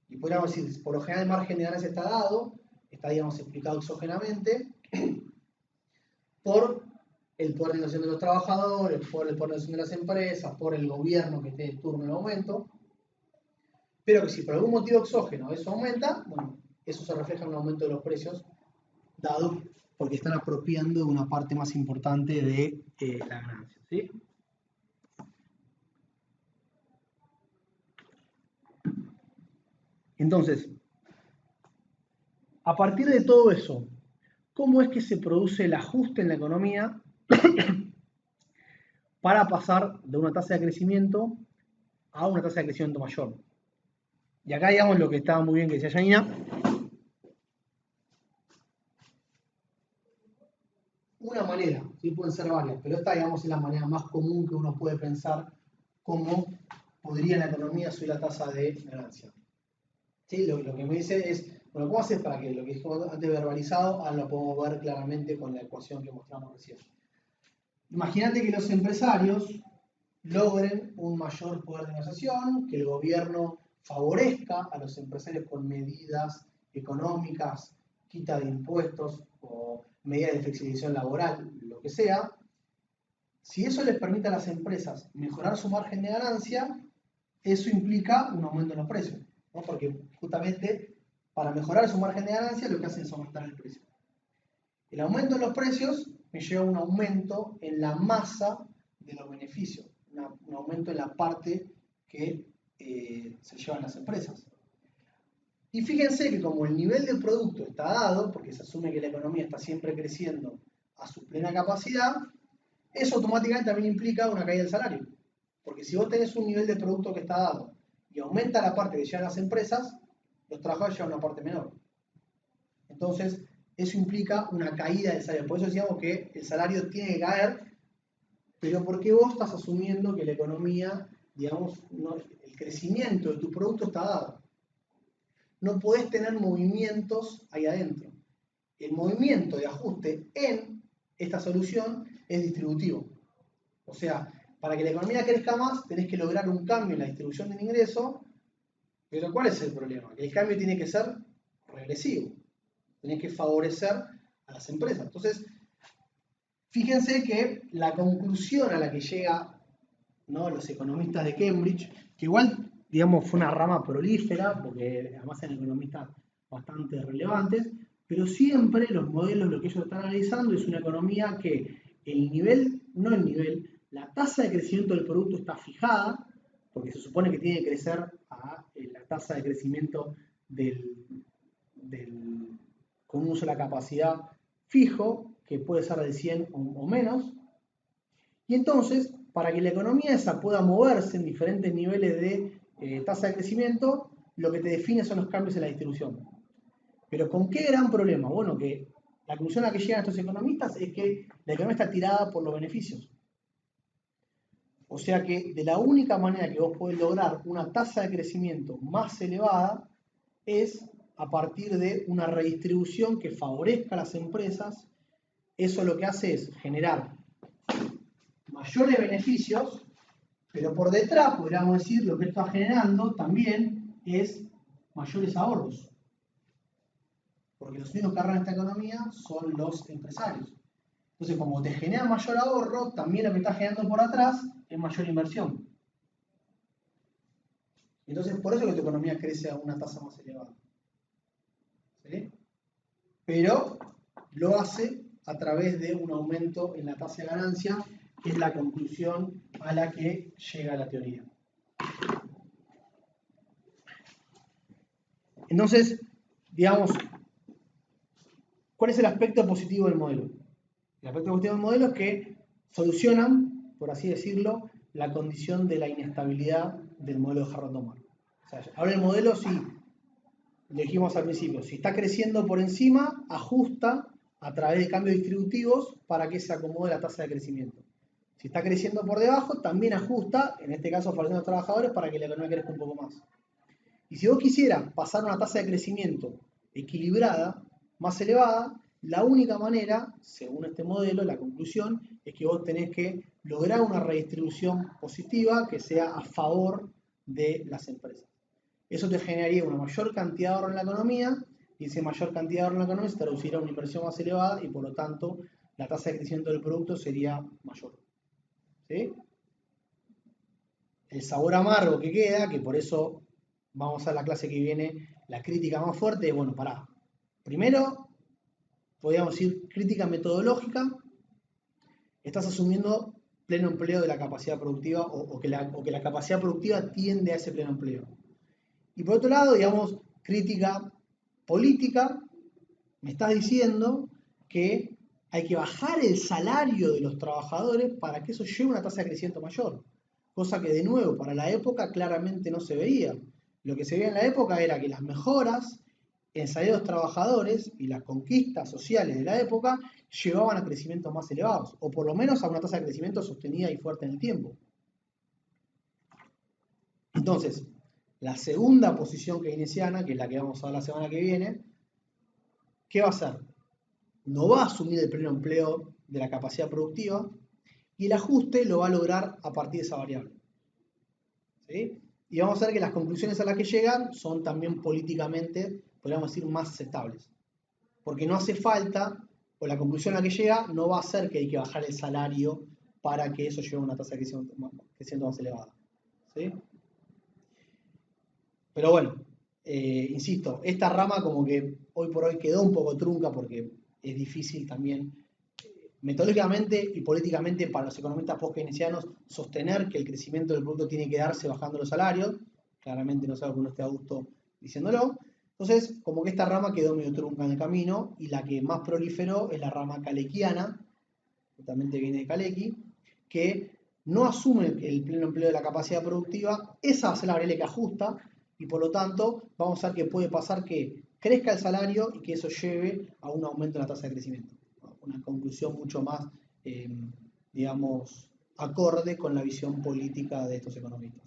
Y podríamos decir, por lo general el margen de ganancia está dado, está, digamos, explicado exógenamente, por el poder de negociación de los trabajadores, por el poder de negociación de las empresas, por el gobierno que esté de turno en aumento, pero que si por algún motivo exógeno eso aumenta, bueno, eso se refleja en un aumento de los precios, dado porque están apropiando de una parte más importante de la ganancia. ¿Sí? Entonces, a partir de todo eso, ¿cómo es que se produce el ajuste en la economía para pasar de una tasa de crecimiento a una tasa de crecimiento mayor? Y acá, digamos, lo que estaba muy bien que decía Janina, una manera, ¿sí? Pueden ser varias, pero esta, digamos, es la manera más común que uno puede pensar cómo podría en la economía subir la tasa de ganancia. ¿Sí? Lo que me dice es, bueno, ¿cómo haces para que lo que dijimos antes verbalizado, ahora lo podemos ver claramente con la ecuación que mostramos recién? Imagínate que los empresarios logren un mayor poder de negociación, que el gobierno favorezca a los empresarios con medidas económicas, quita de impuestos o medidas de flexibilización laboral, lo que sea. Si eso les permite a las empresas mejorar su margen de ganancia, eso implica un aumento en los precios, ¿no? Porque justamente para mejorar su margen de ganancia lo que hacen es aumentar el precio. El aumento en los precios me lleva a un aumento en la masa de los beneficios, un aumento en la parte que se llevan las empresas. Y fíjense que como el nivel de producto está dado, porque se asume que la economía está siempre creciendo a su plena capacidad, eso automáticamente también implica una caída del salario. Porque si vos tenés un nivel de producto que está dado y aumenta la parte que llevan las empresas, los trabajadores llevan una parte menor. Entonces, eso implica una caída del salario. Por eso decíamos que el salario tiene que caer, pero porque vos estás asumiendo que la economía, digamos, no, el crecimiento de tu producto está dado. No podés tener movimientos ahí adentro. El movimiento de ajuste en esta solución es distributivo. O sea, para que la economía crezca más, tenés que lograr un cambio en la distribución del ingreso, pero ¿cuál es el problema? Que el cambio tiene que ser regresivo. Tenés que favorecer a las empresas. Entonces, fíjense que la conclusión a la que llegan, ¿no?, los economistas de Cambridge, que igual, digamos, fue una rama prolífera, porque además eran economistas bastante relevantes, pero siempre los modelos, lo que ellos están analizando es una economía que la tasa de crecimiento del producto está fijada, porque se supone que tiene que crecer a la tasa de crecimiento con un uso de la capacidad fijo, que puede ser del 100 o menos. Y entonces, para que la economía esa pueda moverse en diferentes niveles de tasa de crecimiento, lo que te define son los cambios en la distribución. Pero ¿con qué gran problema? Bueno, que la conclusión a la que llegan estos economistas es que la economía está tirada por los beneficios. O sea que de la única manera que vos podés lograr una tasa de crecimiento más elevada es a partir de una redistribución que favorezca a las empresas. Eso lo que hace es generar mayores beneficios, pero por detrás, podríamos decir, lo que está generando también es mayores ahorros. Porque los únicos que agarran esta economía son los empresarios. Entonces, como te genera mayor ahorro, también lo que está generando por atrás es mayor inversión. Entonces, por eso que tu economía crece a una tasa más elevada. ¿Sí? Pero lo hace a través de un aumento en la tasa de ganancia, que es la conclusión a la que llega la teoría. Entonces, digamos, ¿cuál es el aspecto positivo del modelo? El aspecto positivo del modelo es que solucionan, por así decirlo, la condición de la inestabilidad del modelo de Harrod-Domar. O sea, ahora el modelo, sí, lo dijimos al principio, si está creciendo por encima, ajusta a través de cambios distributivos para que se acomode la tasa de crecimiento. Si está creciendo por debajo, también ajusta, en este caso favoreciendo a los trabajadores, para que la economía crezca un poco más. Y si vos quisieras pasar una tasa de crecimiento equilibrada, más elevada, la única manera, según este modelo, la conclusión, es que vos tenés que lograr una redistribución positiva que sea a favor de las empresas. Eso te generaría una mayor cantidad de ahorro en la economía, y esa mayor cantidad de ahorro en la economía se traduciría en una inversión más elevada y por lo tanto la tasa de crecimiento del producto sería mayor. ¿Sí? El sabor amargo que queda, que por eso vamos a la clase que viene, la crítica más fuerte, es, bueno, pará. Primero, podríamos decir crítica metodológica, estás asumiendo pleno empleo de la capacidad productiva o que la capacidad productiva tiende a ese pleno empleo. Y por otro lado, digamos, crítica política, me estás diciendo que hay que bajar el salario de los trabajadores para que eso lleve a una tasa de crecimiento mayor. Cosa que, de nuevo, para la época claramente no se veía. Lo que se veía en la época era que las mejoras en salarios trabajadores y las conquistas sociales de la época llevaban a crecimientos más elevados, o por lo menos a una tasa de crecimiento sostenida y fuerte en el tiempo. Entonces, la segunda posición keynesiana, que es la que vamos a ver la semana que viene, ¿qué va a hacer? No va a asumir el pleno empleo de la capacidad productiva y el ajuste lo va a lograr a partir de esa variable. ¿Sí? Y vamos a ver que las conclusiones a las que llegan son también políticamente, podríamos decir, más aceptables. Porque no hace falta, o la conclusión a la que llega no va a ser que hay que bajar el salario para que eso lleve a una tasa de crecimiento más elevada. ¿Sí? Pero bueno, insisto, esta rama como que hoy por hoy quedó un poco trunca porque es difícil también metodológicamente y políticamente para los economistas post-keynesianos sostener que el crecimiento del producto tiene que darse bajando los salarios. Claramente no es algo que uno esté a gusto diciéndolo. Entonces, como que esta rama quedó medio trunca en el camino y la que más proliferó es la rama kalekiana, justamente viene de Kalecki, que no asume el pleno empleo de la capacidad productiva, esa va a ser la variable que ajusta y por lo tanto vamos a ver que puede pasar que crezca el salario y que eso lleve a un aumento en la tasa de crecimiento. Una conclusión mucho más, digamos, acorde con la visión política de estos economistas.